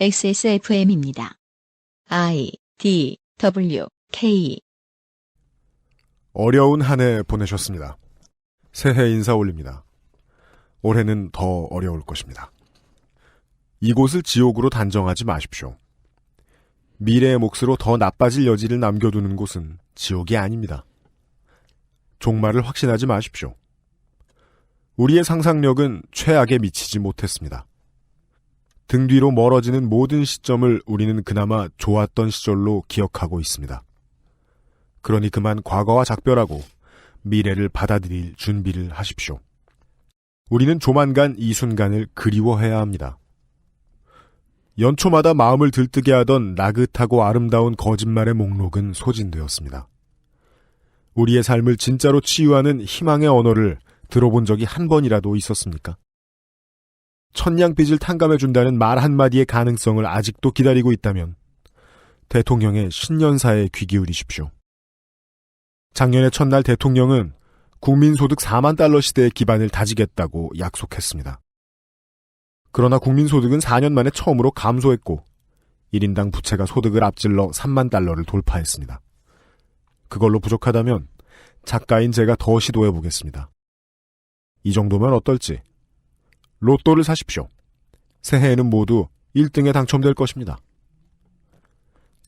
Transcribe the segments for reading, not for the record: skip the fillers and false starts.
XSFM입니다. I, D, W, K. 어려운 한 해 보내셨습니다. 새해 인사 올립니다. 올해는 더 어려울 것입니다. 이곳을 지옥으로 단정하지 마십시오. 미래의 몫으로 더 나빠질 여지를 남겨두는 곳은 지옥이 아닙니다. 종말을 확신하지 마십시오. 우리의 상상력은 최악에 미치지 못했습니다. 등 뒤로 멀어지는 모든 시점을 우리는 그나마 좋았던 시절로 기억하고 있습니다. 그러니 그만 과거와 작별하고 미래를 받아들일 준비를 하십시오. 우리는 조만간 이 순간을 그리워해야 합니다. 연초마다 마음을 들뜨게 하던 나긋하고 아름다운 거짓말의 목록은 소진되었습니다. 우리의 삶을 진짜로 치유하는 희망의 언어를 들어본 적이 한 번이라도 있었습니까? 천냥빚을 탕감해준다는 말 한마디의 가능성을 아직도 기다리고 있다면 대통령의 신년사에 귀 기울이십시오. 작년의 첫날 대통령은 국민소득 4만 달러 시대의 기반을 다지겠다고 약속했습니다. 그러나 국민소득은 4년 만에 처음으로 감소했고 1인당 부채가 소득을 앞질러 3만 달러를 돌파했습니다. 그걸로 부족하다면 작가인 제가 더 시도해보겠습니다. 이 정도면 어떨지. 로또를 사십시오. 새해에는 모두 1등에 당첨될 것입니다.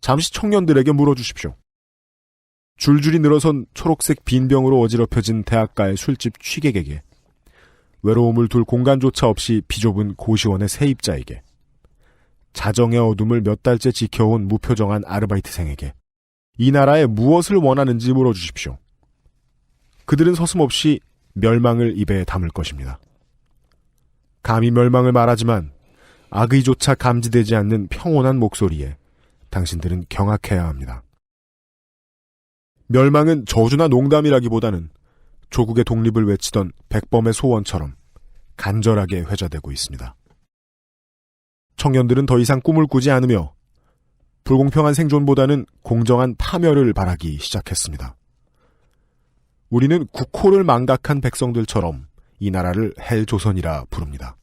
잠시 청년들에게 물어주십시오. 줄줄이 늘어선 초록색 빈병으로 어지럽혀진 대학가의 술집 취객에게, 외로움을 둘 공간조차 없이 비좁은 고시원의 세입자에게, 자정의 어둠을 몇 달째 지켜온 무표정한 아르바이트생에게 이 나라에 무엇을 원하는지 물어주십시오. 그들은 서슴없이 멸망을 입에 담을 것입니다. 감히 멸망을 말하지만 악의조차 감지되지 않는 평온한 목소리에 당신들은 경악해야 합니다. 멸망은 저주나 농담이라기보다는 조국의 독립을 외치던 백범의 소원처럼 간절하게 회자되고 있습니다. 청년들은 더 이상 꿈을 꾸지 않으며 불공평한 생존보다는 공정한 파멸을 바라기 시작했습니다. 우리는 국호를 망각한 백성들처럼 이 나라를 헬조선이라 부릅니다.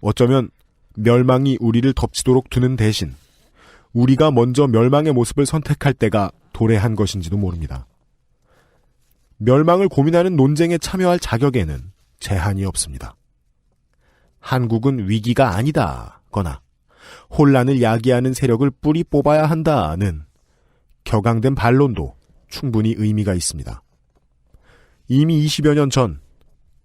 어쩌면 멸망이 우리를 덮치도록 두는 대신 우리가 먼저 멸망의 모습을 선택할 때가 도래한 것인지도 모릅니다. 멸망을 고민하는 논쟁에 참여할 자격에는 제한이 없습니다. 한국은 위기가 아니다거나 혼란을 야기하는 세력을 뿌리 뽑아야 한다는 격앙된 반론도 충분히 의미가 있습니다. 이미 20여 년 전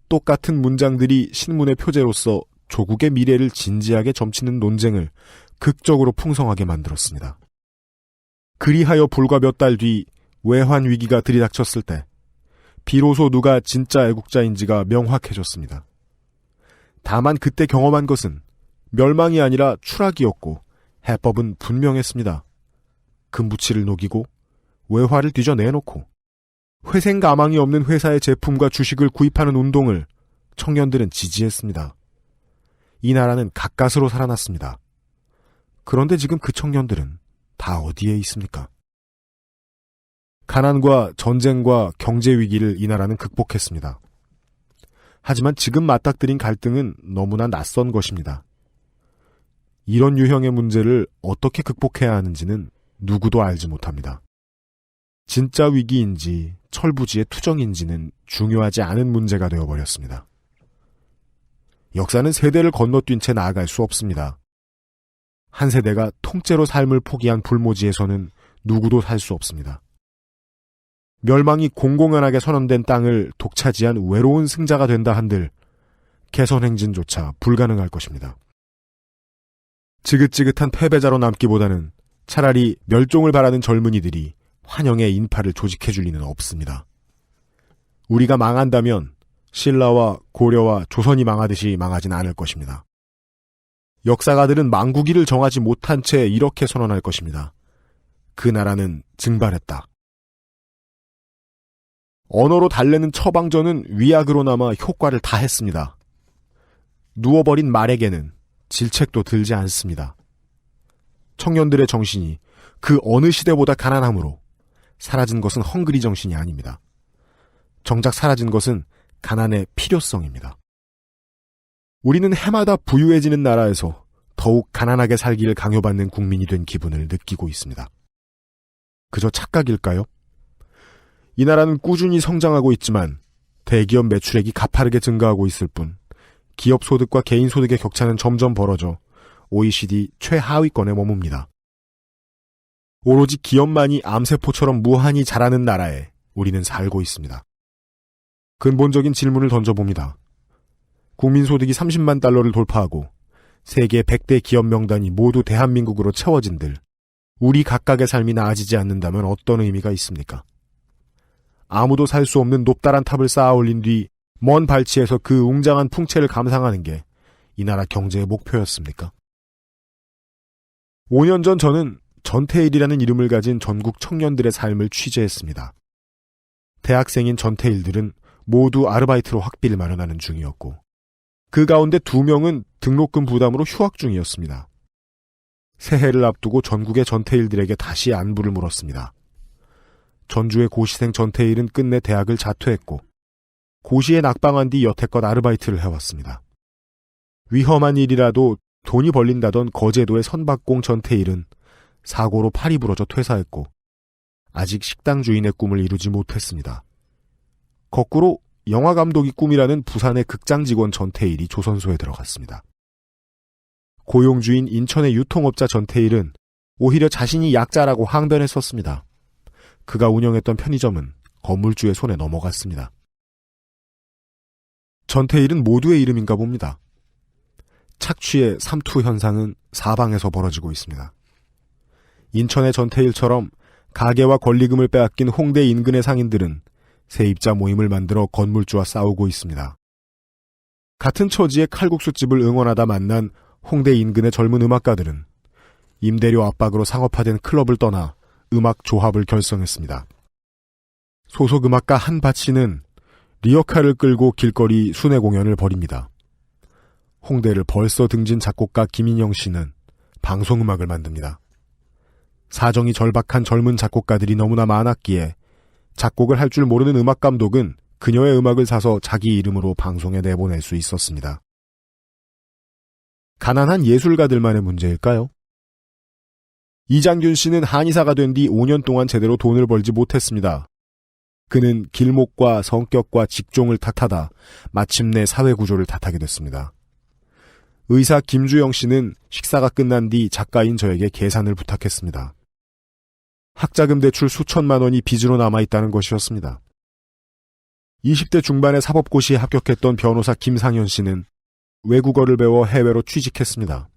똑같은 문장들이 신문의 표제로서 조국의 미래를 진지하게 점치는 논쟁을 극적으로 풍성하게 만들었습니다. 그리하여 불과 몇 달 뒤 외환 위기가 들이닥쳤을 때 비로소 누가 진짜 애국자인지가 명확해졌습니다. 다만 그때 경험한 것은 멸망이 아니라 추락이었고 해법은 분명했습니다. 금부치를 녹이고 외화를 뒤져내놓고 회생 가망이 없는 회사의 제품과 주식을 구입하는 운동을 청년들은 지지했습니다. 이 나라는 가까스로 살아났습니다. 그런데 지금 그 청년들은 다 어디에 있습니까? 가난과 전쟁과 경제 위기를 이 나라는 극복했습니다. 하지만 지금 맞닥뜨린 갈등은 너무나 낯선 것입니다. 이런 유형의 문제를 어떻게 극복해야 하는지는 누구도 알지 못합니다. 진짜 위기인지 철부지의 투정인지는 중요하지 않은 문제가 되어버렸습니다. 역사는 세대를 건너뛴 채 나아갈 수 없습니다. 한 세대가 통째로 삶을 포기한 불모지에서는 누구도 살 수 없습니다. 멸망이 공공연하게 선언된 땅을 독차지한 외로운 승자가 된다 한들 개선 행진조차 불가능할 것입니다. 지긋지긋한 패배자로 남기보다는 차라리 멸종을 바라는 젊은이들이 환영의 인파를 조직해줄 리는 없습니다. 우리가 망한다면 신라와 고려와 조선이 망하듯이 망하진 않을 것입니다. 역사가들은 망국이를 정하지 못한 채 이렇게 선언할 것입니다. 그 나라는 증발했다. 언어로 달래는 처방전은 위약으로나마 효과를 다했습니다. 누워버린 말에게는 질책도 들지 않습니다. 청년들의 정신이 그 어느 시대보다 가난함으로 사라진 것은 헝그리 정신이 아닙니다. 정작 사라진 것은 가난의 필요성입니다. 우리는 해마다 부유해지는 나라에서 더욱 가난하게 살기를 강요받는 국민이 된 기분을 느끼고 있습니다. 그저 착각일까요? 이 나라는 꾸준히 성장하고 있지만 대기업 매출액이 가파르게 증가하고 있을 뿐 기업 소득과 개인 소득의 격차는 점점 벌어져 OECD 최하위권에 머뭅니다. 오로지 기업만이 암세포처럼 무한히 자라는 나라에 우리는 살고 있습니다. 근본적인 질문을 던져봅니다. 국민소득이 30만 달러를 돌파하고 세계 100대 기업 명단이 모두 대한민국으로 채워진들 우리 각각의 삶이 나아지지 않는다면 어떤 의미가 있습니까? 아무도 살 수 없는 높다란 탑을 쌓아 올린 뒤 먼 발치에서 그 웅장한 풍채를 감상하는 게 이 나라 경제의 목표였습니까? 5년 전 저는 전태일이라는 이름을 가진 전국 청년들의 삶을 취재했습니다. 대학생인 전태일들은 모두 아르바이트로 학비를 마련하는 중이었고 그 가운데 2명은 등록금 부담으로 휴학 중이었습니다. 새해를 앞두고 전국의 전태일들에게 다시 안부를 물었습니다. 전주의 고시생 전태일은 끝내 대학을 자퇴했고 고시에 낙방한 뒤 여태껏 아르바이트를 해왔습니다. 위험한 일이라도 돈이 벌린다던 거제도의 선박공 전태일은 사고로 팔이 부러져 퇴사했고 아직 식당 주인의 꿈을 이루지 못했습니다. 거꾸로 영화감독이 꿈이라는 부산의 극장 직원 전태일이 조선소에 들어갔습니다. 고용주인 인천의 유통업자 전태일은 오히려 자신이 약자라고 항변했었습니다. 그가 운영했던 편의점은 건물주의 손에 넘어갔습니다. 전태일은 모두의 이름인가 봅니다. 착취의 삼투 현상은 사방에서 벌어지고 있습니다. 인천의 전태일처럼 가게와 권리금을 빼앗긴 홍대 인근의 상인들은 세입자 모임을 만들어 건물주와 싸우고 있습니다. 같은 처지의 칼국수집을 응원하다 만난 홍대 인근의 젊은 음악가들은 임대료 압박으로 상업화된 클럽을 떠나 음악 조합을 결성했습니다. 소속 음악가 한밭 씨는 리어카를 끌고 길거리 순회 공연을 벌입니다. 홍대를 벌써 등진 작곡가 김인영 씨는 방송음악을 만듭니다. 사정이 절박한 젊은 작곡가들이 너무나 많았기에 작곡을 할 줄 모르는 음악 감독은 그녀의 음악을 사서 자기 이름으로 방송에 내보낼 수 있었습니다. 가난한 예술가들만의 문제일까요? 이장균 씨는 한의사가 된 뒤 5년 동안 제대로 돈을 벌지 못했습니다. 그는 길목과 성격과 직종을 탓하다 마침내 사회구조를 탓하게 됐습니다. 의사 김주영 씨는 식사가 끝난 뒤 작가인 저에게 계산을 부탁했습니다. 학자금 대출 수천만 원이 빚으로 남아있다는 것이었습니다. 20대 중반에 사법고시에 합격했던 변호사 김상현 씨는 외국어를 배워 해외로 취직했습니다.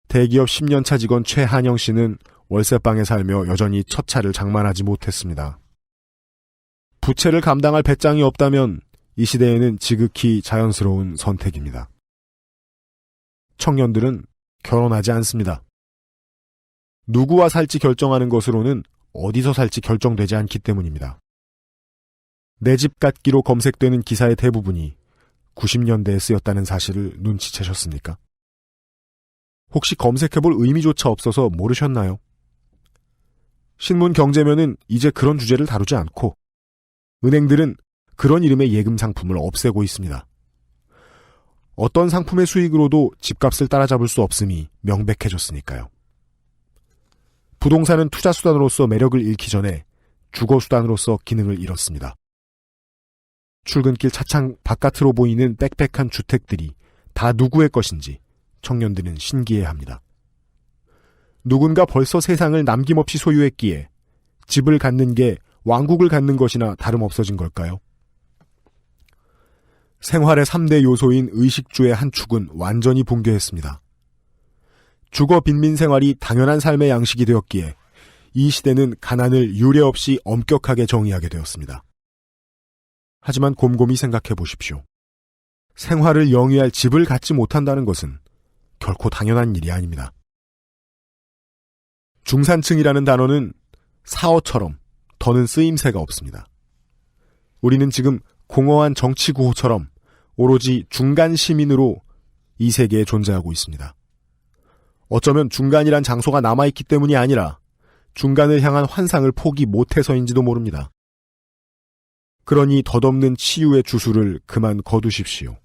대기업 10년차 직원 최한영 씨는 월세방에 살며 여전히 첫 차를 장만하지 못했습니다. 부채를 감당할 배짱이 없다면 이 시대에는 지극히 자연스러운 선택입니다. 청년들은 결혼하지 않습니다. 누구와 살지 결정하는 것으로는 어디서 살지 결정되지 않기 때문입니다. 내 집 같기로 검색되는 기사의 대부분이 90년대에 쓰였다는 사실을 눈치채셨습니까? 혹시 검색해볼 의미조차 없어서 모르셨나요? 신문 경제면은 이제 그런 주제를 다루지 않고 은행들은 그런 이름의 예금 상품을 없애고 있습니다. 어떤 상품의 수익으로도 집값을 따라잡을 수 없음이 명백해졌으니까요. 부동산은 투자수단으로서 매력을 잃기 전에 주거수단으로서 기능을 잃었습니다. 출근길 차창 바깥으로 보이는 빽빽한 주택들이 다 누구의 것인지 청년들은 신기해합니다. 누군가 벌써 세상을 남김없이 소유했기에 집을 갖는 게 왕국을 갖는 것이나 다름없어진 걸까요? 생활의 3대 요소인 의식주의 한 축은 완전히 붕괴했습니다. 주거 빈민 생활이 당연한 삶의 양식이 되었기에 이 시대는 가난을 유례 없이 엄격하게 정의하게 되었습니다. 하지만 곰곰이 생각해 보십시오. 생활을 영위할 집을 갖지 못한다는 것은 결코 당연한 일이 아닙니다. 중산층이라는 단어는 사어처럼 더는 쓰임새가 없습니다. 우리는 지금 공허한 정치구호처럼 오로지 중간 시민으로 이 세계에 존재하고 있습니다. 어쩌면 중간이란 장소가 남아있기 때문이 아니라 중간을 향한 환상을 포기 못해서인지도 모릅니다. 그러니 덧없는 치유의 주술을 그만 거두십시오.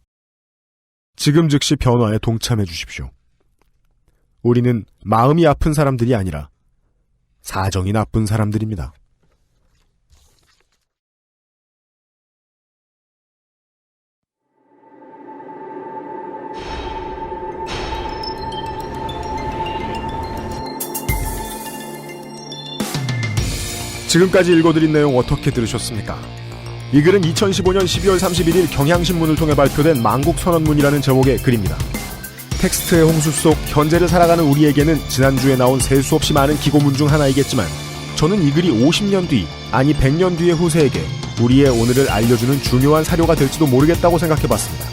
지금 즉시 변화에 동참해 주십시오. 우리는 마음이 아픈 사람들이 아니라 사정이 나쁜 사람들입니다. 지금까지 읽어드린 내용 어떻게 들으셨습니까? 이 글은 2015년 12월 31일 경향신문을 통해 발표된 만국선언문이라는 제목의 글입니다. 텍스트의 홍수 속 현재를 살아가는 우리에게는 지난주에 나온 셀 수 없이 많은 기고문 중 하나이겠지만 저는 이 글이 50년 뒤, 아니 100년 뒤의 후세에게 우리의 오늘을 알려주는 중요한 사료가 될지도 모르겠다고 생각해봤습니다.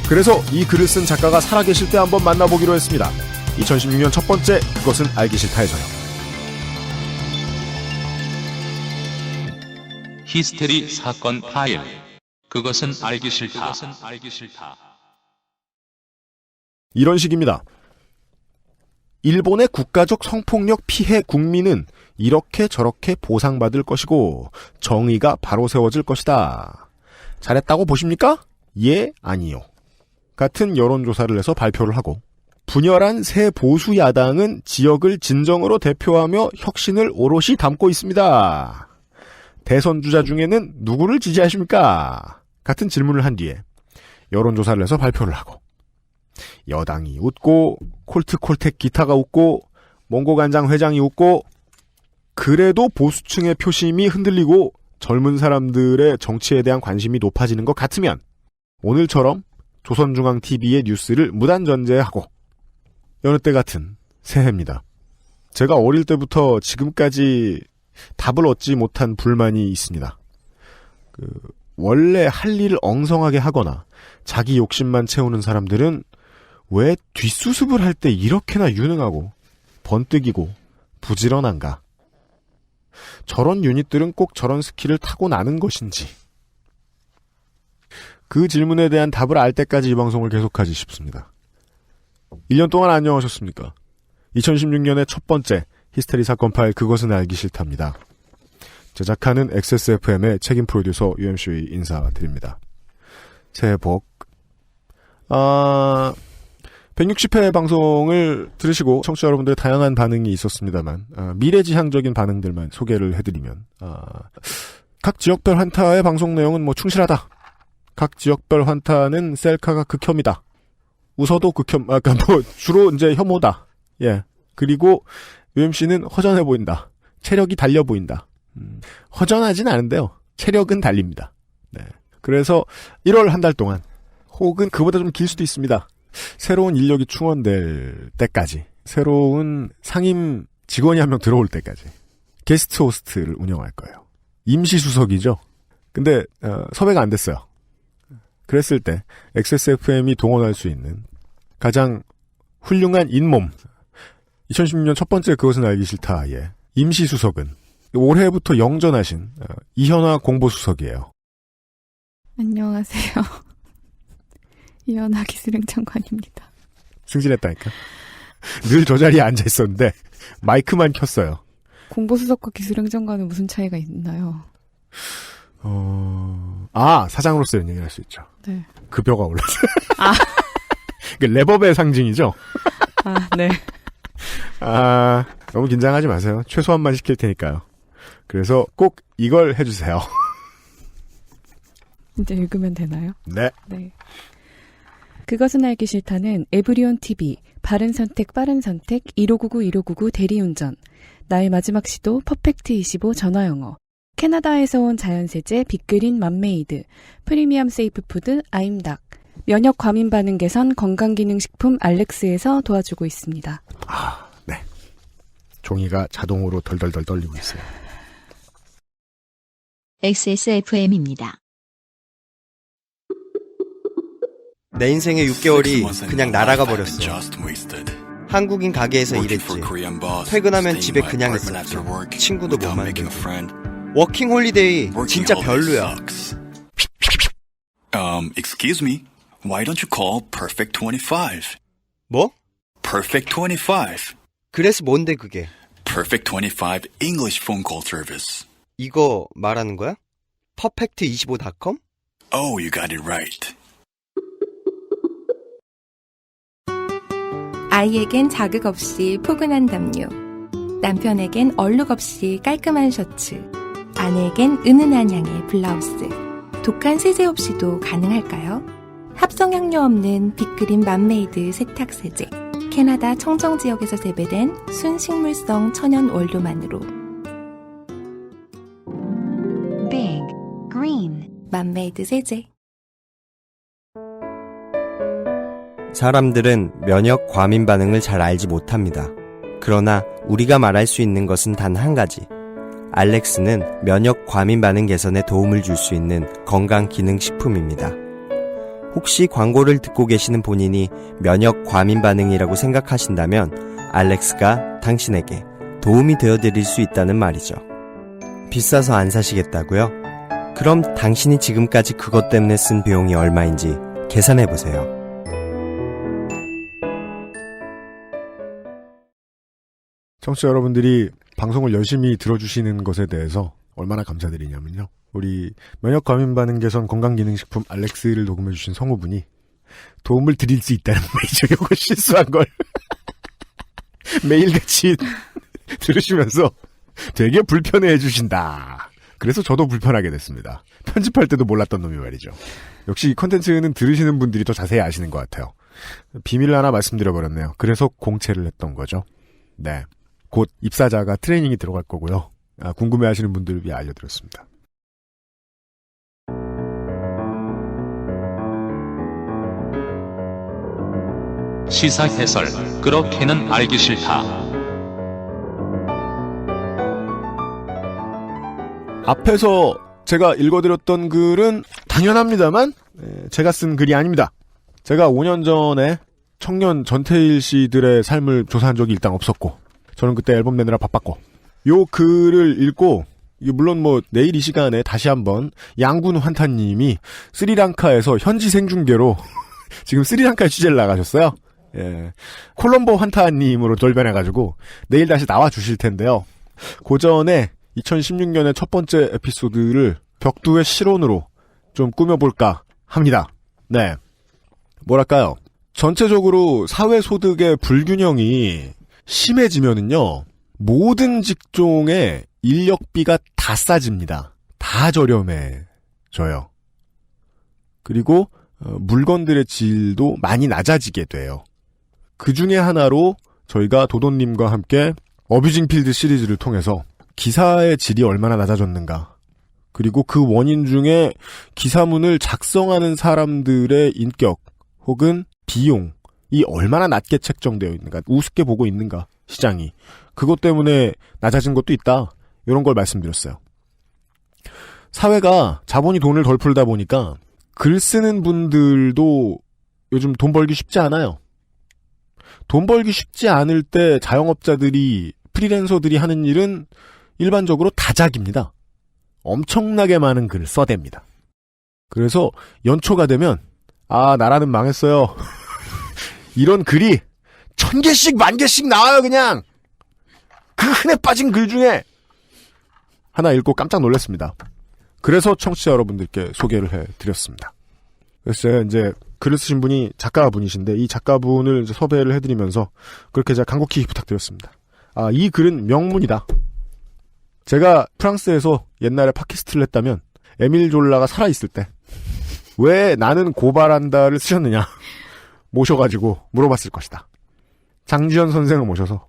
그래서 이 글을 쓴 작가가 살아계실 때 한번 만나보기로 했습니다. 2016년 첫 번째 그것은 알기 싫다에서요. 히스테리 사건 파일. 그것은 알기 싫다. 이런 식입니다. 일본의 국가적 성폭력 피해 국민은 이렇게 저렇게 보상받을 것이고 정의가 바로 세워질 것이다. 잘했다고 보십니까? 예, 아니요. 같은 여론조사를 해서 발표를 하고 분열한 새 보수 야당은 지역을 진정으로 대표하며 혁신을 오롯이 담고 있습니다. 대선 주자 중에는 누구를 지지하십니까? 같은 질문을 한 뒤에 여론조사를 해서 발표를 하고 여당이 웃고 콜트콜텍 기타가 웃고 몽고간장 회장이 웃고 그래도 보수층의 표심이 흔들리고 젊은 사람들의 정치에 대한 관심이 높아지는 것 같으면 오늘처럼 조선중앙TV의 뉴스를 무단전제하고 여느 때 같은 새해입니다. 제가 어릴 때부터 지금까지 답을 얻지 못한 불만이 있습니다. 원래 할 일을 엉성하게 하거나 자기 욕심만 채우는 사람들은 왜 뒷수습을 할 때 이렇게나 유능하고 번뜩이고 부지런한가? 저런 유닛들은 꼭 저런 스킬을 타고나는 것인지 그 질문에 대한 답을 알 때까지 이 방송을 계속하지 싶습니다. 1년 동안 안녕하셨습니까? 2016년의 첫 번째 히스테리 사건 파일 그것은 알기 싫답니다. 제작하는 XSFM의 책임 프로듀서 UMC 인사드립니다. 새해 복. 160회 방송을 들으시고 청취자 여러분들의 다양한 반응이 있었습니다만 미래지향적인 반응들만 소개를 해드리면 각 지역별 환타의 방송 내용은 뭐 충실하다. 각 지역별 환타는 셀카가 극혐이다. 웃어도 극혐, 주로 이제 혐오다. 예. 그리고 UMC는 허전해 보인다. 체력이 달려 보인다. 허전하진 않은데요. 체력은 달립니다. 네. 그래서 1월 한 달 동안 혹은 그보다 좀 길 수도 있습니다. 새로운 인력이 충원될 때까지 새로운 상임 직원이 한 명 들어올 때까지 게스트 호스트를 운영할 거예요. 임시수석이죠. 근데 섭외가 안 됐어요. 그랬을 때 XSFM이 동원할 수 있는 가장 훌륭한 잇몸 2016년 첫 번째 그것은 알기 싫다의 임시수석은 올해부터 영전하신 이현화 공보수석이에요. 안녕하세요. 이현화 기술행정관입니다. 승진했다니까. 늘 저 자리에 앉아있었는데 마이크만 켰어요. 공보수석과 기술행정관은 무슨 차이가 있나요? 사장으로서 이런 얘기를 할 수 있죠. 네. 급여가 올랐어요. 랩업의 상징이죠? 네. 너무 긴장하지 마세요. 최소한만 시킬 테니까요. 그래서 꼭 이걸 해주세요. 이제 읽으면 되나요? 네. 네. 그것은 알기 싫다는 에브리온 TV, 바른 선택, 빠른 선택, 1599 대리운전, 나의 마지막 시도 퍼펙트 25 전화영어, 캐나다에서 온 자연세제 빅그린 맘메이드, 프리미엄 세이프푸드 아임닭, 면역 과민 반응 개선 건강기능식품 알렉스에서 도와주고 있습니다. 네. 종이가 자동으로 덜덜덜 떨리고 있어요. XSFM입니다. 내 인생의 6개월이 그냥 날아가 버렸어. 한국인 가게에서 일했지. 퇴근하면 집에 그냥 있었지. 친구도 못 만들고. 워킹 홀리데이 진짜 별로야. Excuse me. Why don't you call Perfect 25? 뭐? Perfect 25. 그래서 뭔데 그게? Perfect 25 English phone call service. 이거 말하는 거야? perfect25.com? Oh, you got it right. 아이에겐 자극 없이 포근한 담요, 남편에겐 얼룩 없이 깔끔한 셔츠, 아내에겐 은은한 향의 블라우스. 독한 세제 없이도 가능할까요? 합성향료 없는 빅그린 맘메이드 세탁세제. 캐나다 청정지역에서 재배된 순식물성 천연 원료만으로. Big Green 맘메이드 세제. 사람들은 면역 과민 반응을 잘 알지 못합니다. 그러나 우리가 말할 수 있는 것은 단 한 가지. 알렉스는 면역 과민 반응 개선에 도움을 줄 수 있는 건강 기능 식품입니다. 혹시 광고를 듣고 계시는 본인이 면역 과민 반응이라고 생각하신다면 알렉스가 당신에게 도움이 되어드릴 수 있다는 말이죠. 비싸서 안 사시겠다고요? 그럼 당신이 지금까지 그것 때문에 쓴 비용이 얼마인지 계산해보세요. 청취자 여러분들이 방송을 열심히 들어주시는 것에 대해서 얼마나 감사드리냐면요. 우리 면역 과민 반응 개선 건강기능식품 알렉스를 녹음해주신 성우분이 도움을 드릴 수 있다는 메이저 요거 실수한 걸 매일같이 들으시면서 되게 불편해해 주신다. 그래서 저도 불편하게 됐습니다. 편집할 때도 몰랐던 놈이 말이죠. 역시 이 컨텐츠는 들으시는 분들이 더 자세히 아시는 것 같아요. 비밀 하나 말씀드려버렸네요. 그래서 공채를 했던 거죠. 네. 곧 입사자가 트레이닝이 들어갈 거고요. 궁금해하시는 분들을 위해 알려드렸습니다. 시사 해설 그렇게는 알기 싫다. 앞에서 제가 읽어드렸던 글은 당연합니다만 제가 쓴 글이 아닙니다. 제가 5년 전에 청년 전태일 씨들의 삶을 조사한 적이 일단 없었고 저는 그때 앨범 내느라 바빴고 요 글을 읽고 물론 뭐 내일 이 시간에 다시 한번 양군 환타님이 스리랑카에서 현지 생중계로 지금 스리랑카에 취재를 나가셨어요. 예. 콜럼보 환타님으로 돌변해가지고 내일 다시 나와 주실 텐데요. 그 전에 2016년의 첫 번째 에피소드를 벽두의 실온으로 좀 꾸며볼까 합니다. 네. 뭐랄까요. 전체적으로 사회소득의 불균형이 심해지면은요, 모든 직종의 인력비가 다 싸집니다. 다 저렴해져요. 그리고 물건들의 질도 많이 낮아지게 돼요. 그 중에 하나로 저희가 도돈님과 함께 어뷰징 필드 시리즈를 통해서 기사의 질이 얼마나 낮아졌는가, 그리고 그 원인 중에 기사문을 작성하는 사람들의 인격 혹은 비용이 얼마나 낮게 책정되어 있는가, 우습게 보고 있는가, 시장이. 그것 때문에 낮아진 것도 있다. 이런 걸 말씀드렸어요. 사회가 자본이 돈을 덜 풀다 보니까 글 쓰는 분들도 요즘 돈 벌기 쉽지 않아요. 돈 벌기 쉽지 않을 때 자영업자들이, 프리랜서들이 하는 일은 일반적으로 다작입니다. 엄청나게 많은 글을 써댑니다. 그래서 연초가 되면 나라는 망했어요. 이런 글이 1000개씩 10,000개씩 나와요. 그냥 그 흔해 빠진 글 중에 하나 읽고 깜짝 놀랐습니다. 그래서 청취자 여러분들께 소개를 해드렸습니다. 그래서 제가 이제 글을 쓰신 분이 작가분이신데 이 작가분을 이제 섭외를 해드리면서 그렇게 제가 간곡히 부탁드렸습니다. 이 글은 명문이다. 제가 프랑스에서 옛날에 팟캐스트를 했다면 에밀 졸라가 살아있을 때 왜 나는 고발한다를 쓰셨느냐 모셔가지고 물어봤을 것이다. 장지현 선생을 모셔서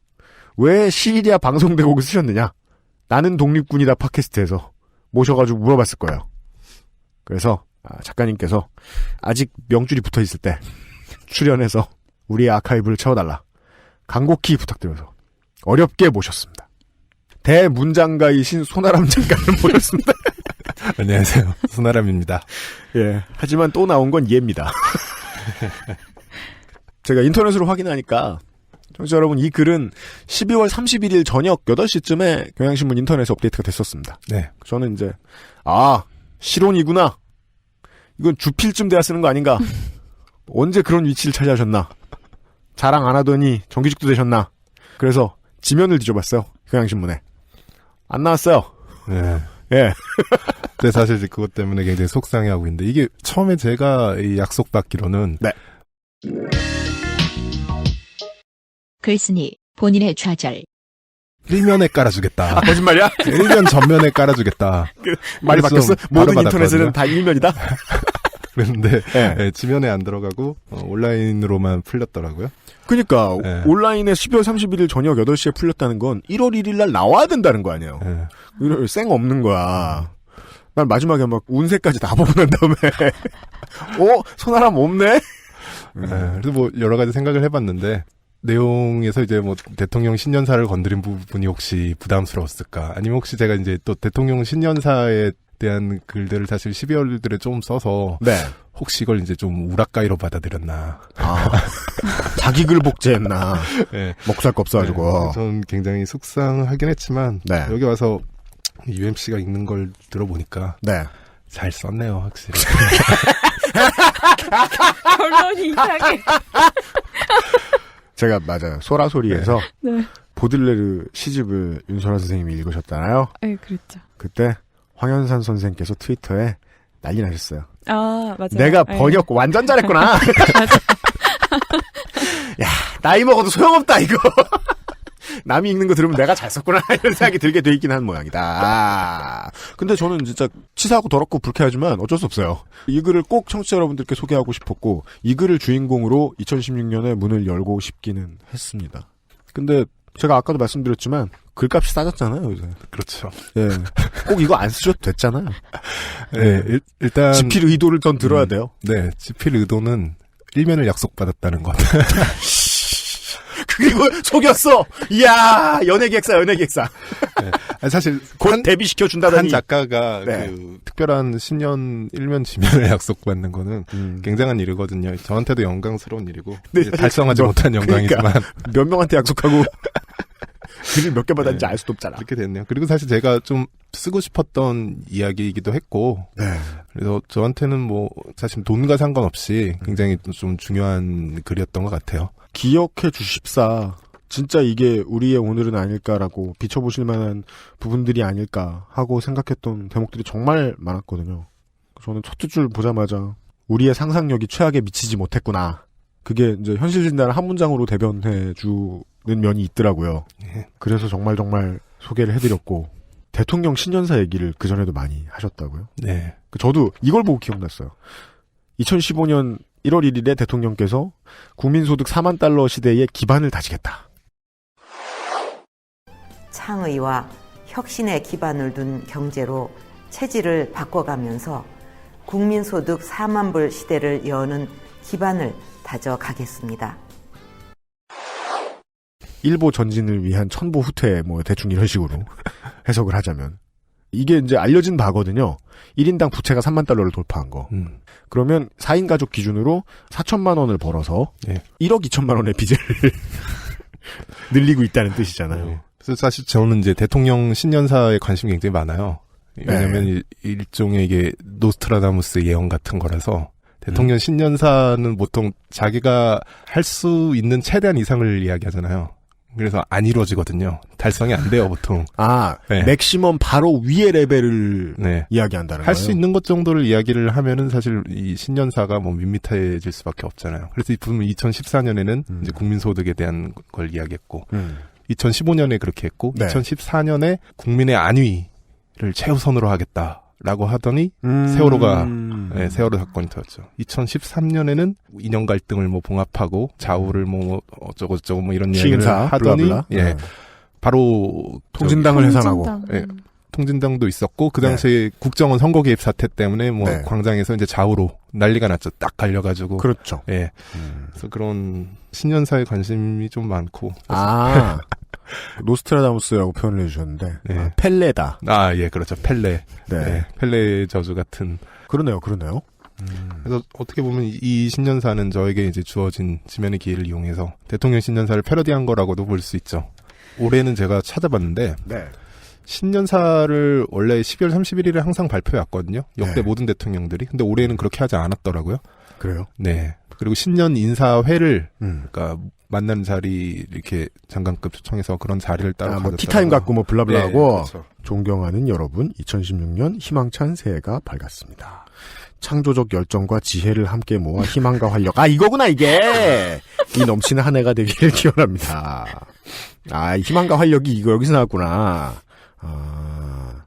왜 시리아 방송대곡을 쓰셨느냐, 나는 독립군이다 팟캐스트에서 모셔가지고 물어봤을 거예요. 그래서 작가님께서 아직 명줄이 붙어있을 때 출연해서 우리의 아카이브를 채워달라 간곡히 부탁드려서 어렵게 모셨습니다. 대문장가이신 손아람 작가를 모셨습니다. 안녕하세요. 손아람입니다. 예. 하지만 또 나온 건 얘입니다. 제가 인터넷으로 확인하니까 청취자 여러분, 이 글은 12월 31일 저녁 8시쯤에 경향신문 인터넷에 업데이트가 됐었습니다. 네. 저는 이제 실온이구나. 이건 주필쯤 돼야 쓰는 거 아닌가. 언제 그런 위치를 차지하셨나. 자랑 안 하더니 정규직도 되셨나. 그래서 지면을 뒤져봤어요. 경향신문에. 안 나왔어요. 네. 예. 근데 사실 그것 때문에 굉장히 속상해하고 있는데, 이게 처음에 제가 이 약속받기로는 네. 글쓰니 본인의 좌절. 일면에 깔아주겠다. 거짓말이야? 일면 전면에 깔아주겠다. 말이 바뀌었어? 모든 인터넷에는 다 일면이다? 그런데 네. 네, 지면에 안 들어가고 온라인으로만 풀렸더라고요. 그러니까 네. 온라인에 12월 31일 저녁 8시에 풀렸다는 건 1월 1일 날 나와야 된다는 거 아니에요. 네. 쌩 없는 거야. 난 마지막에 막 운세까지 다 보고 난 다음에 손하람 없네? 네, 그래서 뭐 여러 가지 생각을 해봤는데 내용에서 이제 뭐 대통령 신년사를 건드린 부분이 혹시 부담스러웠을까? 아니면 혹시 제가 이제 또 대통령 신년사에 대한 글들을 사실 12월들에 좀 써서 네. 혹시 이걸 이제 좀 우락가이로 받아들였나? 자기 글 복제했나? 네. 먹살 거 없어가지고. 네, 저는 굉장히 속상하긴 했지만 네. 여기 와서 UMC가 읽는 걸 들어보니까 네. 잘 썼네요, 확실히. 결론이 이상해. 제가 맞아요. 소라소리에서 네. 보들레르 시집을 윤소라 선생님이 읽으셨잖아요. 네, 그랬죠. 그때 황현산 선생께서 트위터에 난리 나셨어요. 아, 맞아요. 내가 네. 번역 완전 잘했구나. 야, 나이 먹어도 소용없다 이거. 남이 읽는 거 들으면 내가 잘 썼구나 이런 생각이 들게 돼 있긴 한 모양이다. 근데 저는 진짜 치사하고 더럽고 불쾌하지만 어쩔 수 없어요. 이 글을 꼭 청취자 여러분들께 소개하고 싶었고 이 글을 주인공으로 2016년에 문을 열고 싶기는 했습니다. 근데 제가 아까도 말씀드렸지만 글값이 싸졌잖아요, 요새. 그렇죠. 예. 꼭 이거 안 쓰셔도 됐잖아요. 네, 일단 지필 의도를 전 들어야 돼요. 네, 지필 의도는 일면을 약속받았다는 것. 그리고 속였어. 이야, 연예기획사. 네. 사실 곧 데뷔시켜 준다더니 한 작가가 네. 그 특별한 신년 일면 지면을 약속받는 거는 굉장한 일이거든요. 저한테도 영광스러운 일이고 네, 달성하지 못한 영광이지만 그러니까 몇 명한테 약속하고 글을 몇 개 받았는지 알 수도 없잖아. 이렇게 됐네요. 그리고 사실 제가 좀 쓰고 싶었던 이야기이기도 했고 네. 그래서 저한테는 뭐 사실 돈과 상관없이 굉장히 좀 중요한 글이었던 것 같아요. 기억해 주십사. 진짜 이게 우리의 오늘은 아닐까라고 비춰보실 만한 부분들이 아닐까 하고 생각했던 대목들이 정말 많았거든요. 저는 첫 두 줄 보자마자 우리의 상상력이 최악에 미치지 못했구나. 그게 이제 현실 진단을 한 문장으로 대변해 주는 면이 있더라고요. 예. 그래서 정말 소개를 해드렸고 대통령 신년사 얘기를 그전에도 많이 하셨다고요? 네. 저도 이걸 보고 기억났어요. 2015년 1월 1일에 대통령께서 국민소득 4만 달러 시대의 기반을 다지겠다. 창의와 혁신의 기반을 둔 경제로 체질을 바꿔가면서 국민소득 4만 불 시대를 여는 기반을 다져가겠습니다. 일보 전진을 위한 천보 후퇴 뭐 대충 이런 식으로 해석을 하자면 이게 이제 알려진 바거든요. 1인당 부채가 3만 달러를 돌파한 거. 그러면 4인 가족 기준으로 4천만 원을 벌어서 네. 1억 2천만 원의 빚을 늘리고 있다는 뜻이잖아요. 네. 그래서 사실 저는 이제 대통령 신년사에 관심이 굉장히 많아요. 왜냐면 네. 일종의 이게 노스트라다무스 예언 같은 거라서 대통령 신년사는 보통 자기가 할 수 있는 최대한 이상을 이야기하잖아요. 그래서 안 이루어지거든요. 달성이 안 돼요, 보통. 네. 맥시멈 바로 위의 레벨을 네. 이야기한다는 거예요. 할 수 있는 것 정도를 이야기를 하면은 사실 이 신년사가 뭐 밋밋해질 수밖에 없잖아요. 그래서 이 부분 2014년에는 이제 국민소득에 대한 걸 이야기했고, 2015년에 그렇게 했고, 네. 2014년에 국민의 안위를 최우선으로 하겠다라고 하더니 세월호가 네, 세월호 사건이 터졌죠. 2013년에는 이념 갈등을 뭐 봉합하고 좌우를 뭐 어쩌고저쩌고 뭐 이런 이야기를 하더니 블라블라. 예. 바로 통진당을 해산하고 예. 통진당도 있었고 그 당시에 국정원 선거 개입 사태 때문에 뭐 광장에서 이제 좌우로 난리가 났죠. 딱 갈려가지고. 그렇죠. 예. 그래서 그런 신년사에 관심이 좀 많고. 노스트라다무스라고 표현을 해주셨는데 네. 펠레다. 예, 그렇죠. 펠레. 네. 네. 펠레 저주 같은. 그러네요. 그래서 어떻게 보면 이 신년사는 저에게 이제 주어진 지면의 기회를 이용해서 대통령 신년사를 패러디한 거라고도 볼 수 있죠. 올해는 제가 찾아봤는데 신년사를 원래 12월 31일에 항상 발표해 왔거든요. 역대 모든 대통령들이. 근데 올해는 그렇게 하지 않았더라고요. 그래요? 네. 그리고 신년 인사회를 그러니까 만나는 자리 이렇게 장관급 초청해서 그런 자리를 따로 가졌다. 뭐 티타임 갖고 뭐 블라블라하고 네, 그렇죠. 존경하는 여러분 2016년 희망찬 새해가 밝았습니다. 창조적 열정과 지혜를 함께 모아 희망과 활력. 아, 이거구나, 이게! 이 넘치는 한 해가 되기를 기원합니다. 아, 희망과 활력이 이거 여기서 나왔구나. 아,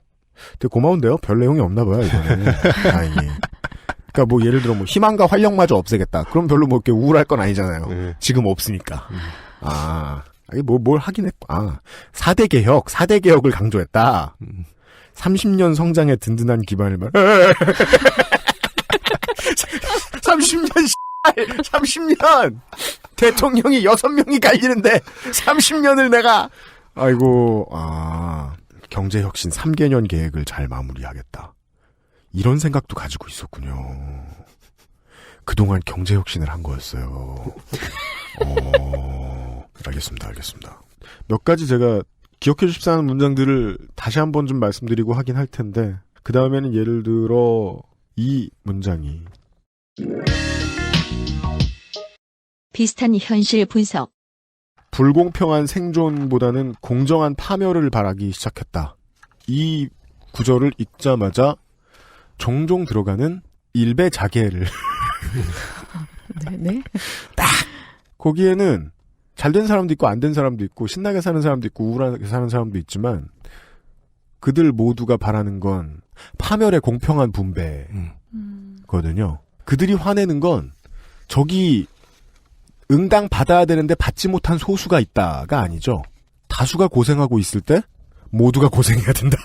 되게 고마운데요? 별 내용이 없나 봐요, 이거는. 다행히. 그러니까 뭐 예를 들어 뭐 희망과 활력마저 없애겠다. 그럼 별로 뭐 이렇게 우울할 건 아니잖아요. 지금 없으니까. 아, 이게 뭘 하긴 했. 아, 4대 개혁을 강조했다. 30년 성장의 든든한 기반을 30년 30년 대통령이 6명이 갈리는데 30년을 내가 아이고 경제혁신 3개년 계획을 잘 마무리하겠다. 이런 생각도 가지고 있었군요. 그동안 경제혁신을 한 거였어요. 알겠습니다. 몇 가지 제가 기억해 주십사 하는 문장들을 다시 한번 좀 말씀드리고 하긴 할 텐데, 그 다음에는 예를 들어 이 문장이 비슷한 현실 분석. 불공평한 생존보다는 공정한 파멸을 바라기 시작했다. 이 구절을 읽자마자 종종 들어가는 일배자계를 네. 딱 거기에는 잘된 사람도 있고 안 된 사람도 있고 신나게 사는 사람도 있고 우울하게 사는 사람도 있지만 그들 모두가 바라는 건 파멸의 공평한 분배거든요. 그들이 화내는 건 저기 응당 받아야 되는데 받지 못한 소수가 있다가 아니죠. 다수가 고생하고 있을 때 모두가 고생해야 된다.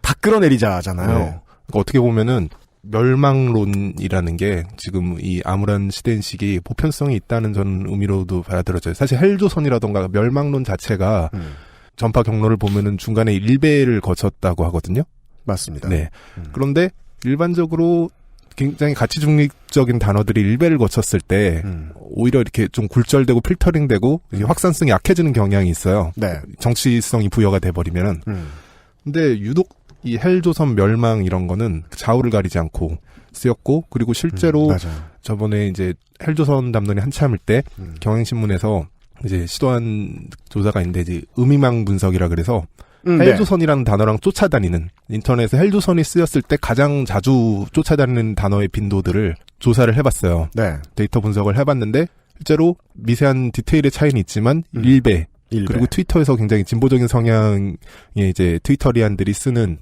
다 끌어내리자잖아요. 네. 그러니까 어떻게 보면은 멸망론이라는 게 지금 이 암울한 시대인식이 보편성이 있다는 전 의미로도 받아들여져요. 사실 헬조선이라던가 멸망론 자체가 전파 경로를 보면은 중간에 일배를 거쳤다고 하거든요. 맞습니다. 네. 그런데 일반적으로 굉장히 가치 중립적인 단어들이 일배를 거쳤을 때 오히려 이렇게 좀 굴절되고 필터링되고 확산성이 약해지는 경향이 있어요. 네. 정치성이 부여가 돼버리면은. 근데 유독 이 헬조선 멸망 이런 거는 좌우를 가리지 않고 쓰였고, 그리고 실제로 저번에 이제 헬조선 담론이 한참일 때 경향신문에서 이제 시도한 조사가 있는데 이제 음이망 분석이라 그래서 헬조선이라는 단어랑 쫓아다니는 인터넷에 헬조선이 쓰였을 때 가장 자주 쫓아다니는 단어의 빈도들을 조사를 해봤어요. 네. 데이터 분석을 해봤는데 실제로 미세한 디테일의 차이는 있지만 1배. 그리고 트위터에서 굉장히 진보적인 성향의 이제 트위터리안들이 쓰는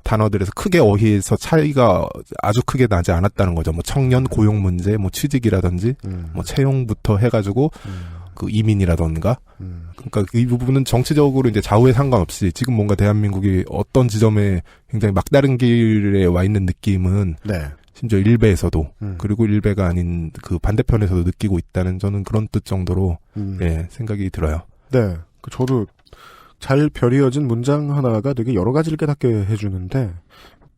단어들에서 크게 어휘에서 차이가 아주 크게 나지 않았다는 거죠. 뭐 청년 고용 문제, 뭐 취직이라든지, 뭐 채용부터 해가지고 그 이민이라던가. 그러니까 이 부분은 정치적으로 이제 좌우에 상관없이 지금 뭔가 대한민국이 어떤 지점에 굉장히 막다른 길에 와 있는 느낌은 심지어 일베에서도 그리고 일베가 아닌 그 반대편에서도 느끼고 있다는 저는 그런 뜻 정도로 생각이 들어요. 네. 저도 잘 별이어진 문장 하나가 되게 여러 가지를 깨닫게 해주는데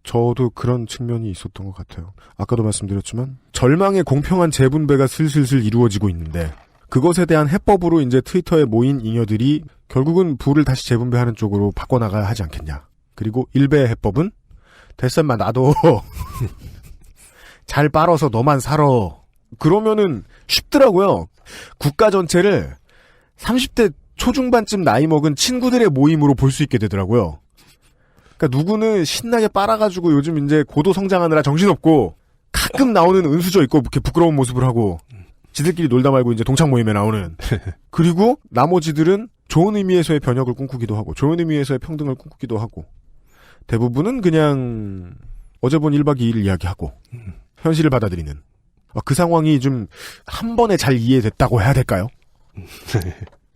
저도 그런 측면이 있었던 것 같아요. 아까도 말씀드렸지만 절망의 공평한 재분배가 슬슬슬 이루어지고 있는데 그것에 대한 해법으로 이제 트위터에 모인 잉여들이 결국은 부를 다시 재분배하는 쪽으로 바꿔나가야 하지 않겠냐. 그리고 일베의 해법은 됐으면 나도 잘 빨아서 너만 살아. 그러면은 쉽더라고요. 국가 전체를 30대 초중반쯤 나이 먹은 친구들의 모임으로 볼 수 있게 되더라고요. 그러니까 누구는 신나게 빨아가지고 요즘 이제 고도 성장하느라 정신없고 가끔 나오는 은수저 있고 이렇게 부끄러운 모습을 하고 지들끼리 놀다 말고 이제 동창 모임에 나오는. 그리고 나머지들은 좋은 의미에서의 변혁을 꿈꾸기도 하고 좋은 의미에서의 평등을 꿈꾸기도 하고 대부분은 그냥 어제 본 1박 2일 이야기하고 현실을 받아들이는 그 상황이 좀 한 번에 잘 이해됐다고 해야 될까요?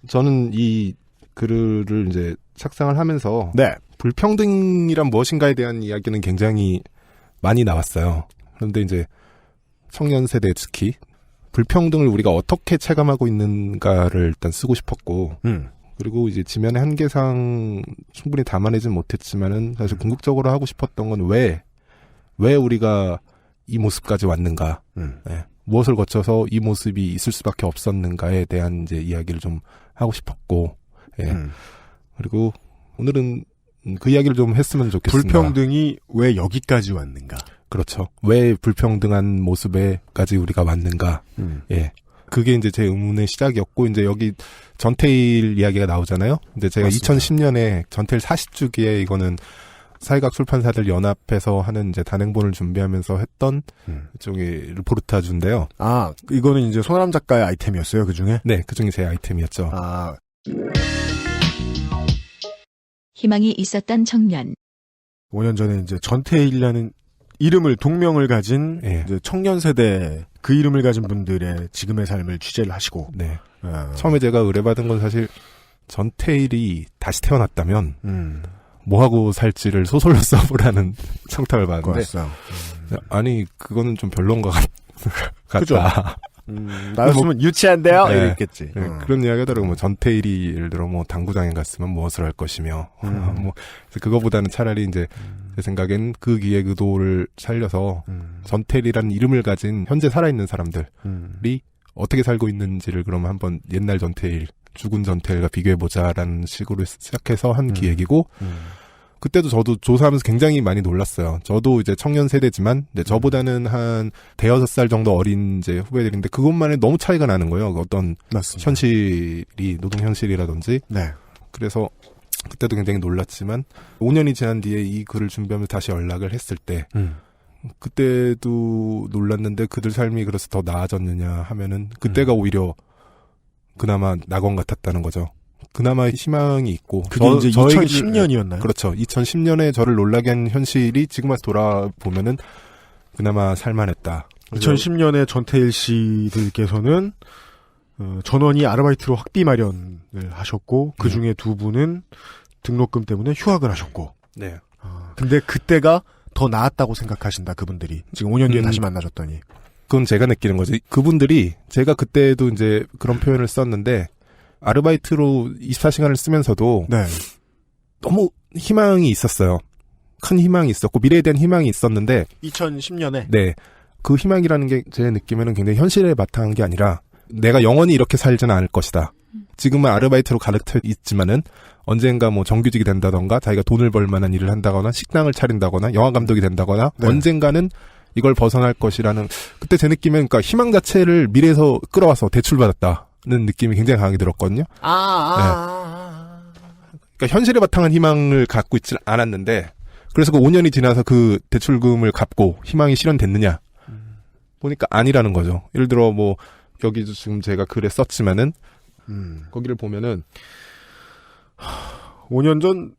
저는 이 글을 이제 착상을 하면서 불평등이란 무엇인가에 대한 이야기는 굉장히 많이 나왔어요. 그런데 이제 청년 세대 특히 불평등을 우리가 어떻게 체감하고 있는가를 일단 쓰고 싶었고 그리고 이제 지면의 한계상 충분히 담아내진 못했지만은 사실 궁극적으로 하고 싶었던 건 왜 우리가 이 모습까지 왔는가, 무엇을 거쳐서 이 모습이 있을 수밖에 없었는가에 대한 이제 이야기를 좀 하고 싶었고, 그리고 오늘은 그 이야기를 좀 했으면 좋겠습니다. 불평등이 왜 여기까지 왔는가? 그렇죠. 왜 불평등한 모습에까지 우리가 왔는가? 그게 이제 제 의문의 시작이었고, 이제 여기 전태일 이야기가 나오잖아요. 근데 제가 맞습니다. 2010년에 전태일 40주기에 이거는 사회각 출판사들 연합해서 하는 이제 단행본을 준비하면서 했던 일종의 르포르타주인데요. 아, 이거는 이제 손아람 작가의 아이템이었어요, 그 중에? 네, 그 중에 제 아이템이었죠. 아. 희망이 있었던 청년. 5년 전에 이제 전태일이라는 이름을 동명을 가진 예. 이제 청년 세대 그 이름을 가진 분들의 지금의 삶을 취재를 하시고 네. 처음에 제가 의뢰받은 건 사실 전태일이 다시 태어났다면 뭐 하고 살지를 소설로 써보라는 청탁을 받았는데 아니 그거는 좀 별론 것 같다. 나였으면 유치한데요? 네. 이랬겠지. 네. 그런 이야기 하더라고요. 뭐 전태일이 예를 들어 뭐 당구장에 갔으면 무엇을 할 것이며 뭐 그거보다는 차라리 이제 제 생각엔 그 기획 의도를 살려서 전태일이라는 이름을 가진 현재 살아있는 사람들이 어떻게 살고 있는지를 그러면 한번 옛날 전태일, 죽은 전태일과 비교해보자라는 식으로 시작해서 한 기획이고 그때도 저도 조사하면서 굉장히 많이 놀랐어요. 저도 이제 청년 세대지만, 이제 저보다는 한 대여섯 살 정도 어린 이제 후배들인데, 그것만에 너무 차이가 나는 거예요. 어떤 맞습니다. 현실이, 노동 현실이라든지. 네. 그래서 그때도 굉장히 놀랐지만, 5년이 지난 뒤에 이 글을 준비하면서 다시 연락을 했을 때, 그때도 놀랐는데 그들 삶이 그래서 더 나아졌느냐 하면은, 그때가 오히려 그나마 낙원 같았다는 거죠. 그나마 희망이 있고. 그게 이제 2010년이었나요? 그렇죠. 2010년에 저를 놀라게 한 현실이 지금 와서 돌아보면은 그나마 살만했다. 2010년에 전태일 씨들께서는 전원이 아르바이트로 학비 마련을 하셨고 그 중에 두 분은 등록금 때문에 휴학을 하셨고. 네. 근데 그때가 더 나았다고 생각하신다 그분들이. 지금 5년 뒤에 다시 만나셨더니. 그건 제가 느끼는 거지. 그분들이 제가 그때도 이제 그런 표현을 썼는데 아르바이트로 24시간을 쓰면서도 네. 너무 희망이 있었어요. 큰 희망이 있었고 미래에 대한 희망이 있었는데 2010년에 네. 그 희망이라는 게 제 느낌에는 굉장히 현실에 바탕한 게 아니라 내가 영원히 이렇게 살지는 않을 것이다. 지금은 아르바이트로 가득 있지만은 언젠가 뭐 정규직이 된다던가 자기가 돈을 벌 만한 일을 한다거나 식당을 차린다거나 영화 감독이 된다거나 네. 언젠가는 이걸 벗어날 것이라는 그때 제 느낌은 그러니까 희망 자체를 미래에서 끌어와서 대출받았다. 는 느낌이 굉장히 강하게 들었거든요. 그러니까 현실에 바탕한 희망을 갖고 있지 않았는데, 그래서 그 5년이 지나서 그 대출금을 갚고 희망이 실현됐느냐 보니까 아니라는 거죠. 예를 들어 뭐 여기도 지금 제가 글에 썼지만은 거기를 보면은 5년 전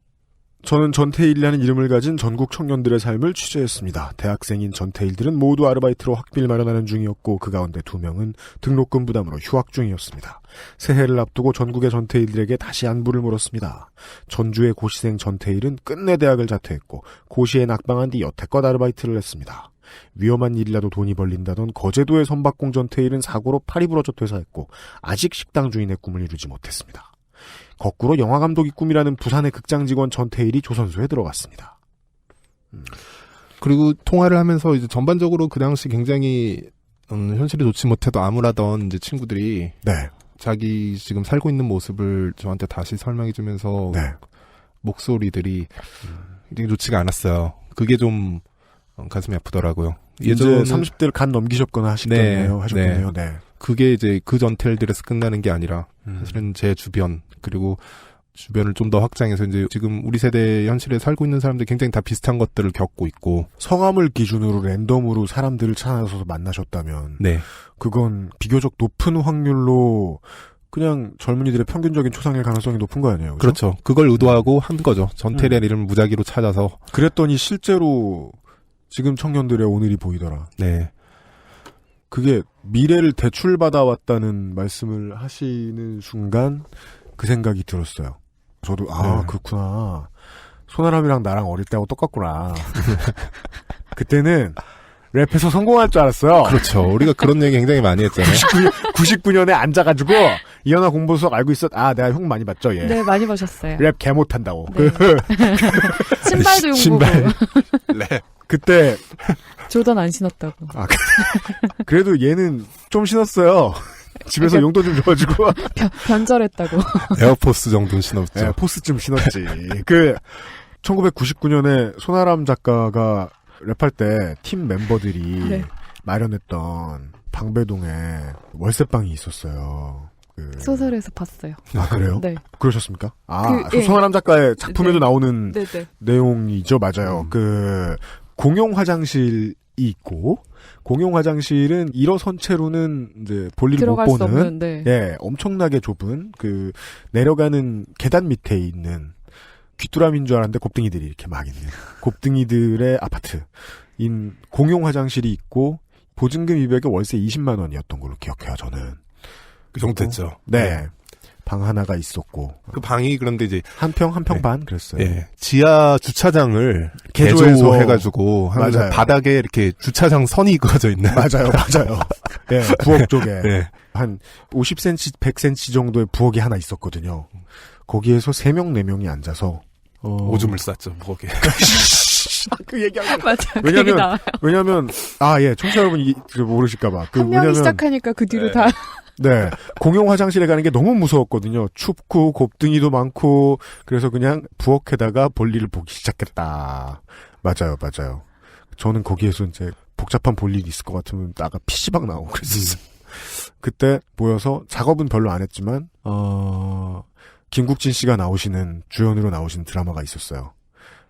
저는 전태일이라는 이름을 가진 전국 청년들의 삶을 취재했습니다. 대학생인 전태일들은 모두 아르바이트로 학비를 마련하는 중이었고 그 가운데 2명은 등록금 부담으로 휴학 중이었습니다. 새해를 앞두고 전국의 전태일들에게 다시 안부를 물었습니다. 전주의 고시생 전태일은 끝내 대학을 자퇴했고 고시에 낙방한 뒤 여태껏 아르바이트를 했습니다. 위험한 일이라도 돈이 벌린다던 거제도의 선박공 전태일은 사고로 팔이 부러져 퇴사했고 아직 식당 주인의 꿈을 이루지 못했습니다. 거꾸로 영화감독이 꿈이라는 부산의 극장 직원 전태일이 조선소에 들어갔습니다. 그리고 통화를 하면서 이제 전반적으로 그 당시 굉장히 현실이 좋지 못해도 암울하던 이제 친구들이 네. 자기 지금 살고 있는 모습을 저한테 다시 설명해주면서 네. 목소리들이 굉장히 좋지가 않았어요. 그게 좀 가슴이 아프더라고요. 이제 30대를 간 넘기셨거나 하셨군요. 네. 그게 이제 그 전태일들에서 끝나는 게 아니라 사실은 제 주변 그리고 주변을 좀 더 확장해서 이제 지금 우리 세대 현실에 살고 있는 사람들 굉장히 다 비슷한 것들을 겪고 있고 성함을 기준으로 랜덤으로 사람들을 찾아서 만나셨다면 네. 그건 비교적 높은 확률로 그냥 젊은이들의 평균적인 초상일 가능성이 높은 거 아니에요? 그렇죠? 그렇죠. 그걸 의도하고 한 거죠. 전태일의 이름을 무작위로 찾아서. 그랬더니 실제로 지금 청년들의 오늘이 보이더라. 네. 그게 미래를 대출받아왔다는 말씀을 하시는 순간 그 생각이 들었어요. 저도 네. 그렇구나. 손아람이랑 나랑 어릴 때하고 똑같구나. 그때는 랩에서 성공할 줄 알았어요. 그렇죠. 우리가 그런 얘기 굉장히 많이 했잖아요. 99년에 앉아가지고 이현아 공부 수업 알고 있었. 내가 형 많이 봤죠. 얘. 네, 많이 보셨어요. 랩 개 못한다고. 네. 신발도 용보고. 신발. 랩. 그때 조던 안 신었다고. 그래도 얘는 좀 신었어요. 집에서 용돈 좀 줘가지고. 변절했다고. 에어포스 정도는 신었죠. 포스쯤 신었지. 1999년에 손아람 작가가 랩할 때 팀 멤버들이 네. 마련했던 방배동에 월세방이 있었어요. 소설에서 봤어요. 아, 그래요? 네. 그러셨습니까? 아, 예. 소성한 작가의 작품에도 네. 나오는 네네. 내용이죠. 맞아요. 공용 화장실이 있고, 공용 화장실은 일어선 채로는 이제 볼일을 못 들어갈 수 보는, 없는, 네. 예, 엄청나게 좁은, 내려가는 계단 밑에 있는, 귀뚜라미인 줄 알았는데 곱등이들이 이렇게 막 있는, 곱등이들의 아파트인 공용 화장실이 있고, 보증금 200에 월세 20만 원이었던 걸로 기억해요, 저는. 그 정도 됐죠. 네. 방 하나가 있었고. 그 방이 그런데 이제 한 평 네. 반 그랬어요. 예. 지하 주차장을 개조해서 개조해가지고 맞아요. 바닥에 이렇게 주차장 선이 그어져 있는. 맞아요. 예, 부엌 쪽에 예. 한 50cm, 100cm 정도의 부엌이 하나 있었거든요. 거기에서 3명, 4명이 앉아서 오줌을 쌌죠, 부엌에. 그 얘기하면 맞아요. 왜냐면 청취자 여러분이 모르실까봐. 한 명이 시작하니까 그 뒤로 다. 네. 공용 화장실에 가는 게 너무 무서웠거든요. 춥고 곱등이도 많고 그래서 그냥 부엌에다가 볼일을 보기 시작했다. 맞아요. 저는 거기에서 이제 복잡한 볼일이 있을 것 같으면 나가 PC방 나오고 그랬었어요. 그때 모여서 작업은 별로 안 했지만 김국진 씨가 주연으로 나오시는 드라마가 있었어요.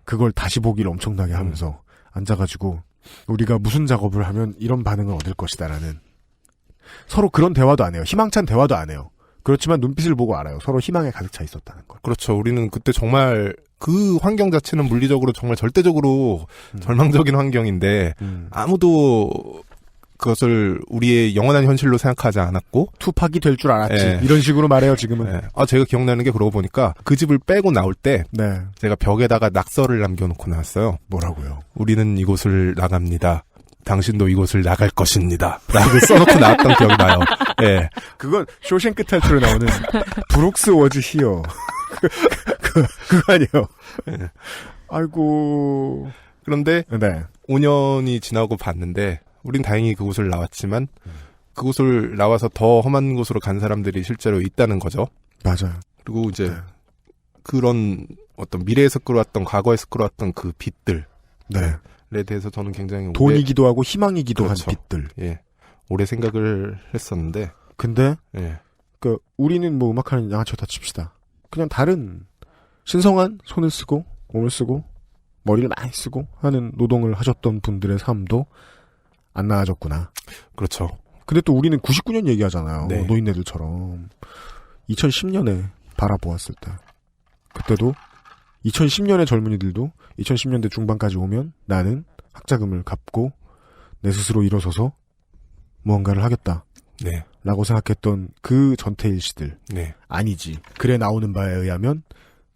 그걸 다시 보기를 엄청나게 하면서 앉아가지고 우리가 무슨 작업을 하면 이런 반응을 얻을 것이다라는 서로 그런 대화도 안 해요. 희망찬 대화도 안 해요. 그렇지만 눈빛을 보고 알아요. 서로 희망에 가득 차 있었다는 걸. 그렇죠. 우리는 그때 정말 그 환경 자체는 물리적으로 정말 절대적으로 절망적인 환경인데 아무도 그것을 우리의 영원한 현실로 생각하지 않았고 투팍이 될 줄 알았지. 예. 이런 식으로 말해요 지금은. 예. 제가 기억나는 게 그러고 보니까 그 집을 빼고 나올 때 네. 제가 벽에다가 낙서를 남겨놓고 나왔어요. 뭐라고요? 우리는 이곳을 나갑니다. 당신도 이곳을 나갈 것입니다. 라고 써놓고 나왔던 기억이 나요. 예. 그건 쇼생크 탈출에 나오는 브룩스 워즈 히어. 그거 아니에요. 예. 아이고. 그런데 네. 5년이 지나고 봤는데 우린 다행히 그곳을 나왔지만 그곳을 나와서 더 험한 곳으로 간 사람들이 실제로 있다는 거죠. 맞아요. 그리고 이제 그런 어떤 미래에서 끌어왔던 과거에서 끌어왔던 그 빛들 에 대해서 저는 굉장히 돈이기도 하고 희망이기도 그렇죠. 한 빛들. 예. 오래 생각을 했었는데 근데 예. 우리는 뭐 음악하는 양아치 다 칩시다. 그냥 다른 신성한 손을 쓰고 몸을 쓰고 머리를 많이 쓰고 하는 노동을 하셨던 분들의 삶도 안 나아졌구나. 그렇죠. 근데 또 우리는 99년 얘기하잖아요. 네. 노인네들처럼. 2010년에 바라보았을 때. 그때도 2010년의 젊은이들도 2010년대 중반까지 오면 나는 학자금을 갚고 내 스스로 일어서서 무언가를 하겠다. 네. 라고 생각했던 그 전태일 씨들. 네. 아니지. 글에 나오는 바에 의하면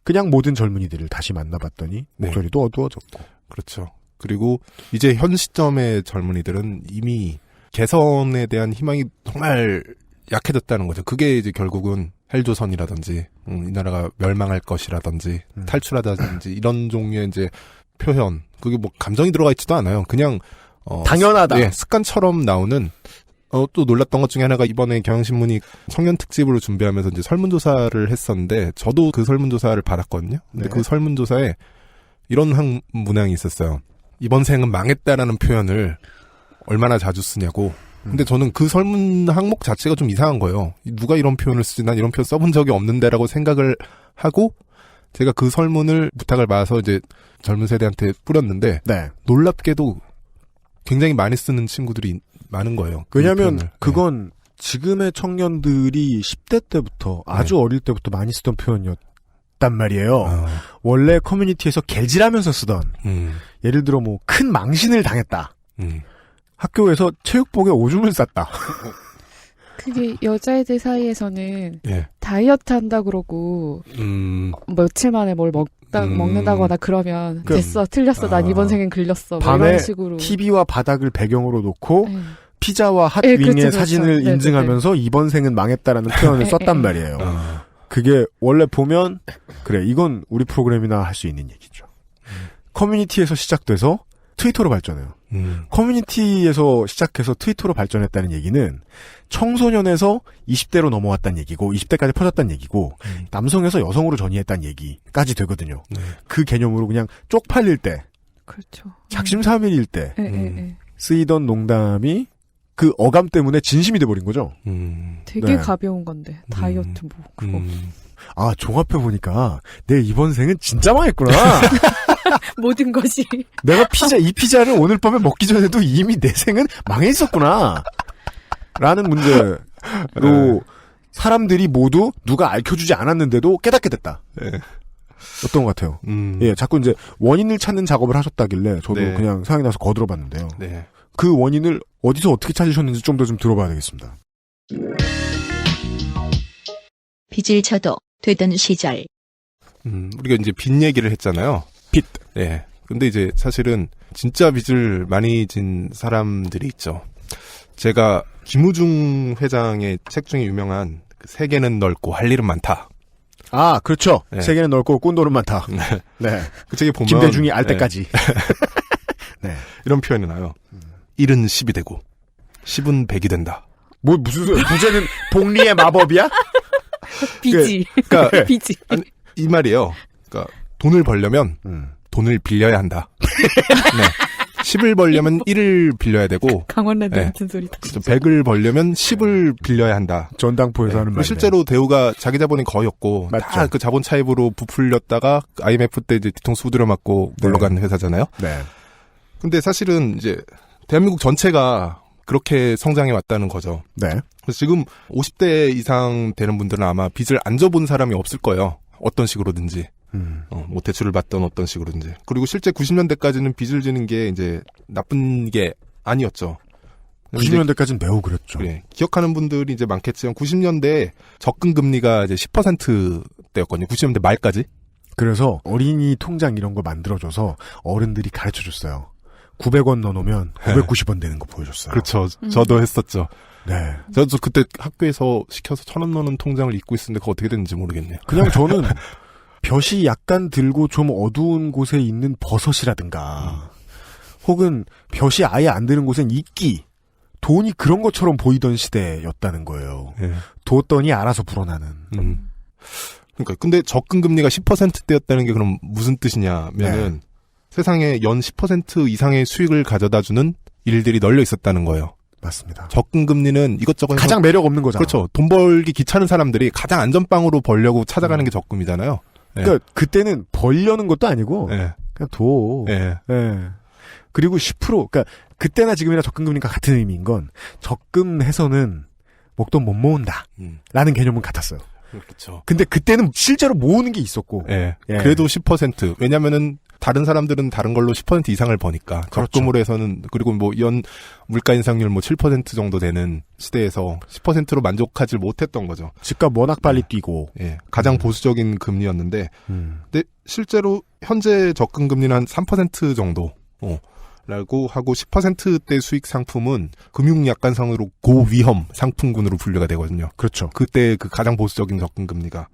그냥 모든 젊은이들을 다시 만나봤더니 목소리도 어두워졌고. 그렇죠. 그리고 이제 현 시점의 젊은이들은 이미 개선에 대한 희망이 정말 약해졌다는 거죠. 그게 이제 결국은 헬조선이라든지 이 나라가 멸망할 것이라든지 탈출하다든지 이런 종류의 이제 표현 그게 뭐 감정이 들어가 있지도 않아요. 그냥 당연하다. 예, 습관처럼 나오는 또 놀랐던 것 중에 하나가 이번에 경향신문이 청년 특집으로 준비하면서 이제 설문조사를 했었는데 저도 그 설문조사를 받았거든요. 근데 네. 그 설문조사에 이런 문항이 있었어요. 이번 생은 망했다라는 표현을 얼마나 자주 쓰냐고. 근데 저는 그 설문 항목 자체가 좀 이상한 거예요. 누가 이런 표현을 쓰지? 난 이런 표현 써본 적이 없는데라고 생각을 하고 제가 그 설문을 부탁을 받아서 이제 젊은 세대한테 뿌렸는데 놀랍게도 굉장히 많이 쓰는 친구들이 많은 거예요. 왜냐하면 그건 지금의 청년들이 10대 때부터 아주 어릴 때부터 많이 쓰던 표현이었단 말이에요. 원래 커뮤니티에서 개질하면서 쓰던 예를 들어 뭐 큰 망신을 당했다. 학교에서 체육복에 오줌을 쌌다. 그게 여자애들 사이에서는 다이어트 한다 그러고 며칠 만에 뭘 먹는다거나 그러면 됐어 틀렸어 난 이번 생엔 글렸어 뭐 밤에 이런 식으로 TV와 바닥을 배경으로 놓고 피자와 핫윙의 그렇죠. 사진을 네, 인증하면서 이번 생은 망했다라는 표현을 썼단 말이에요. 그게 원래 보면 그래 이건 우리 프로그램이나 할 수 있는 얘기죠. 커뮤니티에서 시작돼서 트위터로 발전해요. 커뮤니티에서 시작해서 트위터로 발전했다는 얘기는 청소년에서 20대로 넘어왔다는 얘기고 20대까지 퍼졌다는 얘기고 남성에서 여성으로 전이했다는 얘기까지 되거든요. 그 개념으로 그냥 쪽팔릴 때 그렇죠. 작심삼일일 때 쓰이던 농담이 그 어감 때문에 진심이 돼버린 거죠. 되게 네. 가벼운 건데 다이어트 뭐 그거. 아, 종합해 보니까 내 이번 생은 진짜 망했구나. 모든 것이. 내가 이 피자를 오늘 밤에 먹기 전에도 이미 내 생은 망해 있었구나. 라는 문제로 사람들이 모두 누가 알려주지 않았는데도 깨닫게 됐다. 네. 어떤 것 같아요? 예, 자꾸 이제 원인을 찾는 작업을 하셨다길래 저도 네. 그냥 생각이 나서 거들어봤는데요. 네. 그 원인을 어디서 어떻게 찾으셨는지 좀 더 좀 들어봐야 되겠습니다. 빚을 져도 되던 시절. 우리가 이제 빚 얘기를 했잖아요. 빚. 네. 근데 이제 사실은 진짜 빚을 많이 진 사람들이 있죠. 제가 김우중 회장의 책 중에 유명한 세계는 넓고 할 일은 많다. 아, 그렇죠. 네. 세계는 넓고 꾼돈은 많다. 네. 그 책에 보면 김대중이 알 때까지. 네. 이런 표현이 나요. 1은 10이 되고 10은 100이 된다. 뭐 무슨 소리? 부제는 복리의 마법이야? 빚이. 그러니까 빚이. 아니, 이 말이에요. 그러니까 돈을 벌려면 돈을 빌려야 한다. 네. 10을 벌려면 1을 빌려야 되고 강원랜드 네. 같은 소리다. 100을 벌려면 10을 빌려야 한다. 전당포에서 하는 말이네. 실제로 대우가 자기 자본이 거의 없고 다 그 자본 차입으로 부풀렸다가 IMF 때 이제 뒤통수 후드려 맞고 물러간 회사잖아요. 네. 근데 사실은 이제 대한민국 전체가 그렇게 성장해 왔다는 거죠. 네. 그래서 지금 50대 이상 되는 분들은 아마 빚을 안 져본 사람이 없을 거예요. 어떤 식으로든지. 뭐 대출을 받던 어떤 식으로든지. 그리고 실제 90년대까지는 빚을 지는 게 이제 나쁜 게 아니었죠. 90년대까지는 매우 그랬죠. 네, 기억하는 분들이 이제 많겠지만 90년대 적금 금리가 이제 10%대였거든요. 90년대 말까지. 그래서 어린이 통장 이런 거 만들어줘서 어른들이 가르쳐줬어요. 900원 넣어놓으면 990원 되는 거 보여줬어요. 그렇죠. 저도 했었죠. 네. 저도 그때 학교에서 시켜서 1,000원 넣는 통장을 입고 있었는데 그거 어떻게 됐는지 모르겠네요. 그냥 저는 볕이 약간 들고 좀 어두운 곳에 있는 버섯이라든가 혹은 볕이 아예 안 드는 곳엔 이끼, 돈이 그런 것처럼 보이던 시대였다는 거예요. 네. 뒀더니 알아서 불어나는. 그러니까 근데 적금 금리가 10%대였다는 게 그럼 무슨 뜻이냐면은 세상에 연 10% 이상의 수익을 가져다주는 일들이 널려 있었다는 거예요. 맞습니다. 적금 금리는 이것저것 해서 가장 매력 없는 거잖아. 그렇죠. 돈 벌기 귀찮은 사람들이 가장 안전빵으로 벌려고 찾아가는 게 적금이잖아요. 네. 그러니까 그때는 벌려는 것도 아니고 네. 그냥 둬. 네. 네. 그리고 10% 그러니까 그때나 지금이나 적금금리가 같은 의미인 건 적금해서는 목돈 못 모은다. 라는 개념은 같았어요. 그렇죠. 근데 그때는 실제로 모으는 게 있었고. 예. 그래도 10%. 왜냐면은 다른 사람들은 다른 걸로 10% 이상을 버니까. 그렇죠. 적금으로 해서는 그리고 뭐 연 물가 인상률 뭐 7% 정도 되는 시대에서 10%로 만족하지 못했던 거죠. 집값 워낙 빨리 뛰고. 예. 가장 보수적인 금리였는데 근데 실제로 현재 적금 금리는 한 3% 정도. 라고 하고 10%대 수익 상품은 금융 약관상으로 고위험 상품군으로 분류가 되거든요. 그렇죠. 그때 그 가장 보수적인 적금 금리가.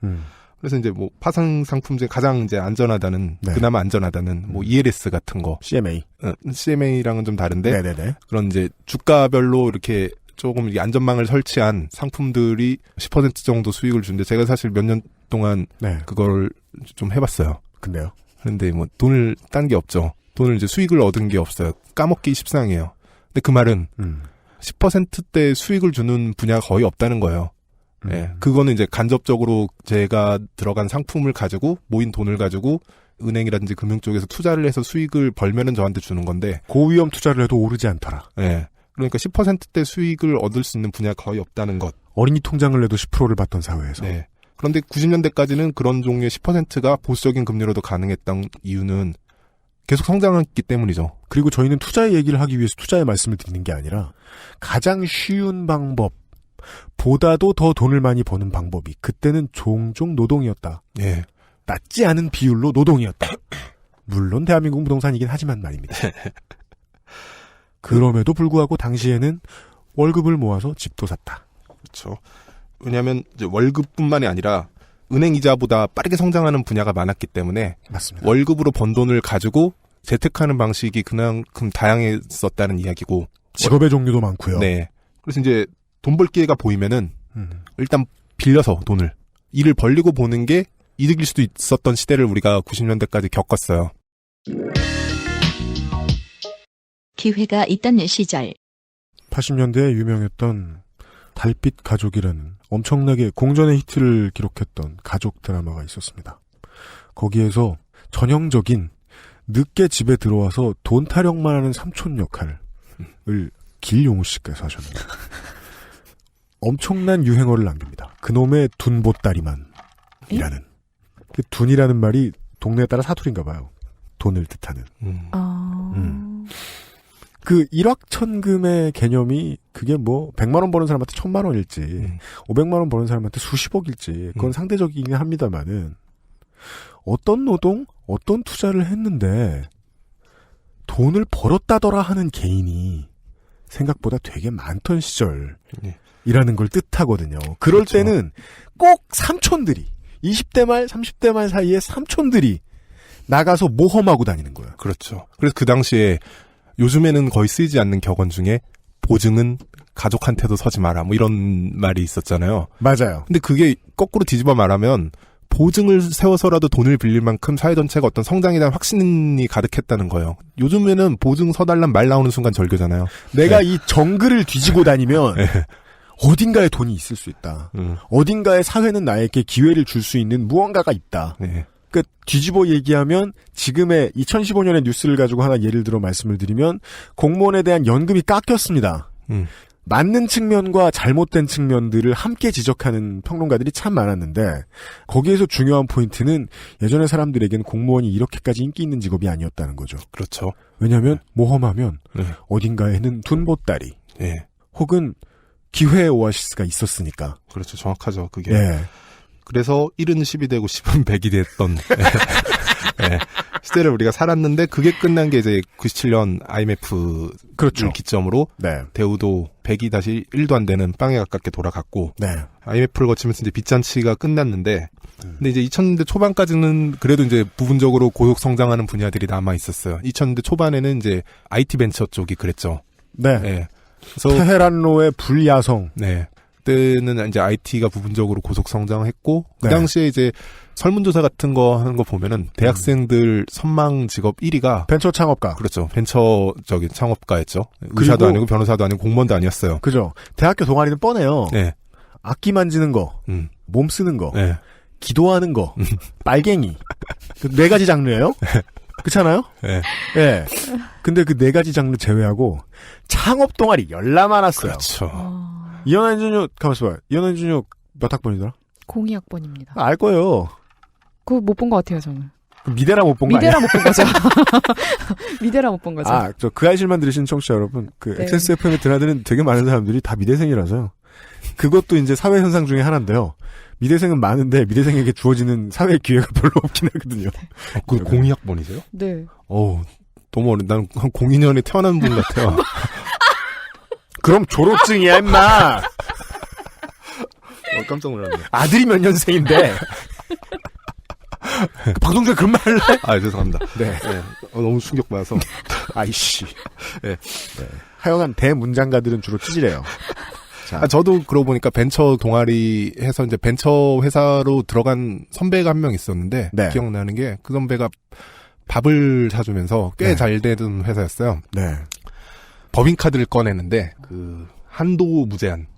그래서 이제 뭐 파생 상품 중에 가장 이제 안전하다는 그나마 안전하다는 뭐 ELS 같은 거. CMA. CMA랑은 좀 다른데. 네네네. 그런 이제 주가별로 이렇게 조금 이게 안전망을 설치한 상품들이 10% 정도 수익을 주는데 제가 사실 몇 년 동안 그걸 좀 해봤어요. 근데요? 그런데 뭐 돈을 딴 게 없죠. 돈을 이제 수익을 얻은 게 없어요. 까먹기 십상이에요. 근데 그 말은 10%대 수익을 주는 분야가 거의 없다는 거예요. 예. 그거는 이제 간접적으로 제가 들어간 상품을 가지고 모인 돈을 가지고 은행이라든지 금융 쪽에서 투자를 해서 수익을 벌면은 저한테 주는 건데 고위험 투자를 해도 오르지 않더라. 예. 그러니까 10%대 수익을 얻을 수 있는 분야가 거의 없다는 것. 어린이 통장을 내도 10%를 받던 사회에서. 네. 그런데 90년대까지는 그런 종류의 10%가 보수적인 금리로도 가능했던 이유는 계속 성장했기 때문이죠. 그리고 저희는 투자의 얘기를 하기 위해서 투자의 말씀을 드리는 게 아니라 가장 쉬운 방법 보다도 더 돈을 많이 버는 방법이 그때는 종종 노동이었다. 예. 낮지 않은 비율로 노동이었다. 물론 대한민국 부동산이긴 하지만 말입니다. 그럼에도 불구하고 당시에는 월급을 모아서 집도 샀다. 그렇죠. 왜냐하면 이제 월급뿐만이 아니라 은행 이자보다 빠르게 성장하는 분야가 많았기 때문에 맞습니다. 월급으로 번 돈을 가지고 재테크하는 방식이 그만큼 다양했었다는 이야기고 직업의 종류도 많고요. 네. 그래서 이제 돈 벌 기회가 보이면은 일단 빌려서 돈을 일을 벌리고 보는 게 이득일 수도 있었던 시대를 우리가 90년대까지 겪었어요. 기회가 있던 시절. 80년대에 유명했던 달빛 가족이라는 엄청나게 공전의 히트를 기록했던 가족 드라마가 있었습니다. 거기에서 전형적인 늦게 집에 들어와서 돈 타령만 하는 삼촌 역할을 길용우 씨께서 하셨는데 엄청난 유행어를 남깁니다. 그놈의 둔보따리만 이라는. 그 둔이라는 말이 동네에 따라 사투리인가 봐요. 돈을 뜻하는. 그 일확천금의 개념이 그게 뭐 100만 원 버는 사람한테 1000만 원일지 500만 원 버는 사람한테 수십억일지 그건 상대적이긴 합니다만은 어떤 노동, 어떤 투자를 했는데 돈을 벌었다더라 하는 개인이 생각보다 되게 많던 시절이라는 걸 뜻하거든요. 그럴 그렇죠. 때는 꼭 삼촌들이 20대 말, 30대 말 사이에 삼촌들이 나가서 모험하고 다니는 거예요. 그렇죠. 그래서 그 당시에 요즘에는 거의 쓰이지 않는 격언 중에 보증은 가족한테도 서지 마라 뭐 이런 말이 있었잖아요. 맞아요. 근데 그게 거꾸로 뒤집어 말하면 보증을 세워서라도 돈을 빌릴 만큼 사회 전체가 어떤 성장에 대한 확신이 가득했다는 거예요. 요즘에는 보증 서달란 말 나오는 순간 절교잖아요. 내가 이 정글을 뒤지고 다니면 어딘가에 돈이 있을 수 있다. 어딘가에 사회는 나에게 기회를 줄 수 있는 무언가가 있다. 그 뒤집어 얘기하면 지금의 2015년의 뉴스를 가지고 하나 예를 들어 말씀을 드리면 공무원에 대한 연금이 깎였습니다. 맞는 측면과 잘못된 측면들을 함께 지적하는 평론가들이 참 많았는데 거기에서 중요한 포인트는 예전의 사람들에게는 공무원이 이렇게까지 인기 있는 직업이 아니었다는 거죠. 그렇죠. 왜냐하면 모험하면 어딘가에는 둔보따리 혹은 기회의 오아시스가 있었으니까. 그렇죠. 정확하죠. 그게. 그래서 1은 10이 되고 10은 100이 됐던 시대를 우리가 살았는데 그게 끝난 게 이제 97년 IMF를 그렇죠. 기점으로 대우도 100이 다시 1도 안 되는 빵에 가깝게 돌아갔고 IMF를 거치면서 이제 빚잔치가 끝났는데 근데 이제 2000년대 초반까지는 그래도 이제 부분적으로 고속 성장하는 분야들이 남아 있었어요. 2000년대 초반에는 이제 IT 벤처 쪽이 그랬죠. 그래서 테헤란로의 불야성. 그때는 이제 IT가 부분적으로 고속 성장했고 그 당시에 이제 설문조사 같은 거 하는 거 보면은 대학생들 선망 직업 1위가 벤처 창업가. 그렇죠. 벤처 창업가였죠. 의사도 아니고 변호사도 아니고 공무원도 아니었어요. 그죠. 대학교 동아리는 뻔해요. 악기 만지는 거, 몸 쓰는 거, 기도하는 거, 빨갱이. 그 4가지 장르예요. 그렇잖아요? 근데 그 4가지 장르 제외하고 창업 동아리 열나 많았어요. 그렇죠. 이현아 인준혁 가만있어 봐요. 이현아 인준혁 몇 학번이더라? 02학번입니다. 알 거예요. 그거 못 본 것 같아요, 저는. 미대라 못 본 거 아니야? 미대라 못 본 거죠. 미대라 못 본 거죠. 저 그 알실만 들으시는 청취자 여러분, 그 XSFM에 드나드는 되게 많은 사람들이 다 미대생이라서요. 그것도 이제 사회 현상 중에 하나인데요. 미대생은 많은데 미대생에게 주어지는 사회 기회가 별로 없긴 하거든요. 그 02학번이세요? 네. 너무 어린. 난 한 02년에 태어난 분 같아요. 그럼 졸업증이야, 임마! 깜짝 놀랐네. 아들이 몇 년생인데. 그 방송 중에 그런 말 할래? 죄송합니다. 너무 충격받아서. 아이씨. 하여간 대문장가들은 주로 찌질해요. 저도 그러고 보니까 벤처 동아리 해서 이제 벤처 회사로 들어간 선배가 한 명 있었는데 기억나는 게 그 선배가 밥을 사주면서 꽤 잘 되던 회사였어요. 법인카드를 꺼내는데 그 한도 무제한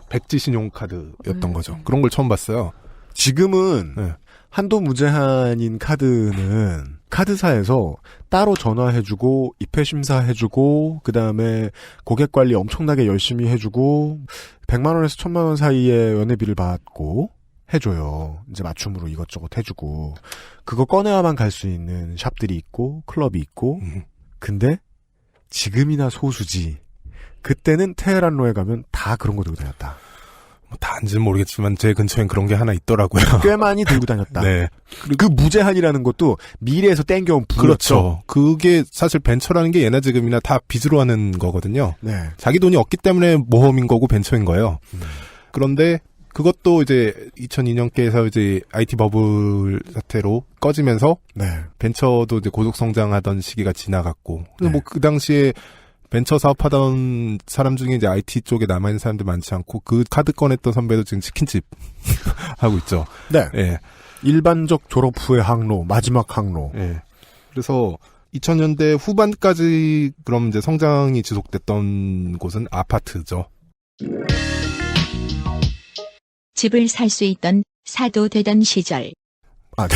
백지 신용카드였던 거죠. 그런 걸 처음 봤어요. 지금은 한도 무제한인 카드는 카드사에서 따로 전화해주고 입회 심사해주고 그 다음에 고객관리 엄청나게 열심히 해주고 100만 원에서 1000만 원 사이에 연회비를 받고 해줘요. 이제 맞춤으로 이것저것 해주고 그거 꺼내야만 갈 수 있는 샵들이 있고 클럽이 있고 근데 지금이나 소수지. 그때는 테헤란로에 가면 다 그런 거 들고 다녔다. 다인지는 모르겠지만 제 근처엔 그런 게 하나 있더라고요. 꽤 많이 들고 다녔다. 그 무제한이라는 것도 미래에서 땡겨온 부였죠. 그렇죠. 그게 사실 벤처라는 게 예나 지금이나 다 빚으로 하는 거거든요. 자기 돈이 없기 때문에 모험인 거고 벤처인 거예요. 그런데 그것도 이제 2002년께에서 이제 IT 버블 사태로 꺼지면서 벤처도 이제 고속 성장하던 시기가 지나갔고 그래서 뭐 그 당시에 벤처 사업하던 사람 중에 이제 IT 쪽에 남아있는 사람들 많지 않고 그 카드 꺼냈던 선배도 지금 치킨집 하고 있죠. 일반적 졸업 후의 항로, 마지막 항로. 그래서 2000년대 후반까지 그럼 이제 성장이 지속됐던 곳은 아파트죠. 집을 살 수 있던 사도 되던 시절. 아, 네.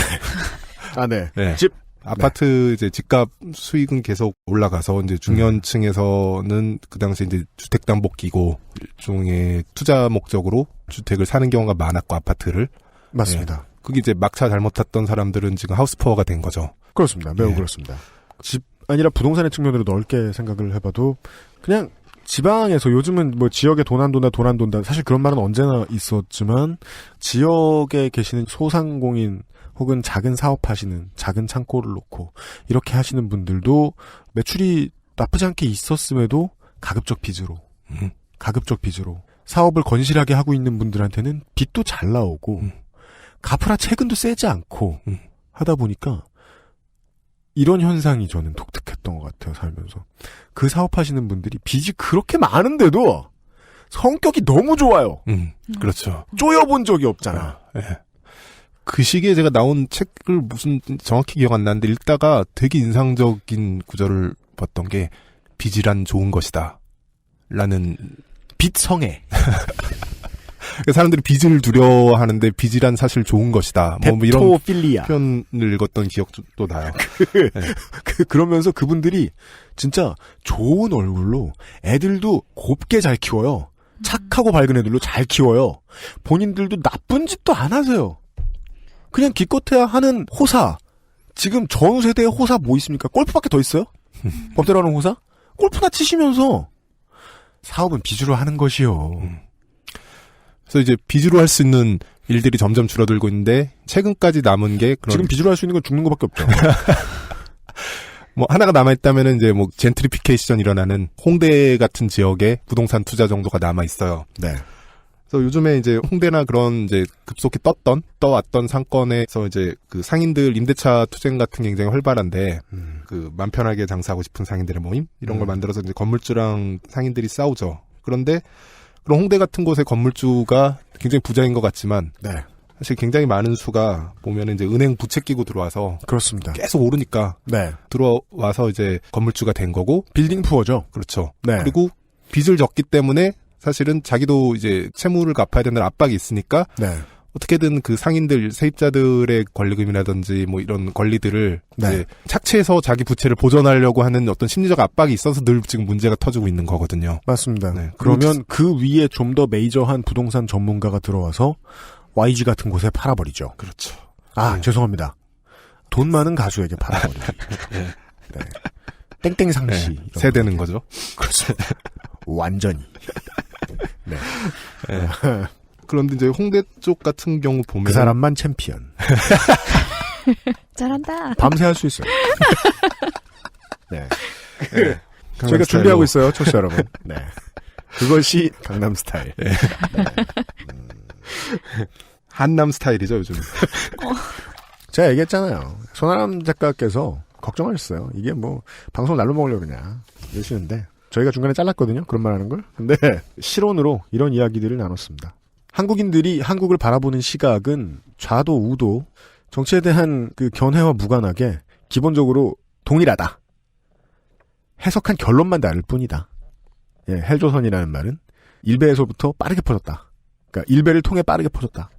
아, 네. 네. 집. 아파트 이제 집값 수익은 계속 올라가서 이제 중년층에서는 그 당시 이제 주택담보기고 일종의 투자 목적으로 주택을 사는 경우가 많았고 아파트를. 맞습니다. 네. 그게 이제 막차 잘못 탔던 사람들은 지금 하우스푸어가 된 거죠. 그렇습니다. 매우 네. 그렇습니다. 집 아니라 부동산의 측면으로 넓게 생각을 해봐도 그냥 지방에서 요즘은 뭐 지역에 돈 안 돈다 사실 그런 말은 언제나 있었지만 지역에 계시는 소상공인 혹은 작은 사업하시는 작은 창고를 놓고 이렇게 하시는 분들도 매출이 나쁘지 않게 있었음에도 가급적 빚으로 사업을 건실하게 하고 있는 분들한테는 빚도 잘 나오고 갚으라 채근도 세지 않고 하다 보니까 이런 현상이 저는 독특했던 것 같아요, 살면서. 그 사업하시는 분들이 빚이 그렇게 많은데도 성격이 너무 좋아요. 그렇죠. 쪼여본 적이 없잖아. 네. 그 시기에 제가 나온 책을 무슨 정확히 기억 안 나는데 읽다가 되게 인상적인 구절을 봤던 게 빚이란 좋은 것이다. 라는 빚성애. 사람들이 빚을 두려워하는데 빚이란 사실 좋은 것이다. 뭐 이런 데토필리아 표현을 읽었던 기억도 나요. 그러면서 그분들이 진짜 좋은 얼굴로 애들도 곱게 잘 키워요. 착하고 밝은 애들로 잘 키워요. 본인들도 나쁜 짓도 안 하세요. 그냥 기껏해야 하는 호사. 지금 전 세대의 호사 뭐 있습니까? 골프밖에 더 있어요? 법대로 하는 호사? 골프나 치시면서 사업은 빚으로 하는 것이요. 그래서 이제 빚으로 할 수 있는 일들이 점점 줄어들고 있는데 최근까지 남은 게 그런 지금 빚으로 할 수 있는 건 죽는 것밖에 없죠. 뭐 하나가 남아 있다면은 이제 뭐 젠트리피케이션 일어나는 홍대 같은 지역에 부동산 투자 정도가 남아 있어요. 네. 그래서 요즘에 이제 홍대나 그런 이제 급속히 떠왔던 상권에서 이제 그 상인들 임대차 투쟁 같은 게 굉장히 활발한데 그 맘 편하게 장사하고 싶은 상인들의 모임 이런 걸 만들어서 이제 건물주랑 상인들이 싸우죠. 그런데 그런 홍대 같은 곳의 건물주가 굉장히 부자인 것 같지만 네. 사실 굉장히 많은 수가 보면은 이제 은행 부채 끼고 들어와서 그렇습니다. 계속 오르니까 네. 들어와서 이제 건물주가 된 거고 빌딩 푸어죠. 그렇죠. 네. 그리고 빚을 졌기 때문에 사실은 자기도 이제 채무를 갚아야 되는 압박이 있으니까 네. 어떻게든 그 상인들 세입자들의 권리금이라든지 뭐 이런 권리들을 네. 이제 착취해서 자기 부채를 보전하려고 하는 어떤 심리적 압박이 있어서 늘 지금 문제가 터지고 있는 거거든요. 맞습니다. 네. 그러면 그 위에 좀 더 메이저한 부동산 전문가가 들어와서 YG 같은 곳에 팔아버리죠. 그렇죠. 아, 죄송합니다. 돈 많은 가수에게 팔아버리죠. 네. 네. 땡땡 상시. 네. 세대는 거죠. 그렇습니다. 완전히. 네. 네. 그런데 이제 홍대 쪽 같은 경우 보면 그 사람만 챔피언. 잘한다. 밤새 할 수 있어요. 네. 네. 저희가 준비하고 있어요, 청취자 여러분. 네. 그것이 강남 스타일. 네. 한남 스타일이죠, 요즘. 제가 얘기했잖아요. 손아람 작가께서 걱정하셨어요. 이게 뭐 방송 날로 먹으려고 그냥 이러시는데 저희가 중간에 잘랐거든요. 그런 말 하는 걸. 근데 실온으로 이런 이야기들을 나눴습니다. 한국인들이 한국을 바라보는 시각은 좌도 우도 정치에 대한 그 견해와 무관하게 기본적으로 동일하다. 해석한 결론만 다를 뿐이다. 예, 헬조선이라는 말은 일베에서부터 빠르게 퍼졌다. 그러니까 일베를 통해 빠르게 퍼졌다.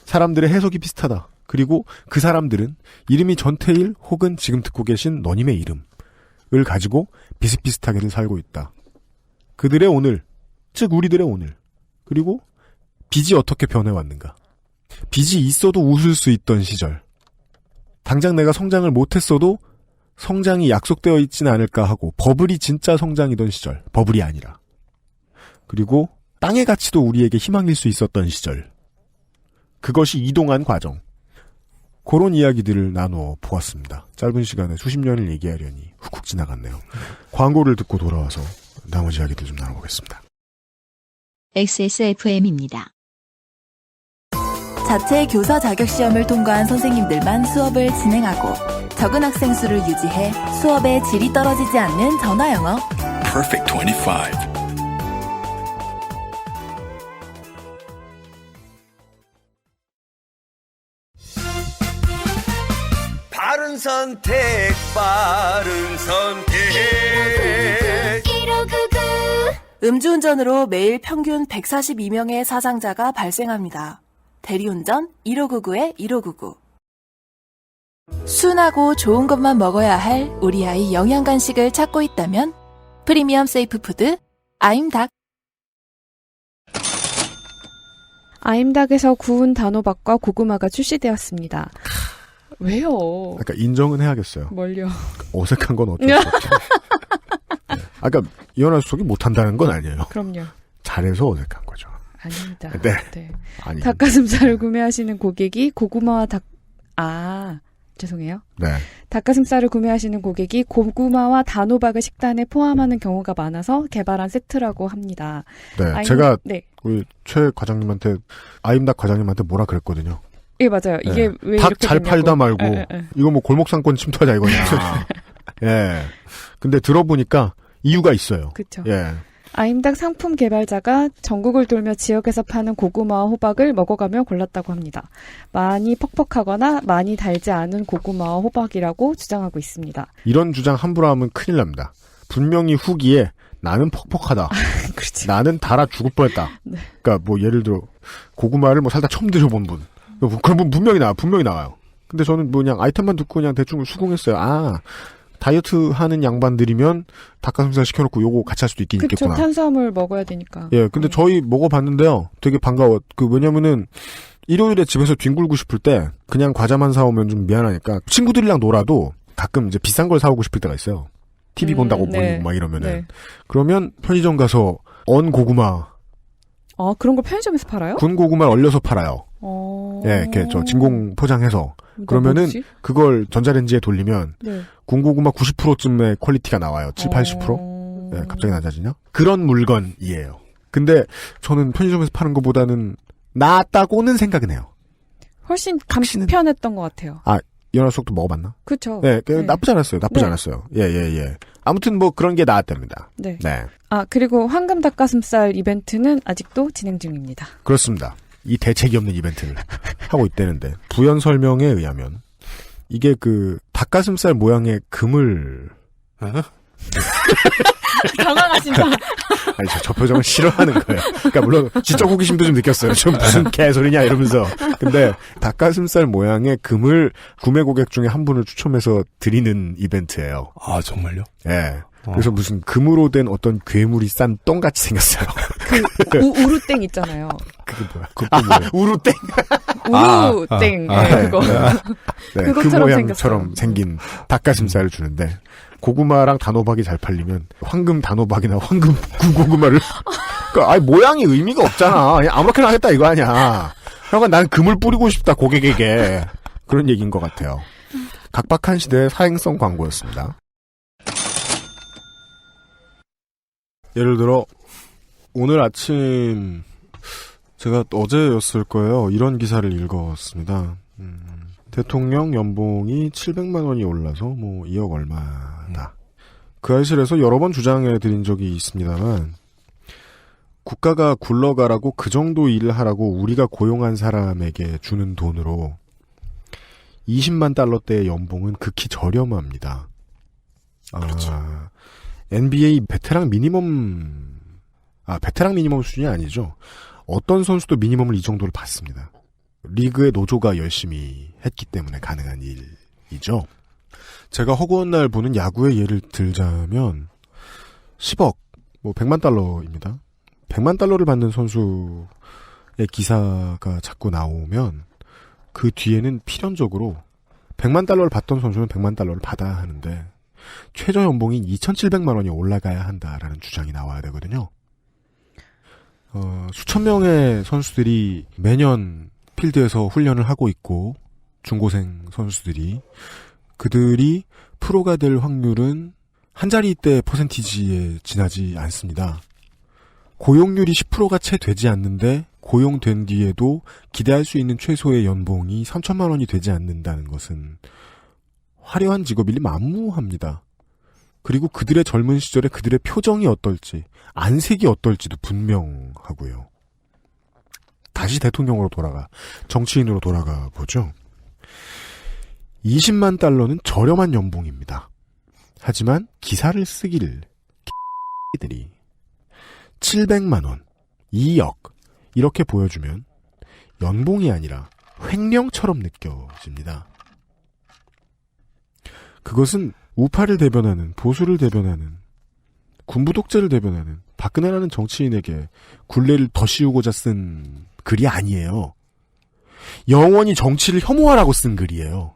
사람들의 해석이 비슷하다. 그리고 그 사람들은 이름이 전태일 혹은 지금 듣고 계신 너님의 이름을 가지고 비슷비슷하게들 살고 있다. 그들의 오늘, 즉 우리들의 오늘. 그리고 빚이 어떻게 변해왔는가. 빚이 있어도 웃을 수 있던 시절. 당장 내가 성장을 못했어도 성장이 약속되어 있지는 않을까 하고 버블이 진짜 성장이던 시절. 버블이 아니라. 그리고 땅의 가치도 우리에게 희망일 수 있었던 시절. 그것이 이동한 과정. 그런 이야기들을 나누어 보았습니다. 짧은 시간에 수십 년을 얘기하려니 훅훅 지나갔네요. 광고를 듣고 돌아와서 나머지 이야기들 좀 나눠보겠습니다. XSFM입니다. 자체 교사 자격시험을 통과한 선생님들만 수업을 진행하고 적은 학생 수를 유지해 수업의 질이 떨어지지 않는 전화영어 Perfect 25. 바로 빠른 선택, 빠른 선택. 1599 음주운전으로 매일 평균 142명의 사상자가 발생합니다. 대리운전 1599-1599 순하고 좋은 것만 먹어야 할 우리 아이 영양 간식을 찾고 있다면 프리미엄 세이프 푸드 아임닭. 아임닭에서 구운 단호박과 고구마가 출시되었습니다. 왜요? 그러니까 인정은 해야겠어요. 뭘요? 어색한 건 어쩔 수 없죠. 네. 아까 이현아 수석이 못한다는 건 아니에요. 그럼요. 잘해서 어색한 거죠. 아닙니다. 네. 네. 아니. 닭가슴살을 구매하시는 고객이 고구마와 죄송해요. 네. 닭가슴살을 구매하시는 고객이 고구마와 단호박을 식단에 포함하는 경우가 많아서 개발한 세트라고 합니다. 네. 제가 우리 최 과장님한테 아임닭 과장님한테 뭐라 그랬거든요. 예, 맞아요. 이게 네. 왜 닭 이렇게 잘 됐냐고. 팔다 말고 이거 뭐 골목상권 침투하자 이거냐. 예. 근데 들어보니까 이유가 있어요. 그렇죠. 예. 아임닭 상품 개발자가 전국을 돌며 지역에서 파는 고구마와 호박을 먹어가며 골랐다고 합니다. 많이 퍽퍽하거나 많이 달지 않은 고구마와 호박이라고 주장하고 있습니다. 이런 주장 함부로 하면 큰일 납니다. 분명히 후기에 나는 퍽퍽하다. 그렇죠. 나는 달아 죽을 뻔했다. 네. 그러니까 뭐 예를 들어 고구마를 뭐 살다 처음 드셔본 분. 그런 분 분명히 나와요. 근데 저는 뭐 그냥 아이템만 듣고 그냥 대충 수긍했어요. 다이어트 하는 양반들이면 닭가슴살 시켜놓고 요거 같이 할 수도 있긴 그쵸, 있겠구나. 탄수화물 먹어야 되니까. 예, 근데 저희 먹어봤는데요. 되게 반가워. 왜냐면은 일요일에 집에서 뒹굴고 싶을 때 그냥 과자만 사오면 좀 미안하니까 친구들이랑 놀아도 가끔 이제 비싼 걸 사오고 싶을 때가 있어요. TV 본다고 모이고 막 이러면은. 네. 그러면 편의점 가서 언 고구마. 그런 걸 편의점에서 팔아요? 군 고구마를 얼려서 팔아요. 예, 이렇게 진공 포장해서. 그러면은 뭐지? 그걸 전자레인지에 돌리면 네. 군고구마 90%쯤의 퀄리티가 나와요. 80%? 네, 갑자기 낮아지냐? 그런 물건이에요. 근데 저는 편의점에서 파는 것보다는 낫다고는 생각은 해요. 훨씬 간편했던 것 같아요. 이현아 수석도 먹어봤나? 그렇죠. 네, 나쁘지 않았어요. 네. 않았어요. 예. 아무튼 뭐 그런 게 나았답니다. 네. 네. 그리고 황금 닭가슴살 이벤트는 아직도 진행 중입니다. 그렇습니다. 이 대책이 없는 이벤트를 하고 있다는데 부연 설명에 의하면 이게 닭가슴살 모양의 금을 당황하신다. 아니 저 표정을 싫어하는 거예요. 그러니까 물론 지적 호기심도 좀 느꼈어요. 좀 무슨 개소리냐 이러면서. 근데 닭가슴살 모양의 금을 구매 고객 중에 한 분을 추첨해서 드리는 이벤트예요. 아 정말요? 예. 그래서 무슨 금으로 된 어떤 괴물이 싼 똥같이 생겼어요. 우루땡 있잖아요. 그게 뭐야? 그것도 뭐야? 우루땡. 우루땡. 그거. 네, 그것처럼 그 모양처럼 생긴 닭가슴살을 주는데 고구마랑 단호박이 잘 팔리면 황금 단호박이나 황금 군고구마를 모양이 의미가 없잖아. 그냥 아무렇게나 하겠다 이거 아니야. 그러니까 난 금을 뿌리고 싶다 고객에게. 그런 얘기인 것 같아요. 각박한 시대의 사행성 광고였습니다. 예를 들어 오늘 아침 제가 어제였을 거예요. 이런 기사를 읽었습니다. 대통령 연봉이 700만 원이 올라서 뭐 2억 얼마다. 그 알실에서 여러 번 주장해 드린 적이 있습니다만 국가가 굴러가라고 그 정도 일을 하라고 우리가 고용한 사람에게 주는 돈으로 20만 달러대의 연봉은 극히 저렴합니다. 그렇죠. NBA 베테랑 미니멈 수준이 아니죠. 어떤 선수도 미니멈을 이 정도를 받습니다. 리그의 노조가 열심히 했기 때문에 가능한 일이죠. 제가 허구한 날 보는 야구의 예를 들자면 10억, 100만 달러입니다. 100만 달러를 받는 선수의 기사가 자꾸 나오면 그 뒤에는 필연적으로 100만 달러를 받던 선수는 100만 달러를 받아야 하는데 최저 연봉인 2,700만 원이 올라가야 한다라는 주장이 나와야 되거든요. 수천 명의 선수들이 매년 필드에서 훈련을 하고 있고 중고생 선수들이 그들이 프로가 될 확률은 한 자리대 퍼센티지에 지나지 않습니다. 고용률이 10%가 채 되지 않는데 고용된 뒤에도 기대할 수 있는 최소의 연봉이 3천만 원이 되지 않는다는 것은 화려한 직업이 만무합니다. 그리고 그들의 젊은 시절에 그들의 표정이 어떨지, 안색이 어떨지도 분명하고요. 다시 대통령으로 정치인으로 돌아가 보죠. 20만 달러는 저렴한 연봉입니다. 하지만 기사를 쓰길 들이 700만 원, 2억 이렇게 보여주면 연봉이 아니라 횡령처럼 느껴집니다. 그것은 우파를 대변하는, 보수를 대변하는, 군부 독재를 대변하는 박근혜라는 정치인에게 굴레를 더 씌우고자 쓴 글이 아니에요. 영원히 정치를 혐오하라고 쓴 글이에요.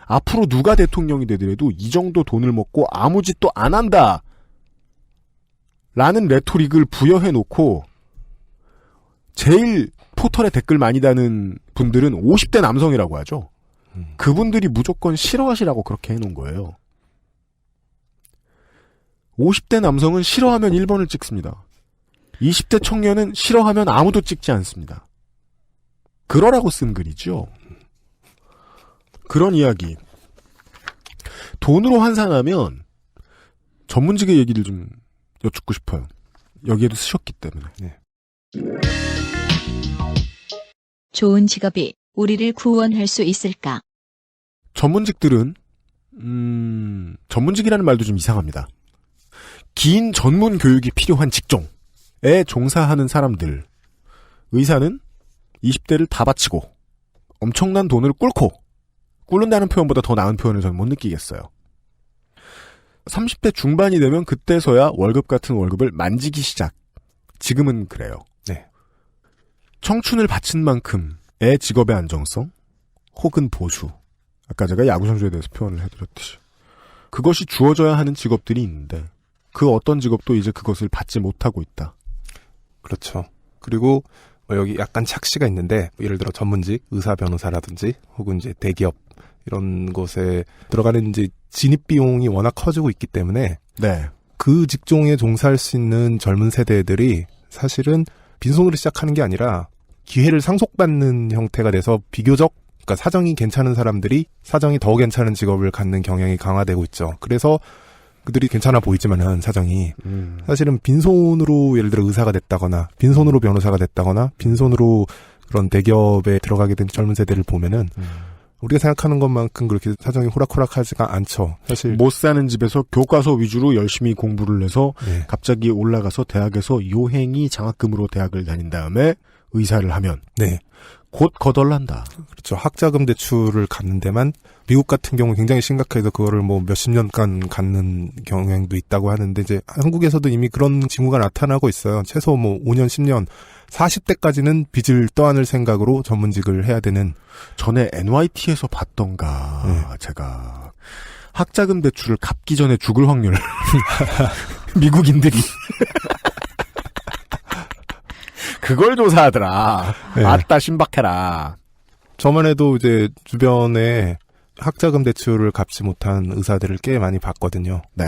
앞으로 누가 대통령이 되더라도 이 정도 돈을 먹고 아무 짓도 안 한다 라는 레토릭을 부여해놓고 제일 포털에 댓글 많이 다는 분들은 50대 남성이라고 하죠. 그분들이 무조건 싫어하시라고 그렇게 해놓은 거예요. 50대 남성은 싫어하면 1번을 찍습니다. 20대 청년은 싫어하면 아무도 찍지 않습니다. 그러라고 쓴 글이죠. 그런 이야기. 돈으로 환산하면 전문직의 얘기를 좀 여쭙고 싶어요. 여기에도 쓰셨기 때문에. 네. 좋은 직업이 우리를 구원할 수 있을까? 전문직들은 전문직이라는 말도 좀 이상합니다. 긴 전문 교육이 필요한 직종에 종사하는 사람들. 의사는 20대를 다 바치고 엄청난 돈을 꿇는다는 표현보다 더 나은 표현을 저는 못 느끼겠어요. 30대 중반이 되면 그때서야 월급 같은 월급을 만지기 시작. 지금은 그래요. 네. 청춘을 바친 만큼의 직업의 안정성 혹은 보수. 아까 제가 야구선수에 대해서 표현을 해드렸듯이. 그것이 주어져야 하는 직업들이 있는데 그 어떤 직업도 이제 그것을 받지 못하고 있다. 그렇죠. 그리고 여기 약간 착시가 있는데 예를 들어 전문직, 의사, 변호사라든지 혹은 이제 대기업 이런 곳에 들어가는 이제 진입 비용이 워낙 커지고 있기 때문에 네. 그 직종에 종사할 수 있는 젊은 세대들이 사실은 빈손으로 시작하는 게 아니라 기회를 상속받는 형태가 돼서 비교적 그러니까 사정이 괜찮은 사람들이 사정이 더 괜찮은 직업을 갖는 경향이 강화되고 있죠. 그래서 그들이 괜찮아 보이지만은 사정이 사실은 빈손으로 예를 들어 의사가 됐다거나 빈손으로 변호사가 됐다거나 빈손으로 그런 대기업에 들어가게 된 젊은 세대를 보면은 우리가 생각하는 것만큼 그렇게 사정이 호락호락하지가 않죠. 사실 못 사는 집에서 교과서 위주로 열심히 공부를 해서 네. 갑자기 올라가서 대학에서 요행이 장학금으로 대학을 다닌 다음에 의사를 하면 네. 곧 거덜난다. 그렇죠. 학자금 대출을 갖는 데만 미국 같은 경우 굉장히 심각해서 그거를 뭐 몇십 년간 갖는 경향도 있다고 하는데 이제 한국에서도 이미 그런 징후가 나타나고 있어요. 최소 뭐 5년, 10년, 40대까지는 빚을 떠안을 생각으로 전문직을 해야 되는. 전에 NYT에서 봤던가 제가 학자금 대출을 갚기 전에 죽을 확률 미국인들이 그걸 조사하더라. 네. 아따 신박해라. 저만 해도 이제 주변에 학자금 대출을 갚지 못한 의사들을 꽤 많이 봤거든요. 네.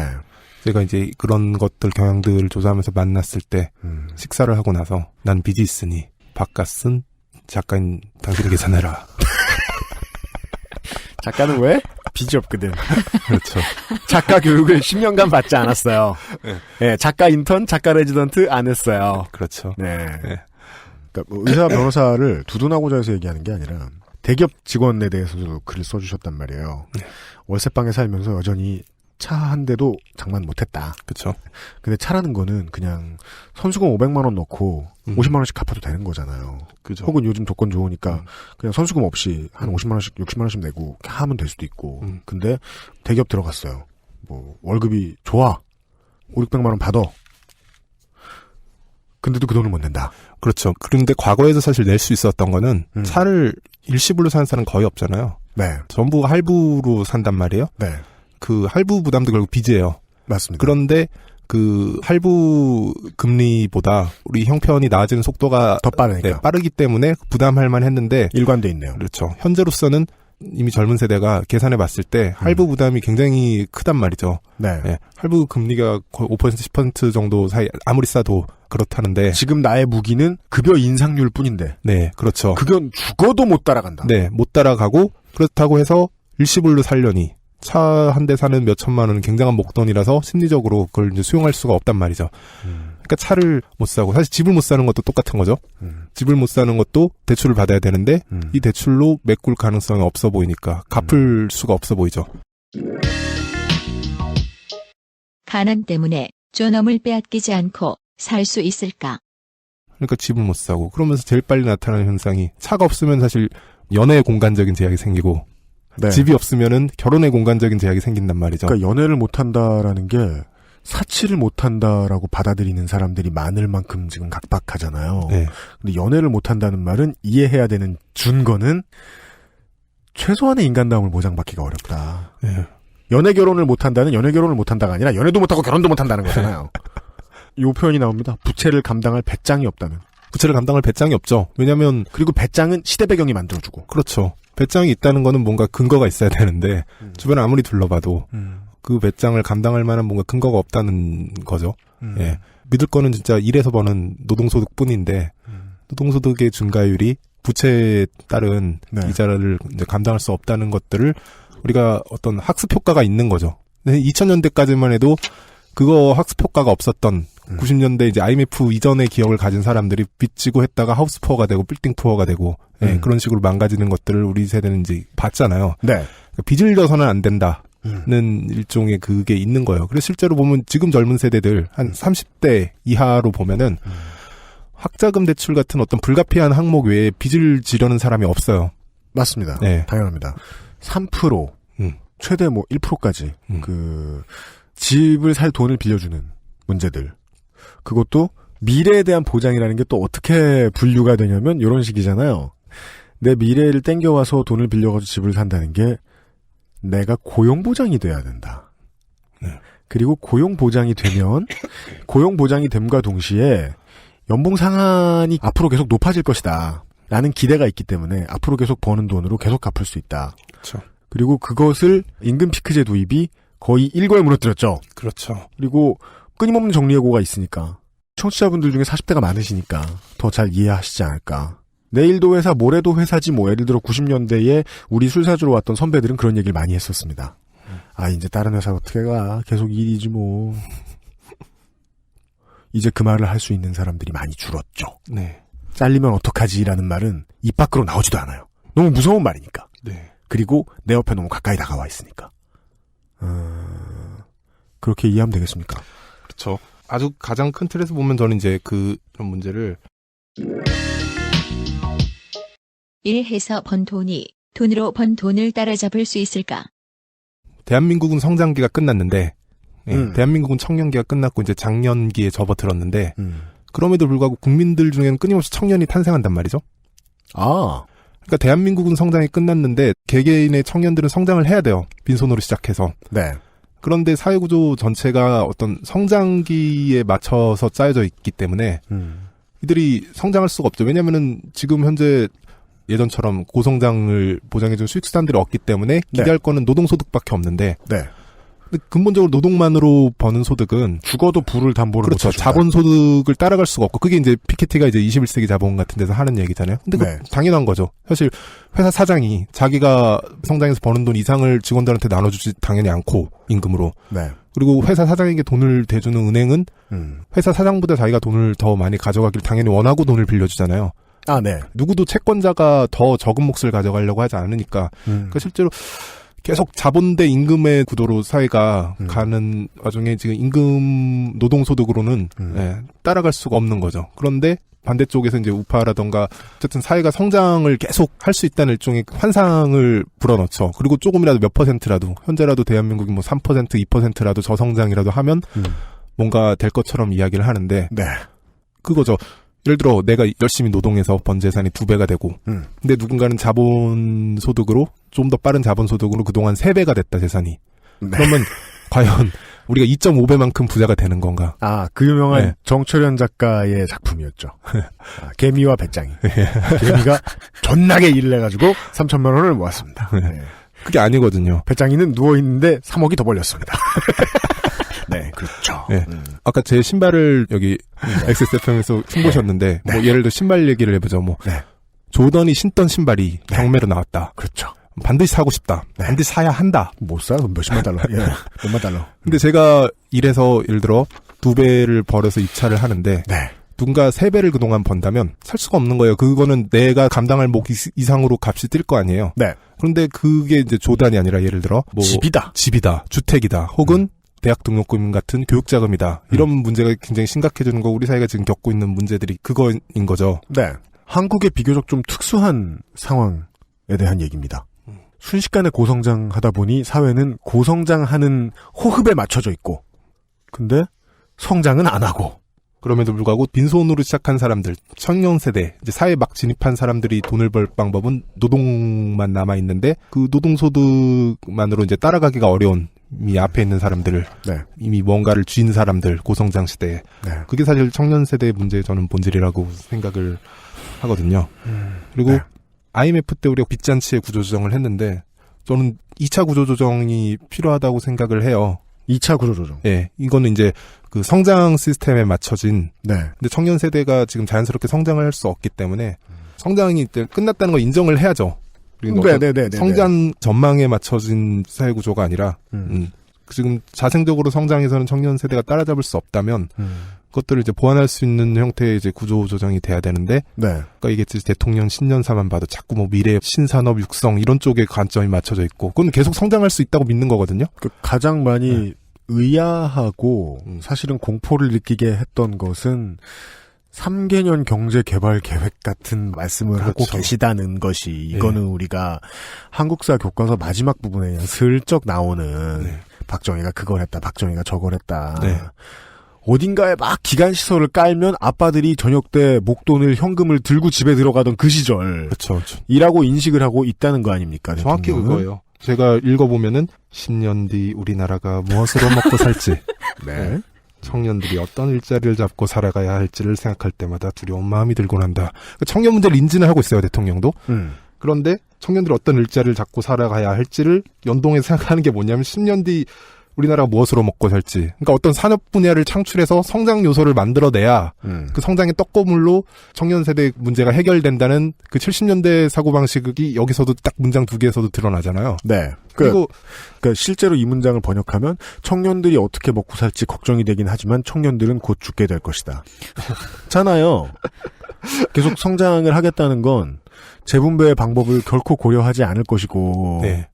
제가 이제 그런 것들 경향들을 조사하면서 만났을 때 식사를 하고 나서 난 빚이 있으니 밥값은 작가인 당신이 계산해라. 작가는 왜? 빚이 없거든. 그렇죠. 작가 교육을 10년간 받지 않았어요. 네. 네, 작가 인턴, 작가 레지던트 안 했어요. 그렇죠. 네. 네. 그러니까 뭐 의사 변호사를 두둔하고자 해서 얘기하는 게 아니라 대기업 직원에 대해서도 글을 써주셨단 말이에요. 네. 월세방에 살면서 여전히 차 한 대도 장만 못했다. 그렇죠. 근데 차라는 거는 그냥 선수금 500만 원 넣고 50만 원씩 갚아도 되는 거잖아요. 그죠. 혹은 요즘 조건 좋으니까 그냥 선수금 없이 한 50만 원씩, 60만 원씩 내고 하면 될 수도 있고. 근데 대기업 들어갔어요. 뭐 월급이 좋아. 500만 원 받아. 근데도 그 돈을 못 낸다. 그렇죠. 그런데 과거에도 사실 낼 수 있었던 거는 차를 일시불로 사는 사람은 거의 없잖아요. 네. 전부 할부로 산단 말이에요. 네. 그 할부 부담도 결국 빚이에요. 맞습니다. 그런데 그 할부 금리보다 우리 형편이 나아지는 속도가 더 빠르니까. 네, 빠르기 때문에 부담할 만했는데 일관돼 있네요. 그렇죠. 현재로서는 이미 젊은 세대가 계산해 봤을 때 할부 부담이 굉장히 크단 말이죠. 네. 네. 할부 금리가 거의 5% 10% 정도 사이 아무리 싸도 그렇다는데 지금 나의 무기는 급여 인상률 뿐인데. 네, 그렇죠. 그건 죽어도 못 따라간다. 네, 못 따라가고 그렇다고 해서 일시불로 살려니 차 한 대 사는 몇 천만 원은 굉장한 목돈이라서 심리적으로 그걸 이제 수용할 수가 없단 말이죠. 그러니까 차를 못 사고 사실 집을 못 사는 것도 똑같은 거죠. 집을 못 사는 것도 대출을 받아야 되는데 이 대출로 메꿀 가능성이 없어 보이니까 갚을 수가 없어 보이죠. 가난 때문에 존엄을 빼앗기지 않고 살 수 있을까? 그러니까 집을 못 사고 그러면서 제일 빨리 나타나는 현상이 차가 없으면 사실 연애의 공간적인 제약이 생기고 네. 집이 없으면은 결혼의 공간적인 제약이 생긴단 말이죠. 그러니까 연애를 못한다라는 게 사치를 못한다라고 받아들이는 사람들이 많을 만큼 지금 각박하잖아요. 네. 근데 연애를 못한다는 말은 이해해야 되는 준거는 최소한의 인간다움을 보장받기가 어렵다. 네. 연애 결혼을 못한다는 연애 결혼을 못한다가 아니라 연애도 못하고 결혼도 못한다는 거잖아요. 요 표현이 나옵니다. 부채를 감당할 배짱이 없다는. 부채를 감당할 배짱이 없죠. 왜냐하면 그리고 배짱은 시대 배경이 만들어주고. 그렇죠. 배짱이 있다는 거는 뭔가 근거가 있어야 되는데 주변을 아무리 둘러봐도 그 배짱을 감당할 만한 뭔가 근거가 없다는 거죠. 예. 믿을 거는 진짜 일해서 버는 노동소득뿐인데 노동소득의 증가율이 부채에 따른 네. 이자를 이제 감당할 수 없다는 것들을 우리가 어떤 학습 효과가 있는 거죠. 2000년대까지만 해도 그거 학습 효과가 없었던 90년대 이제 IMF 이전의 기억을 가진 사람들이 빚지고 했다가 하우스 푸어가 되고 빌딩 푸어가 되고 예, 그런 식으로 망가지는 것들을 우리 세대는 이제 봤잖아요. 네. 그러니까 빚을 져서는 안 된다는 일종의 그게 있는 거예요. 그래서 실제로 보면 지금 젊은 세대들 한 30대 이하로 보면은 학자금 대출 같은 어떤 불가피한 항목 외에 빚을 지려는 사람이 없어요. 맞습니다. 네. 당연합니다. 3% 최대 뭐 1%까지 그 집을 살 돈을 빌려주는 문제들. 그것도 미래에 대한 보장이라는 게 또 어떻게 분류가 되냐면 이런 식이잖아요. 내 미래를 땡겨와서 돈을 빌려가지고 집을 산다는 게 내가 고용보장이 돼야 된다. 네. 그리고 고용보장이 되면 고용보장이 됨과 동시에 연봉 상한이 앞으로 계속 높아질 것이다. 라는 기대가 있기 때문에 앞으로 계속 버는 돈으로 계속 갚을 수 있다. 그렇죠. 그리고 그것을 임금 피크제 도입이 거의 일거에 무너뜨렸죠. 그렇죠. 그리고 끊임없는 정리해고가 있으니까 청취자분들 중에 40대가 많으시니까 더 잘 이해하시지 않을까. 내일도 회사, 모레도 회사지 뭐 예를 들어 90년대에 우리 술 사주러 왔던 선배들은 그런 얘기를 많이 했었습니다. 아 이제 다른 회사 어떻게 가. 계속 일이지 뭐. 이제 그 말을 할 수 있는 사람들이 많이 줄었죠. 네. 잘리면 어떡하지라는 말은 입 밖으로 나오지도 않아요. 너무 무서운 말이니까. 네. 그리고 내 옆에 너무 가까이 다가와 있으니까. 그렇게 이해하면 되겠습니까? 그렇죠. 아주 가장 큰 틀에서 보면 저는 이제 그런 문제를 일해서 번 돈이 돈으로 번 돈을 따라잡을 수 있을까? 대한민국은 성장기가 끝났는데 대한민국은 청년기가 끝났고 이제 장년기에 접어들었는데 그럼에도 불구하고 국민들 중에는 끊임없이 청년이 탄생한단 말이죠. 아. 그러니까 대한민국은 성장이 끝났는데 개개인의 청년들은 성장을 해야 돼요. 빈손으로 시작해서. 네. 그런데 사회구조 전체가 어떤 성장기에 맞춰서 짜여져 있기 때문에 이들이 성장할 수가 없죠. 왜냐면은 지금 현재 예전처럼 고성장을 보장해준 수익수단들이 없기 때문에 기대할 거는 노동소득밖에 없는데 네. 근데 근본적으로 노동만으로 버는 소득은 죽어도 부를 담보를 그렇죠. 못해준다. 자본소득을 따라갈 수가 없고 그게 이제 피케티가 이제 21세기 자본 같은 데서 하는 얘기잖아요. 근데 네. 당연한 거죠. 사실 회사 사장이 자기가 성장해서 버는 돈 이상을 직원들한테 나눠주지 당연히 않고 임금으로. 네. 그리고 회사 사장에게 돈을 대주는 은행은 회사 사장보다 자기가 돈을 더 많이 가져가길 당연히 원하고 돈을 빌려주잖아요. 아, 네. 누구도 채권자가 더 적은 몫을 가져가려고 하지 않으니까. 그러니까 실제로 계속 자본 대 임금의 구도로 사회가 가는 와중에 지금 임금 노동소득으로는 따라갈 수가 없는 거죠. 그런데 반대쪽에서 이제 우파라던가 어쨌든 사회가 성장을 계속 할 수 있다는 일종의 환상을 불어넣죠. 그리고 조금이라도 몇 퍼센트라도 현재라도 대한민국이 뭐 3% 2%라도 저성장이라도 하면 뭔가 될 것처럼 이야기를 하는데 네. 그거죠. 예를 들어 내가 열심히 노동해서 번 재산이 2배가 되고 근데 누군가는 자본소득으로 좀 더 빠른 자본소득으로 그동안 3배가 됐다 재산이. 네. 그러면 과연 우리가 2.5배만큼 부자가 되는 건가? 아, 그 유명한 네. 정철현 작가의 작품이었죠. 아, 개미와 배짱이. 개미가 존나게 일을 해가지고 3천만 원을 모았습니다. 네. 그게 아니거든요. 배짱이는 누워있는데 3억이 더 벌렸습니다. 네, 그렇죠. 네. 아까 제 신발을 여기 XSFM에서 흉보셨는데 뭐 예를 들어 신발 얘기를 해보죠. 뭐 조던이 신던 신발이 경매로 나왔다. 그렇죠. 반드시 사고 싶다. 반드시 사야 한다. 못 사? 몇십만 달러. 예. 몇만 달러. 근데 제가 이래서 예를 들어 2배를 벌어서 입찰을 하는데 네. 누군가 3배를 그동안 번다면 살 수가 없는 거예요. 그거는 내가 감당할 목 이상으로 값이 뛸 거 아니에요. 네. 그런데 그게 이제 조단이 아니라 예를 들어 뭐 집이다, 주택이다, 혹은 대학 등록금 같은 교육자금이다. 이런 문제가 굉장히 심각해지는 거 우리 사회가 지금 겪고 있는 문제들이 그거인 거죠. 네. 한국의 비교적 좀 특수한 상황에 대한 얘기입니다. 순식간에 고성장하다 보니 사회는 고성장하는 호흡에 맞춰져 있고, 근데 성장은 안 하고. 그럼에도 불구하고 빈손으로 시작한 사람들, 청년 세대, 이제 사회에 막 진입한 사람들이 돈을 벌 방법은 노동만 남아 있는데 그 노동소득만으로 이제 따라가기가 어려운 이 앞에 있는 사람들을 네. 이미 뭔가를 쥔 사람들, 고성장 시대에 네. 그게 사실 청년 세대의 문제의 저는 본질이라고 생각을 하거든요. 그리고 네. IMF 때 우리가 빚잔치의 구조조정을 했는데 저는 2차 구조조정이 필요하다고 생각을 해요. 2차 구조조정. 예, 이거는 이제 그 성장 시스템에 맞춰진. 네. 근데 청년 세대가 지금 자연스럽게 성장을 할 수 없기 때문에 성장이 끝났다는 걸 인정을 해야죠. 네. 성장 전망에 맞춰진 사회 구조가 아니라 지금 자생적으로 성장해서는 청년 세대가 따라잡을 수 없다면 그것들을 이제 보완할 수 있는 형태의 이제 구조 조정이 돼야 되는데, 네. 그러니까 이게 대통령 신년사만 봐도 자꾸 뭐 미래 신산업 육성 이런 쪽에 관점이 맞춰져 있고, 그건 계속 성장할 수 있다고 믿는 거거든요. 가장 많이 의아하고 사실은 공포를 느끼게 했던 것은 3개년 경제개발 계획 같은 말씀을 그렇죠. 하고 계시다는 것이, 이거는 우리가 한국사 교과서 마지막 부분에 그냥 슬쩍 나오는 박정희가 그걸 했다, 박정희가 저걸 했다. 네. 어딘가에 막 기간시설을 깔면 아빠들이 저녁 때 목돈을 현금을 들고 집에 들어가던 그 시절. 그렇죠. 이라고 인식을 하고 있다는 거 아닙니까? 정확히 대통령은? 그거예요. 제가 읽어보면은 10년 뒤 우리나라가 무엇으로 먹고 살지. 네. 청년들이 어떤 일자리를 잡고 살아가야 할지를 생각할 때마다 두려운 마음이 들곤 한다. 청년 문제를 인지는 하고 있어요, 대통령도. 그런데 청년들이 어떤 일자리를 잡고 살아가야 할지를 연동해서 생각하는 게 뭐냐면 10년 뒤 우리나라가 무엇으로 먹고 살지. 그러니까 어떤 산업 분야를 창출해서 성장 요소를 만들어내야 그 성장의 떡고물로 청년 세대 문제가 해결된다는 그 70년대 사고방식이 여기서도 딱 문장 2개에서도 드러나잖아요. 네. 그리고 그러니까 실제로 이 문장을 번역하면 청년들이 어떻게 먹고 살지 걱정이 되긴 하지만 청년들은 곧 죽게 될 것이다. 잖아요. 계속 성장을 하겠다는 건 재분배의 방법을 결코 고려하지 않을 것이고, 네.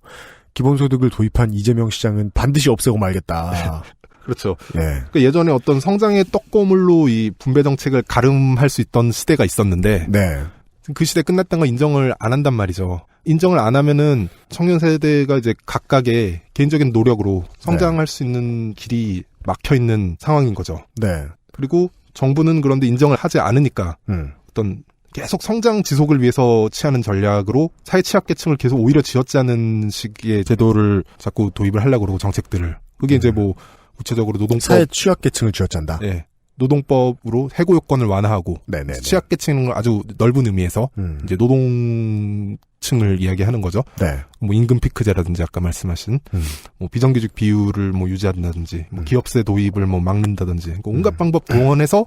기본소득을 도입한 이재명 시장은 반드시 없애고 말겠다. 그렇죠. 예. 그러니까 예전에 어떤 성장의 떡고물로 이 분배 정책을 가름할 수 있던 시대가 있었는데, 네. 그 시대 끝났다는 거 인정을 안 한단 말이죠. 인정을 안 하면은 청년 세대가 이제 각각의 개인적인 노력으로 성장할 수 있는 길이 막혀 있는 상황인 거죠. 네. 그리고 정부는 그런데 인정을 하지 않으니까 어떤 계속 성장 지속을 위해서 취하는 전략으로 사회 취약계층을 계속 오히려 쥐어짜는 식의 제도를 자꾸 도입을 하려고 그러고 정책들을. 그게 이제 뭐 구체적으로 노동법. 사회 취약계층을 쥐어짠다. 네. 노동법으로 해고 요건을 완화하고 네네네. 취약계층을 아주 넓은 의미에서 이제 노동층을 이야기하는 거죠. 네. 뭐 임금 피크제라든지 아까 말씀하신 뭐 비정규직 비율을 뭐 유지한다든지 뭐 기업세 도입을 뭐 막는다든지 온갖 방법 동원해서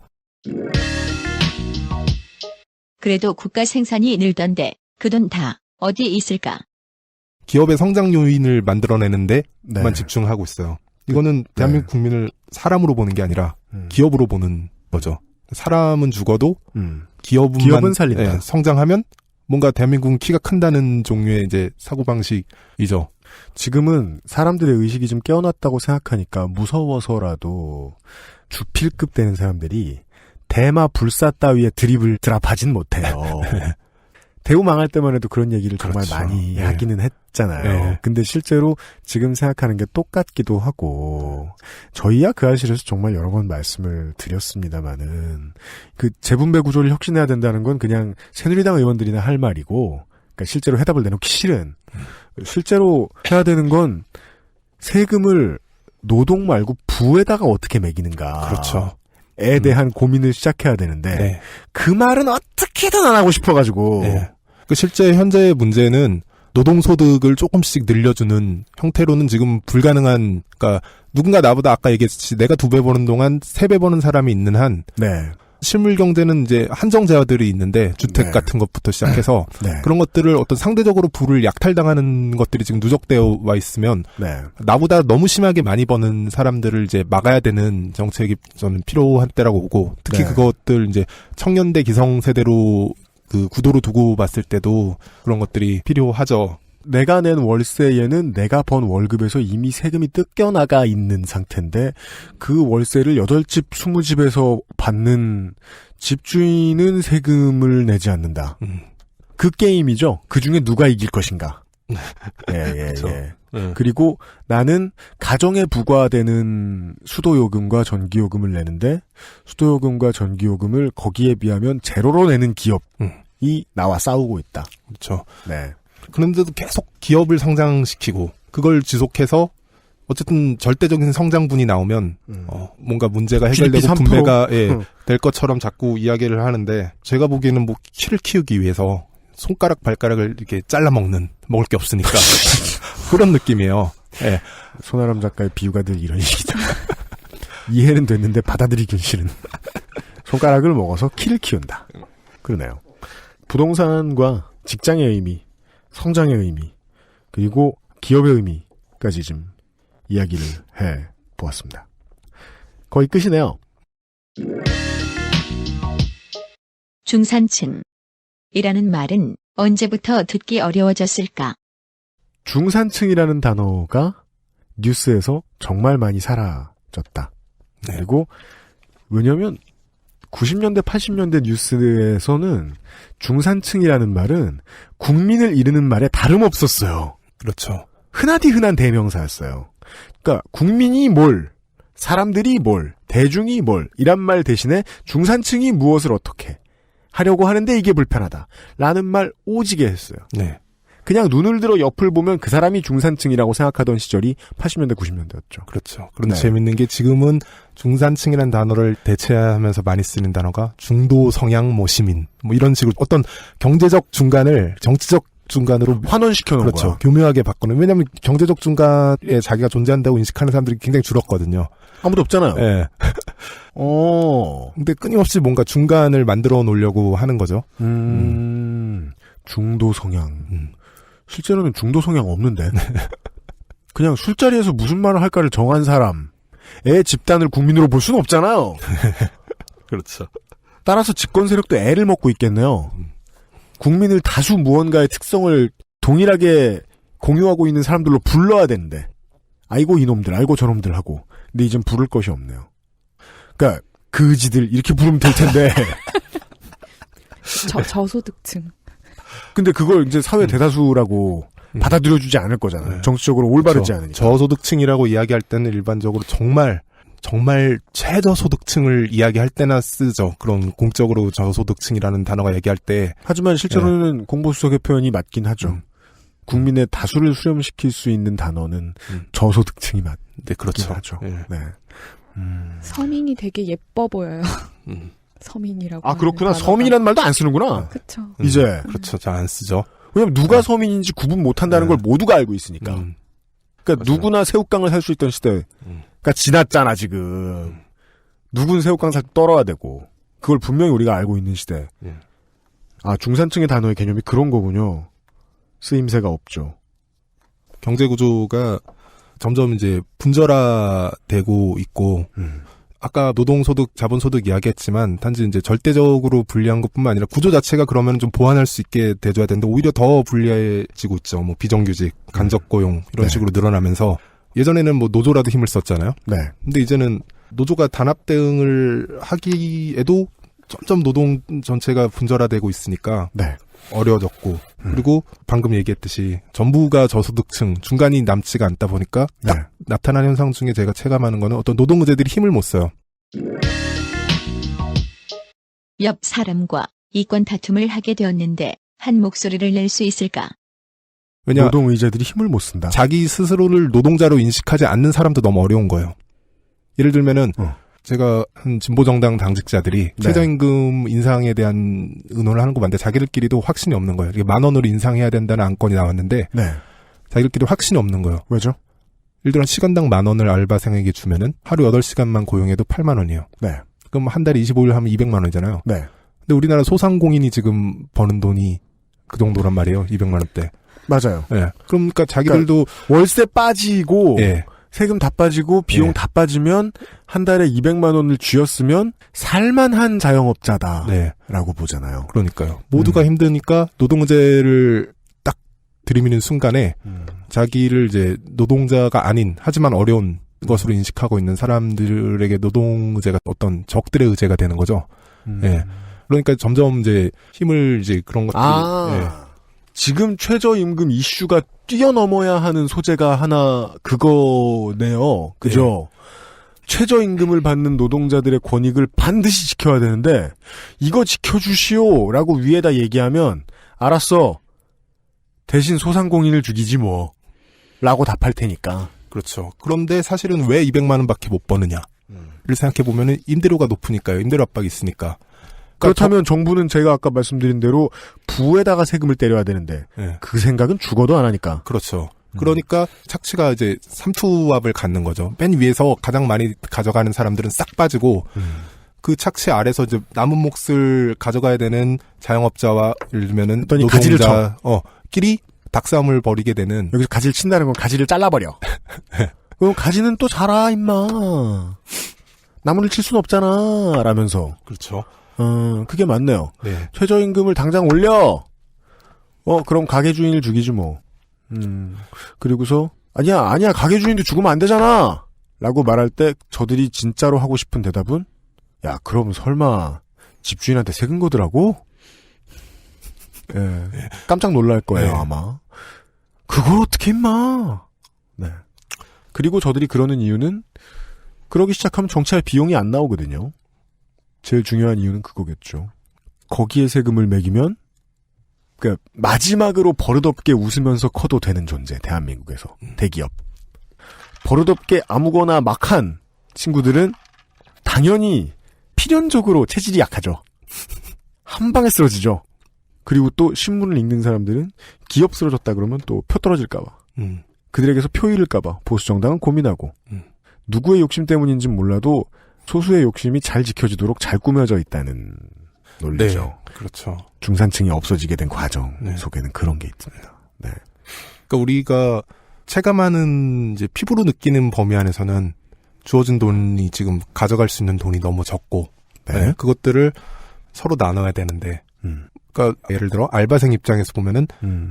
그래도 국가 생산이 늘던데 그 돈 다 어디 있을까? 기업의 성장 요인을 만들어내는데 네. 만 집중하고 있어요. 이거는 대한민국 국민을 사람으로 보는 게 아니라 기업으로 보는 거죠. 사람은 죽어도 기업은 살린다. 네, 성장하면 뭔가 대한민국은 키가 큰다는 종류의 이제 사고방식이죠. 지금은 사람들의 의식이 좀 깨어났다고 생각하니까 무서워서라도 주필급 되는 사람들이 대마 불사 따위의 드립을 드랍하진 못해요. 대우 망할 때만 해도 그런 얘기를 정말 그렇죠. 많이 하기는 했잖아요. 네. 근데 실제로 지금 생각하는 게 똑같기도 하고, 저희야 그 아실에서 정말 여러 번 말씀을 드렸습니다마는, 그 재분배 구조를 혁신해야 된다는 건 그냥 새누리당 의원들이나 할 말이고, 그러니까 실제로 해답을 내놓기 싫은, 실제로 해야 되는 건 세금을 노동 말고 부에다가 어떻게 매기는가. 그렇죠. 에 대한 고민을 시작해야 되는데, 네. 그 말은 어떻게든 안 하고 싶어가지고. 네. 그 실제 현재의 문제는 노동소득을 조금씩 늘려주는 형태로는 지금 불가능한, 그러니까 누군가 나보다 아까 얘기했듯이 내가 2배 버는 동안 3배 버는 사람이 있는 한, 네. 실물 경제는 이제 한정 제어들이 있는데 주택 네. 같은 것부터 시작해서 네. 그런 것들을 어떤 상대적으로 부를 약탈당하는 것들이 지금 누적되어 와 있으면 네. 나보다 너무 심하게 많이 버는 사람들을 이제 막아야 되는 정책이 저는 필요한 때라고 보고 특히 네. 그것들 이제 청년대 기성세대로 그 구도로 두고 봤을 때도 그런 것들이 필요하죠. 내가 낸 월세에는 내가 번 월급에서 이미 세금이 뜯겨나가 있는 상태인데 그 월세를 8집, 20집에서 받는 집주인은 세금을 내지 않는다. 그 게임이죠. 그중에 누가 이길 것인가. 예. 그렇죠. 그리고 나는 가정에 부과되는 수도요금과 전기요금을 내는데 수도요금과 전기요금을 거기에 비하면 제로로 내는 기업이 나와 싸우고 있다. 그렇죠. 네. 그런데도 계속 기업을 성장시키고 그걸 지속해서 어쨌든 절대적인 성장분이 나오면 뭔가 문제가 해결되고 분배가 될 것처럼 자꾸 이야기를 하는데 제가 보기에는 뭐 키를 키우기 위해서 손가락 발가락을 이렇게 잘라먹는 먹을 게 없으니까 그런 느낌이에요. 예. 손아람 작가의 비유가 늘 이런 얘기죠. 이해는 됐는데 받아들이긴 싫은. 손가락을 먹어서 키를 키운다. 그러네요. 부동산과 직장의 의미, 성장의 의미, 그리고 기업의 의미까지 좀 이야기를 해 보았습니다. 거의 끝이네요. 중산층이라는 말은 언제부터 듣기 어려워졌을까? 중산층이라는 단어가 뉴스에서 정말 많이 사라졌다. 네. 그리고 왜냐면 90년대, 80년대 뉴스에서는 중산층이라는 말은 국민을 이르는 말에 다름없었어요. 그렇죠. 흔하디 흔한 대명사였어요. 그러니까 국민이 뭘, 사람들이 뭘, 대중이 뭘 이란 말 대신에 중산층이 무엇을 어떻게 하려고 하는데 이게 불편하다 라는 말 오지게 했어요. 네. 그냥 눈을 들어 옆을 보면 그 사람이 중산층이라고 생각하던 시절이 80년대, 90년대였죠. 그렇죠. 그런데 네. 재밌는 게 지금은 중산층이라는 단어를 대체하면서 많이 쓰는 단어가 중도 성향 뭐 시민 뭐 이런 식으로 어떤 경제적 중간을 정치적 중간으로 환원시켜 놓은 그렇죠. 거야. 교묘하게 바꾸는. 왜냐하면 경제적 중간에 자기가 존재한다고 인식하는 사람들이 굉장히 줄었거든요. 아무도 없잖아요. 예. 근데 끊임없이 뭔가 중간을 만들어 놓으려고 하는 거죠. 중도 성향. 실제로는 중도 성향 없는데. 그냥 술자리에서 무슨 말을 할까를 정한 사람의 집단을 국민으로 볼 수는 없잖아요. 그렇죠. 따라서 집권 세력도 애를 먹고 있겠네요. 국민을 다수 무언가의 특성을 동일하게 공유하고 있는 사람들로 불러야 되는데. 아이고 이놈들, 아이고 저놈들 하고. 근데 이젠 부를 것이 없네요. 그러니까 그지들 이렇게 부르면 될 텐데. 저소득층. 근데 그걸 이제 사회 대다수라고 받아들여주지 않을 거잖아요. 네. 정치적으로 올바르지 그렇죠. 않으니까. 저소득층이라고 이야기할 때는 일반적으로 정말 최저소득층을 이야기할 때나 쓰죠. 그런 공적으로 저소득층이라는 단어가 얘기할 때. 하지만 실제로는 공보수석의 표현이 맞긴 하죠. 국민의 다수를 수렴시킬 수 있는 단어는 저소득층이 맞긴 네, 그렇죠. 하죠. 예. 네. 서민이 되게 예뻐 보여요. 서민이라고. 아, 그렇구나. 하는 단어가. 서민이라는 말도 안 쓰는구나. 그쵸. 이제. 그렇죠. 잘 안 쓰죠. 왜냐면 누가 서민인지 구분 못한다는 걸 모두가 알고 있으니까. 그러니까 맞아요. 누구나 새우깡을 살 수 있던 시대가 지났잖아 지금. 누군 새우깡 살 때 떨어야 되고. 그걸 분명히 우리가 알고 있는 시대. 아, 중산층의 단어의 개념이 그런 거군요. 쓰임새가 없죠. 경제 구조가 점점 이제 분절화되고 있고 아까 노동소득, 자본소득 이야기했지만 단지 이제 절대적으로 불리한 것뿐만 아니라 구조 자체가 그러면 좀 보완할 수 있게 돼줘야 되는데 오히려 더 불리해지고 있죠. 뭐 비정규직, 간접고용 이런 네. 식으로 늘어나면서 예전에는 뭐 노조라도 힘을 썼잖아요. 네. 근데 이제는 노조가 단합 대응을 하기에도 점점 노동 전체가 분절화되고 있으니까 네. 어려워졌고 그리고 방금 얘기했듯이 전부가 저소득층 중간이 남지가 않다 보니까 딱 나타난 현상 중에 제가 체감하는 거는 어떤 노동의제들이 힘을 못 써요. 옆 사람과 이권 다툼을 하게 되었는데 한 목소리를 낼 수 있을까? 왜냐 노동의제들이 힘을 못 쓴다. 자기 스스로를 노동자로 인식하지 않는 사람도 너무 어려운 거예요. 예를 들면은 제가 한 진보정당 당직자들이 네. 최저임금 인상에 대한 의논을 하는 거 맞는데 자기들끼리도 확신이 없는 거예요. 이게 10,000원으로 인상해야 된다는 안건이 나왔는데 네. 자기들끼리 확신이 없는 거예요. 왜죠? 예를 들어 시간당 10,000원을 알바생에게 주면은 하루 8시간만 고용해도 80,000원이에요. 네. 그럼 한 달에 25일 하면 200만 원이잖아요. 네. 근데 우리나라 소상공인이 지금 버는 돈이 그 정도란 말이에요. 200만 원대. 맞아요. 예. 그러니까 자기들도 월세 빠지고 예. 세금 다 빠지고 비용 다 빠지면 한 달에 200만 원을 쥐었으면 살만한 자영업자다라고 네. 보잖아요. 그러니까요. 모두가 힘드니까 노동제를 딱 들이미는 순간에 자기를 이제 노동자가 아닌 하지만 어려운 것으로 인식하고 있는 사람들에게 노동의제가 어떤 적들의 의제가 되는 거죠. 예. 그러니까 점점 이제 힘을 이제 그런 것들이 예. 지금 최저임금 이슈가 뛰어넘어야 하는 소재가 하나 그거네요. 그죠? 최저임금을 받는 노동자들의 권익을 반드시 지켜야 되는데 이거 지켜주시오라고 위에다 얘기하면 알았어. 대신 소상공인을 죽이지 뭐. 라고 답할 테니까. 그렇죠. 그런데 사실은 왜 200만 원밖에 못 버느냐를 생각해 보면은 임대료가 높으니까요. 임대료 압박이 있으니까. 그렇다면 정부는 제가 아까 말씀드린 대로 부에다가 세금을 때려야 되는데 네. 그 생각은 죽어도 안 하니까. 그렇죠. 그러니까 착취가 이제 삼투압을 갖는 거죠. 맨 위에서 가장 많이 가져가는 사람들은 싹 빠지고 그 착취 아래서 이제 남은 몫을 가져가야 되는 자영업자와 예를 들면은 가지를 쳐. 끼리 닭싸움을 벌이게 되는. 여기서 가지를 친다는 건 가지를 잘라버려. 그럼 가지는 또 자라 임마. 나무를 칠 순 없잖아 라면서. 그렇죠. 그게 맞네요. 네. 최저임금을 당장 올려. 그럼 가게 주인을 죽이지 뭐. 그리고서 아니야 가게 주인도 죽으면 안 되잖아. 라고 말할 때 저들이 진짜로 하고 싶은 대답은 야 그럼 설마 집주인한테 세금 거더라고? 예, 깜짝 놀랄 거예요 네. 아마. 그걸 어떻게 임마. 네. 그리고 저들이 그러는 이유는 그러기 시작하면 정치할 비용이 안 나오거든요. 제일 중요한 이유는 그거겠죠. 거기에 세금을 매기면 그러니까 마지막으로 버릇없게 웃으면서 커도 되는 존재. 대한민국에서. 대기업. 버릇없게 아무거나 막한 친구들은 당연히 필연적으로 체질이 약하죠. 한 방에 쓰러지죠. 그리고 또 신문을 읽는 사람들은 기업 쓰러졌다 그러면 또 표 떨어질까 봐. 그들에게서 표 잃을까 봐 보수 정당은 고민하고. 누구의 욕심 때문인지는 몰라도 소수의 욕심이 잘 지켜지도록 잘 꾸며져 있다는 논리죠. 네, 그렇죠. 중산층이 없어지게 된 과정 네. 속에는 그런 게 있습니다. 네. 그러니까 우리가 체감하는 이제 피부로 느끼는 범위 안에서는 주어진 돈이 지금 가져갈 수 있는 돈이 너무 적고, 네. 네, 그것들을 서로 나눠야 되는데, 그러니까 예를 들어 알바생 입장에서 보면은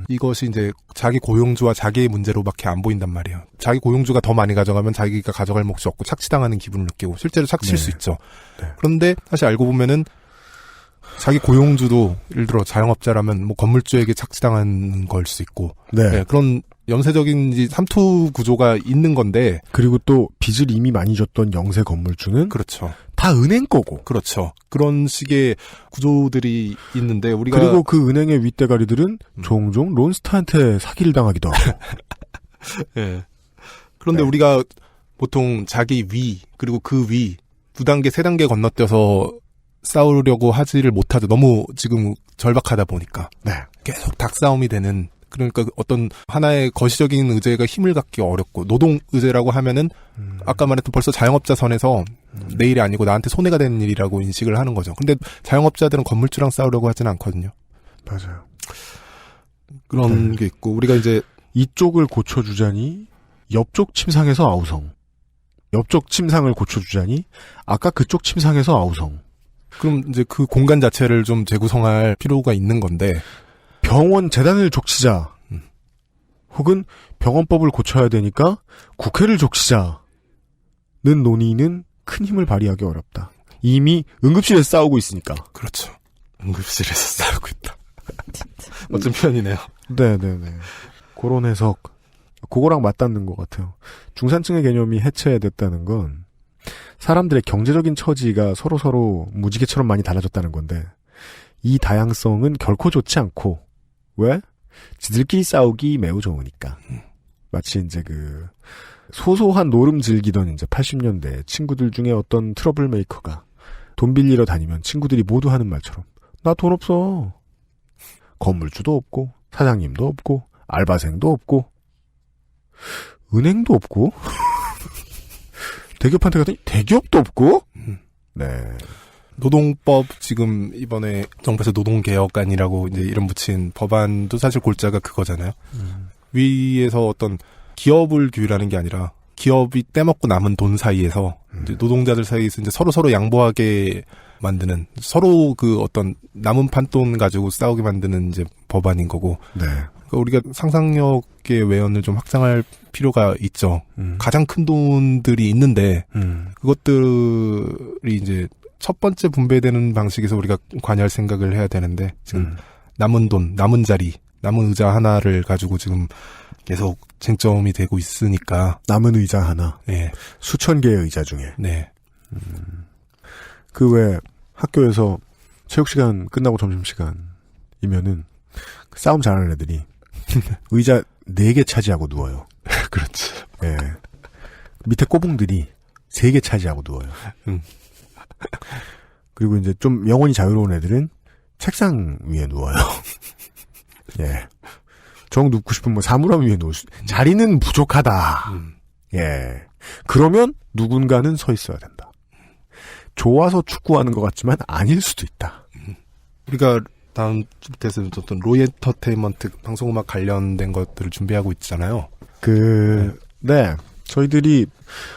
이것이 이제 자기 고용주와 자기의 문제로밖에 안 보인단 말이에요. 자기 고용주가 더 많이 가져가면 자기가 가져갈 몫이 없고 착취당하는 기분을 느끼고 실제로 착취일 수 있죠. 네. 그런데 사실 알고 보면은 자기 고용주도 예를 들어 자영업자라면 뭐 건물주에게 착취당하는 걸 수 있고 네, 그런 연쇄적인 삼투 구조가 있는 건데 그리고 또 빚을 이미 많이 줬던 영세 건물주는 그렇죠. 다 은행 거고 그렇죠. 그런 식의 구조들이 있는데 우리가 그리고 그 은행의 윗대가리들은 종종 론스타한테 사기를 당하기도 하고 네. 그런데 우리가 보통 자기 위 그리고 그 위 2단계 3단계 건너뛰어서 싸우려고 하지를 못하죠. 너무 지금 절박하다 보니까 계속 닭싸움이 되는 그러니까 어떤 하나의 거시적인 의제가 힘을 갖기 어렵고 노동 의제라고 하면은 아까 말했던 벌써 자영업자 선에서 내일이 아니고 나한테 손해가 되는 일이라고 인식을 하는 거죠. 근데 자영업자들은 건물주랑 싸우려고 하지는 않거든요. 맞아요. 그런 게 있고 우리가 이제 이쪽을 고쳐주자니 옆쪽 침상에서 아우성. 옆쪽 침상을 고쳐주자니 아까 그쪽 침상에서 아우성. 그럼 이제 그 공간 자체를 좀 재구성할 필요가 있는 건데 병원 재단을 족치자. 혹은 병원법을 고쳐야 되니까 국회를 족치자는 논의는 큰 힘을 발휘하기 어렵다. 이미 응급실에서 싸우고 있으니까. 그렇죠. 응급실에서 싸우고 있다. 멋진 표현이네요. 네네네. 그런 해석. 그거랑 맞닿는 것 같아요. 중산층의 개념이 해체됐다는 건 사람들의 경제적인 처지가 서로서로 무지개처럼 많이 달라졌다는 건데 이 다양성은 결코 좋지 않고 왜? 지들끼리 싸우기 매우 좋으니까. 마치 이제 그 소소한 노름 즐기던 이제 80년대 친구들 중에 어떤 트러블 메이커가 돈 빌리러 다니면 친구들이 모두 하는 말처럼 나 돈 없어. 건물주도 없고 사장님도 없고 알바생도 없고 은행도 없고 대기업한테 갔더니 대기업도 없고 네. 노동법 지금 이번에 정부에서 노동개혁안이라고 이제 이름 붙인 법안도 사실 골자가 그거잖아요. 위에서 어떤 기업을 규율하는 게 아니라 기업이 떼먹고 남은 돈 사이에서 이제 노동자들 사이에서 이제 서로 양보하게 만드는 서로 그 어떤 남은 판돈 가지고 싸우게 만드는 이제 법안인 거고. 네. 그러니까 우리가 상상력의 외연을 좀 확장할 필요가 있죠. 가장 큰 돈들이 있는데 그것들이 이제 첫 번째 분배되는 방식에서 우리가 관여할 생각을 해야 되는데 지금 남은 돈, 남은 자리, 남은 의자 하나를 가지고 지금 계속 쟁점이 되고 있으니까. 남은 의자 하나. 네. 수천 개의 의자 중에. 네. 그 외 학교에서 체육시간 끝나고 점심시간이면은 싸움 잘하는 애들이 의자 4개 차지하고 누워요. 그렇지. 예. 밑에 꼬붕들이 3개 차지하고 누워요. 그리고 이제 좀 영혼이 자유로운 애들은 책상 위에 누워요. 예. 정 눕고 싶으면 사물함 위에 누울 수, 자리는 부족하다. 예. 그러면 누군가는 서 있어야 된다. 좋아서 축구하는 것 같지만 아닐 수도 있다. 우리가 다음 주부터 어떤 로이 엔터테인먼트 방송음악 관련된 것들을 준비하고 있잖아요. 네. 저희들이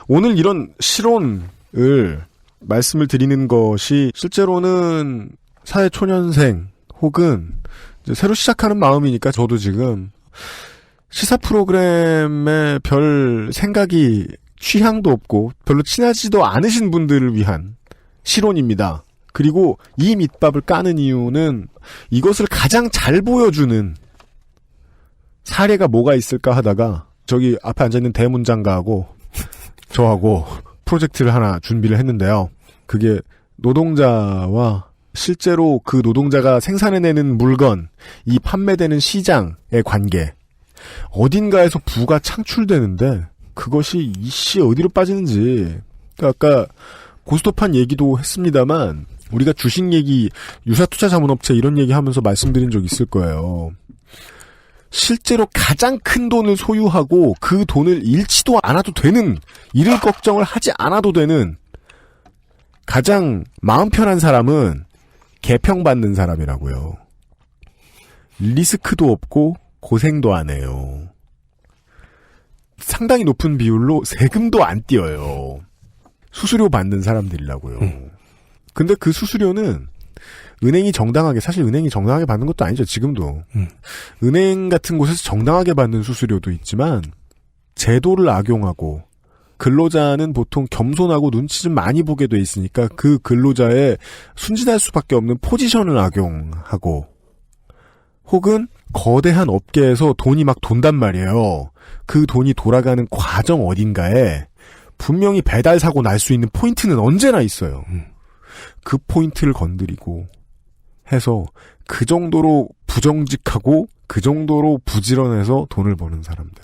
오늘 이런 실온을 말씀을 드리는 것이 실제로는 사회초년생 혹은 이제 새로 시작하는 마음이니까 저도 지금 시사 프로그램에 별 생각이 취향도 없고 별로 친하지도 않으신 분들을 위한 실온입니다. 그리고 이 밑밥을 까는 이유는 이것을 가장 잘 보여주는 사례가 뭐가 있을까 하다가 저기 앞에 앉아있는 대문장가하고 저하고 프로젝트를 하나 준비를 했는데요. 그게 노동자와 실제로 그 노동자가 생산해내는 물건, 이 판매되는 시장의 관계. 어딘가에서 부가 창출되는데 그것이 이씨 어디로 빠지는지. 아까 고스톱판 얘기도 했습니다만 우리가 주식 얘기, 유사투자자문업체 이런 얘기하면서 말씀드린 적 있을 거예요. 실제로 가장 큰 돈을 소유하고 그 돈을 잃지도 않아도 되는, 잃을 걱정을 하지 않아도 되는 가장 마음 편한 사람은 개평받는 사람이라고요. 리스크도 없고 고생도 안 해요. 상당히 높은 비율로 세금도 안 띄어요. 수수료 받는 사람들이라고요. 근데 그 수수료는 은행이 정당하게, 사실 은행이 정당하게 받는 것도 아니죠, 지금도. 은행 같은 곳에서 정당하게 받는 수수료도 있지만 제도를 악용하고 근로자는 보통 겸손하고 눈치 좀 많이 보게 돼 있으니까 그 근로자의 순진할 수밖에 없는 포지션을 악용하고 혹은 거대한 업계에서 돈이 막 돈단 말이에요. 그 돈이 돌아가는 과정 어딘가에 분명히 배달 사고 날 수 있는 포인트는 언제나 있어요. 그 포인트를 건드리고 해서 그 정도로 부정직하고 그 정도로 부지런해서 돈을 버는 사람들.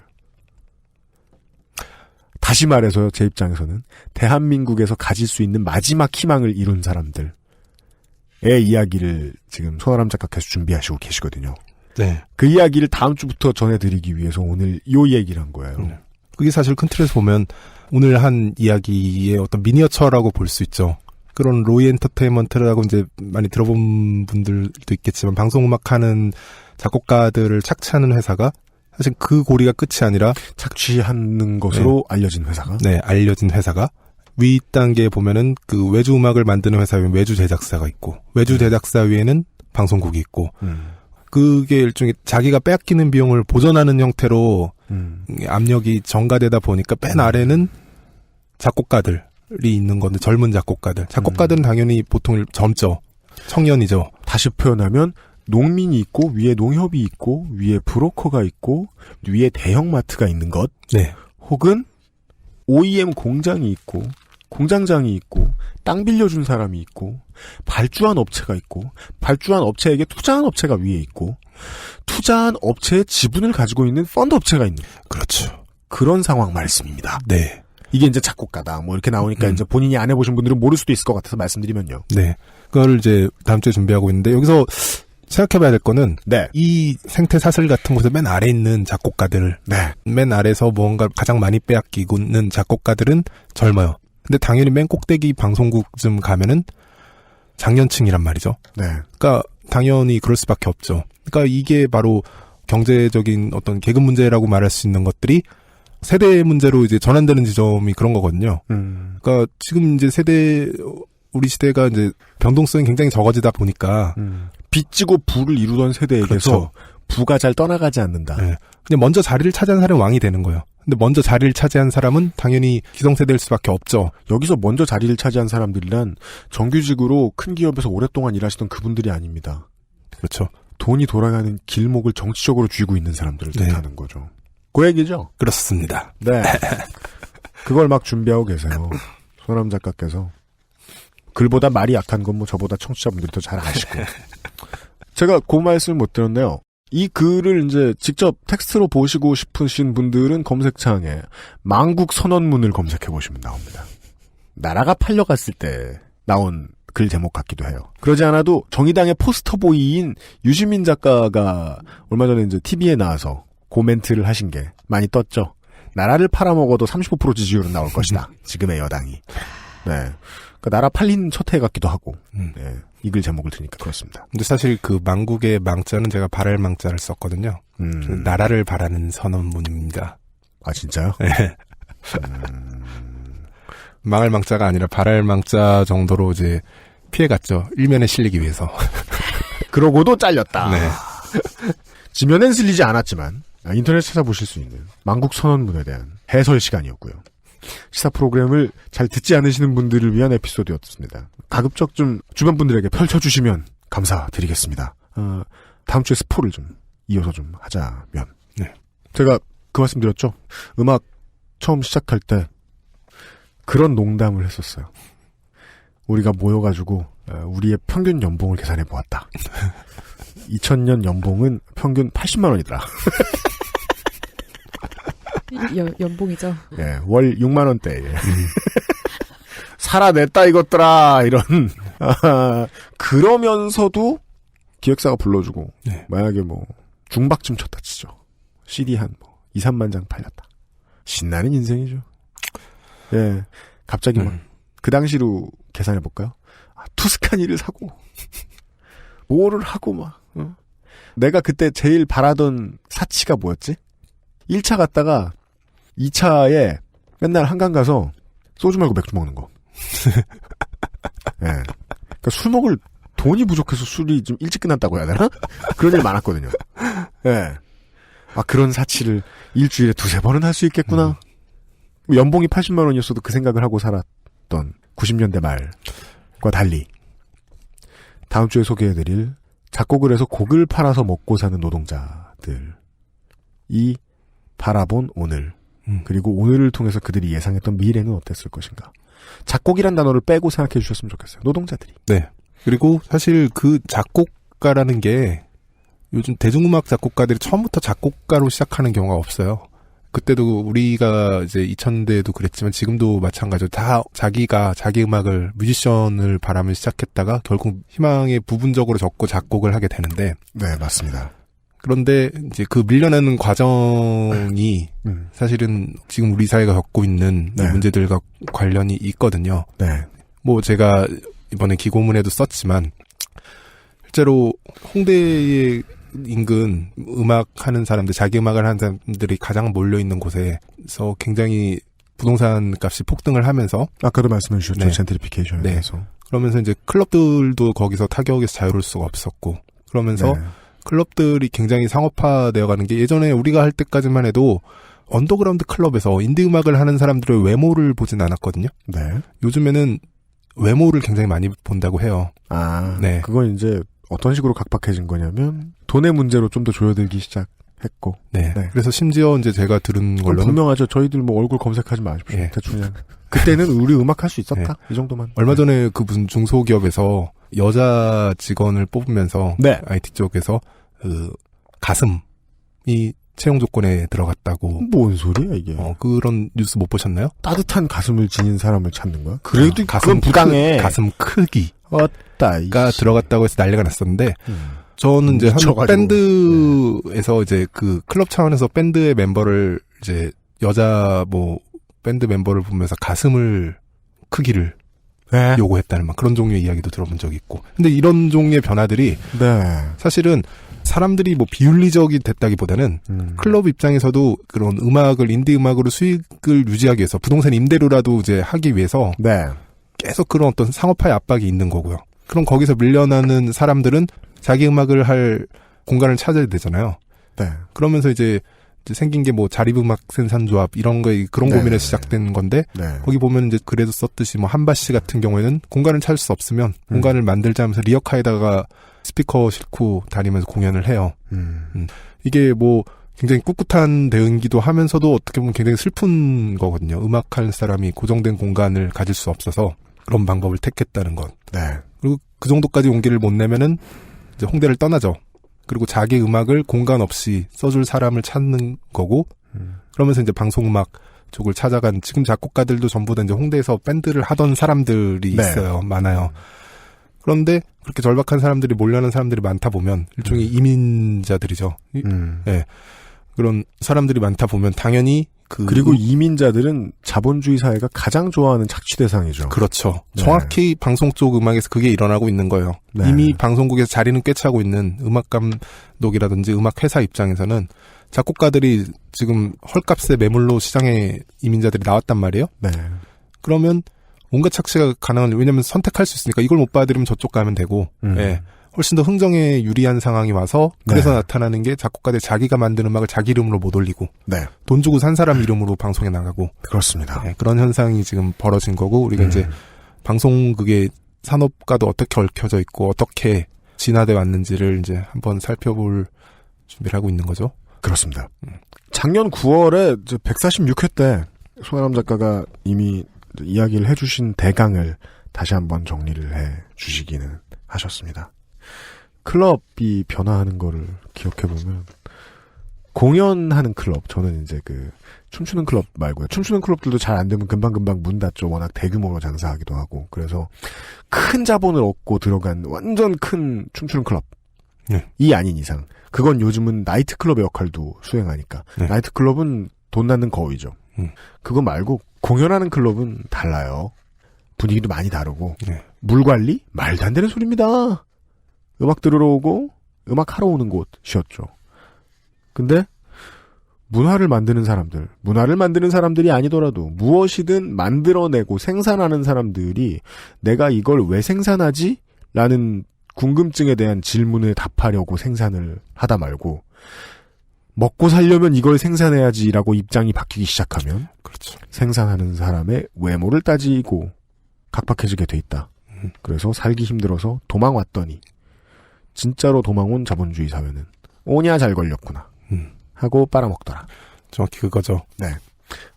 다시 말해서요, 제 입장에서는 대한민국에서 가질 수 있는 마지막 희망을 이룬 사람들의 이야기를 지금 손아람 작가께서 준비하시고 계시거든요. 네. 그 이야기를 다음 주부터 전해드리기 위해서 오늘 요 얘기를 한 거예요. 그게 사실 큰 틀에서 보면 오늘 한 이야기의 어떤 미니어처라고 볼 수 있죠. 그런 로이 엔터테인먼트라고 이제 많이 들어본 분들도 있겠지만 방송음악하는 작곡가들을 착취하는 회사가 사실 그 고리가 끝이 아니라 착취하는 것으로 알려진 회사가? 네, 알려진 회사가 위 단계에 보면은 그 외주 음악을 만드는 회사 위에 외주 제작사가 있고 외주 제작사 위에는 방송국이 있고 그게 일종의 자기가 빼앗기는 비용을 보전하는 형태로 압력이 전가되다 보니까 맨 아래는 작곡가들이 있는 건데 젊은 작곡가들은 당연히 보통 젊죠. 청년이죠. 다시 표현하면 농민이 있고 위에 농협이 있고 위에 브로커가 있고 위에 대형마트가 있는 것. 네. 혹은 OEM 공장이 있고 공장장이 있고 땅 빌려준 사람이 있고 발주한 업체가 있고 발주한 업체에게 투자한 업체가 위에 있고 투자한 업체의 지분을 가지고 있는 펀드 업체가 있는. 그렇죠. 그런 상황 말씀입니다. 네. 이게 이제 작곡가다. 뭐 이렇게 나오니까 이제 본인이 안 해보신 분들은 모를 수도 있을 것 같아서 말씀드리면요. 네. 그걸 이제 다음 주에 준비하고 있는데 여기서 생각해봐야 될 거는 네. 이 생태 사슬 같은 곳에 맨 아래 있는 작곡가들, 네. 맨 아래에서 무언가 가장 많이 빼앗기고 있는 작곡가들은 젊어요. 근데 당연히 맨 꼭대기 방송국쯤 가면은 장년층이란 말이죠. 네. 그러니까 당연히 그럴 수밖에 없죠. 그러니까 이게 바로 경제적인 어떤 계급 문제라고 말할 수 있는 것들이 세대 문제로 이제 전환되는 지점이 그런 거거든요. 그러니까 지금 이제 우리 시대가 이제 변동성이 굉장히 적어지다 보니까 빚지고 부를 이루던 세대에게서 그렇죠. 부가 잘 떠나가지 않는다. 네. 근데 먼저 자리를 차지한 사람이 왕이 되는 거예요. 근데 먼저 자리를 차지한 사람은 당연히 기성세대일 수밖에 없죠. 여기서 먼저 자리를 차지한 사람들이란 정규직으로 큰 기업에서 오랫동안 일하시던 그분들이 아닙니다. 그렇죠. 돈이 돌아가는 길목을 정치적으로 쥐고 있는 사람들을 뜻하는 거죠. 그 얘기죠? 그렇습니다. 네. 그걸 막 준비하고 계세요. 손남 작가께서. 글보다 말이 약한 건 뭐 저보다 청취자분들이 더 잘 아시고. 제가 그 말씀을 못 드렸네요. 이 글을 이제 직접 텍스트로 보시고 싶으신 분들은 검색창에 망국 선언문을 검색해 보시면 나옵니다. 나라가 팔려갔을 때 나온 글 제목 같기도 해요. 그러지 않아도 정의당의 포스터보이인 유시민 작가가 얼마 전에 이제 TV에 나와서 멘트를 하신 게 많이 떴죠. 나라를 팔아먹어도 35% 지지율은 나올 것이다. 지금의 여당이. 네. 그러니까 나라 팔린 첫 해 같기도 하고. 네. 이 글 제목을 들으니까 그렇습니다. 근데 사실 그 망국의 망자는 제가 바랄 망자를 썼거든요. 나라를 바라는 선언문입니다. 아, 진짜요? 네. 망할 망자가 아니라 바랄 망자 정도로 이제 피해갔죠. 일면에 실리기 위해서. 그러고도 잘렸다. 네. 지면엔 실리지 않았지만 인터넷 찾아보실 수 있는 망국 선언문에 대한 해설 시간이었고요. 시사 프로그램을 잘 듣지 않으시는 분들을 위한 에피소드였습니다. 가급적 좀 주변 분들에게 펼쳐주시면 감사드리겠습니다. 다음 주에 스포를 좀 이어서 좀 하자면. 네. 제가 그 말씀 드렸죠. 음악 처음 시작할 때 그런 농담을 했었어요. 우리가 모여가지고 우리의 평균 연봉을 계산해 보았다. 2000년 연봉은 평균 80만 원이더라. 연봉이죠. 예, 월 6만 원대에. 살아냈다 이것들아 이런. 그러면서도 기획사가 불러주고 네. 만약에 뭐 중박쯤 쳤다 치죠. CD 한 뭐 2, 3만 장 팔렸다. 신나는 인생이죠. 예, 갑자기 막 그 당시로 계산해 볼까요? 투스카니를 사고 뭐를 하고 막. 내가 그때 제일 바라던 사치가 뭐였지? 1차 갔다가 2차에 맨날 한강 가서 소주 말고 맥주 먹는 거. 예. 그러니까 술 먹을 돈이 부족해서 술이 좀 일찍 끝났다고 해야 되나? 그런 일 많았거든요. 예. 그런 사치를 일주일에 2-3번은 할 수 있겠구나. 연봉이 80만 원이었어도 그 생각을 하고 살았던 90년대 말과 달리 다음 주에 소개해드릴 작곡을 해서 곡을 팔아서 먹고 사는 노동자들이 바라본 오늘 그리고 오늘을 통해서 그들이 예상했던 미래는 어땠을 것인가. 작곡이란 단어를 빼고 생각해 주셨으면 좋겠어요. 노동자들이. 네. 그리고 사실 그 작곡가라는 게 요즘 대중음악 작곡가들이 처음부터 작곡가로 시작하는 경우가 없어요. 그때도 우리가 이제 2000대에도 그랬지만 지금도 마찬가지로 다 자기가 자기 음악을 뮤지션을 바라며 시작했다가 결국 희망에 부분적으로 적고 작곡을 하게 되는데. 네, 맞습니다. 그런데 이제 그 밀려나는 과정이 사실은 지금 우리 사회가 겪고 있는 네. 문제들과 관련이 있거든요. 네. 뭐 제가 이번에 기고문에도 썼지만 실제로 홍대의 인근 음악하는 사람들, 자기 음악을 하는 사람들이 가장 몰려있는 곳에서 굉장히 부동산 값이 폭등을 하면서 아까도 말씀해 주셨죠. 네. 젠트리피케이션에 네. 대해서. 그러면서 이제 클럽들도 거기서 타격에서 자유로울 수가 없었고 그러면서 네. 클럽들이 굉장히 상업화되어 가는 게 예전에 우리가 할 때까지만 해도 언더그라운드 클럽에서 인디 음악을 하는 사람들의 외모를 보진 않았거든요. 네. 요즘에는 외모를 굉장히 많이 본다고 해요. 네. 그건 이제 어떤 식으로 각박해진 거냐면 돈의 문제로 좀 더 조여들기 시작했고. 네. 그래서 심지어 이제 제가 들은 걸로는 분명하죠. 저희들 뭐 얼굴 검색하지 마십시오. 예. 대충 그냥 그때는 우리 음악 할 수 있었다. 네. 이 정도만. 얼마 전에 그 무슨 중소기업에서 여자 직원을 뽑으면서 네. IT 쪽에서 그 가슴이 채용 조건에 들어갔다고. 뭔 소리야 이게? 그런 뉴스 못 보셨나요? 따뜻한 가슴을 지닌 사람을 찾는 거야? 그래도 가슴 부당해. 가슴 크기가 어따 들어갔다고 해서 난리가 났었는데 저는 이제 한 밴드에서 이제 그 클럽 차원에서 밴드의 멤버를 이제 여자 뭐 밴드 멤버를 보면서 가슴을 크기를 네. 요구했다는 막 그런 종류의 이야기도 들어본 적이 있고. 근데 이런 종류의 변화들이 사실은 사람들이 뭐 비윤리적이 됐다기보다는 클럽 입장에서도 그런 음악을 인디 음악으로 수익을 유지하기 위해서 부동산 임대료라도 이제 하기 위해서 계속 그런 어떤 상업화의 압박이 있는 거고요. 그럼 거기서 밀려나는 사람들은 자기 음악을 할 공간을 찾아야 되잖아요. 그러면서 이제 생긴 게 뭐 자립음악 생산조합 이런 거 그런 고민에 시작된 건데 거기 보면 이제 그래도 썼듯이 뭐 한바씨 같은 경우에는 공간을 찾을 수 없으면 공간을 만들자면서 리어카에다가 스피커 싣고 다니면서 공연을 해요. 이게 뭐 굉장히 꿋꿋한 대응기도 하면서도 어떻게 보면 굉장히 슬픈 거거든요. 음악할 사람이 고정된 공간을 가질 수 없어서 그런 방법을 택했다는 것. 그리고 그 정도까지 용기를 못 내면은 이제 홍대를 떠나죠. 그리고 자기 음악을 공간 없이 써줄 사람을 찾는 거고, 그러면서 이제 방송음악 쪽을 찾아간 지금 작곡가들도 전부 다 이제 홍대에서 밴드를 하던 사람들이 있어요. 많아요. 그런데 그렇게 절박한 사람들이 몰려오는 사람들이 많다 보면 일종의 이민자들이죠. 네. 그런 사람들이 많다 보면 당연히 그리고 이민자들은 자본주의 사회가 가장 좋아하는 착취 대상이죠. 그렇죠. 정확히 방송 쪽 음악에서 그게 일어나고 있는 거예요. 이미 방송국에서 자리는 꿰차고 있는 음악 감독이라든지 음악 회사 입장에서는 작곡가들이 지금 헐값에 매물로 시장에 이민자들이 나왔단 말이에요. 그러면 온갖 착취가 가능한, 왜냐면 선택할 수 있으니까 이걸 못 봐드리면 저쪽 가면 되고, 훨씬 더 흥정에 유리한 상황이 와서 그래서 나타나는 게 작곡가들 자기가 만든 음악을 자기 이름으로 못 올리고 돈 주고 산 사람 이름으로 방송에 나가고 그렇습니다. 그런 현상이 지금 벌어진 거고 우리가 이제 방송국의 산업과도 어떻게 얽혀져 있고 어떻게 진화돼 왔는지를 이제 한번 살펴볼 준비를 하고 있는 거죠. 그렇습니다. 작년 9월에 146회 때 손아람 작가가 이미 이야기를 해주신 대강을 다시 한번 정리를 해 주시기는 하셨습니다. 클럽이 변화하는 거를 기억해보면, 공연하는 클럽, 저는 이제 춤추는 클럽 말고요. 춤추는 클럽들도 잘 안 되면 금방금방 문 닫죠. 워낙 대규모로 장사하기도 하고. 그래서 큰 자본을 얻고 들어간 완전 큰 춤추는 클럽이 아닌 이상, 그건 요즘은 나이트클럽의 역할도 수행하니까. 나이트클럽은 돈 낳는 거위죠. 그거 말고 공연하는 클럽은 달라요. 분위기도 많이 다르고. 물 관리? 말도 안 되는 소리입니다. 음악 들으러 오고 음악 하러 오는 곳이었죠. 근데 문화를 만드는 사람들이 아니더라도 무엇이든 만들어내고 생산하는 사람들이 내가 이걸 왜 생산하지? 라는 궁금증에 대한 질문을 답하려고 생산을 하다 말고 먹고 살려면 이걸 생산해야지라고 입장이 바뀌기 시작하면 생산하는 사람의 외모를 따지고 각박해지게 돼 있다. 그래서 살기 힘들어서 도망 왔더니 진짜로 도망온 자본주의 사회는 오냐 잘 걸렸구나 하고 빨아먹더라. 정확히 그거죠. 네,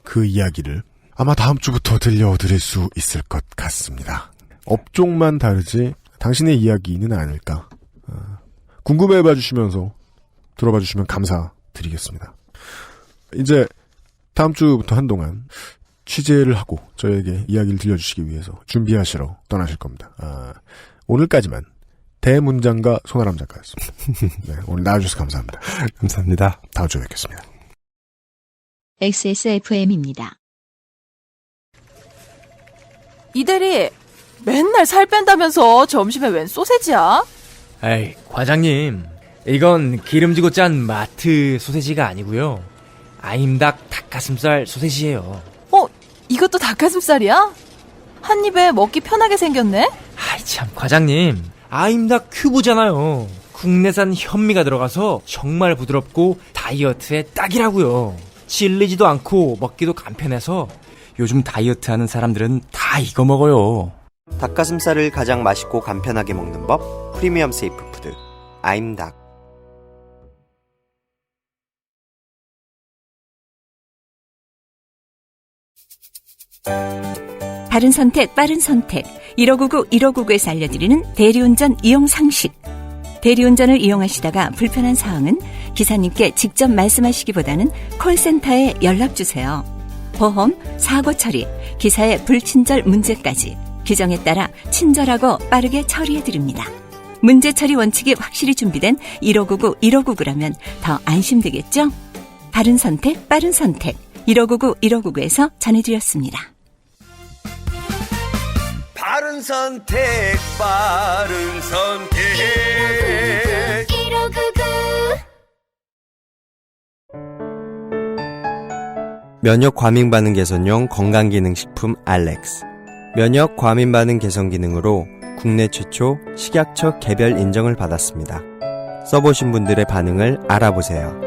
그 이야기를 아마 다음 주부터 들려드릴 수 있을 것 같습니다. 업종만 다르지 당신의 이야기는 아닐까. 궁금해봐 주시면서 들어봐 주시면 감사드리겠습니다. 이제 다음 주부터 한동안 취재를 하고 저에게 이야기를 들려주시기 위해서 준비하시러 떠나실 겁니다. 오늘까지만 대문장과 손아람 작가였습니다. 네, 오늘 나와주셔서 감사합니다. 감사합니다. 다음 주에 뵙겠습니다. XSFM입니다. 이대리, 맨날 살 뺀다면서 점심에 웬 소세지야? 에이, 과장님. 이건 기름지고 짠 마트 소세지가 아니고요. 아임닭 닭가슴살 소세지예요. 이것도 닭가슴살이야? 한 입에 먹기 편하게 생겼네? 아이 참, 과장님. 아임닭 큐브잖아요. 국내산 현미가 들어가서 정말 부드럽고 다이어트에 딱이라고요. 질리지도 않고 먹기도 간편해서 요즘 다이어트 하는 사람들은 다 이거 먹어요. 닭가슴살을 가장 맛있고 간편하게 먹는 법, 프리미엄 세이프 푸드 아임닭. 바른 선택, 빠른 선택. 1599에서 알려드리는 대리운전 이용 상식. 대리운전을 이용하시다가 불편한 사항은 기사님께 직접 말씀하시기보다는 콜센터에 연락주세요. 보험, 사고 처리, 기사의 불친절 문제까지 규정에 따라 친절하고 빠르게 처리해드립니다. 문제 처리 원칙이 확실히 준비된 1599라면 더 안심되겠죠? 바른 선택, 빠른 선택. 1599에서 전해드렸습니다. 빠른 선택, 빠른 선택. 1599 면역 과민 반응 개선용 건강기능식품 알렉스. 면역 과민 반응 개선 기능으로 국내 최초 식약처 개별 인정을 받았습니다. 써보신 분들의 반응을 알아보세요.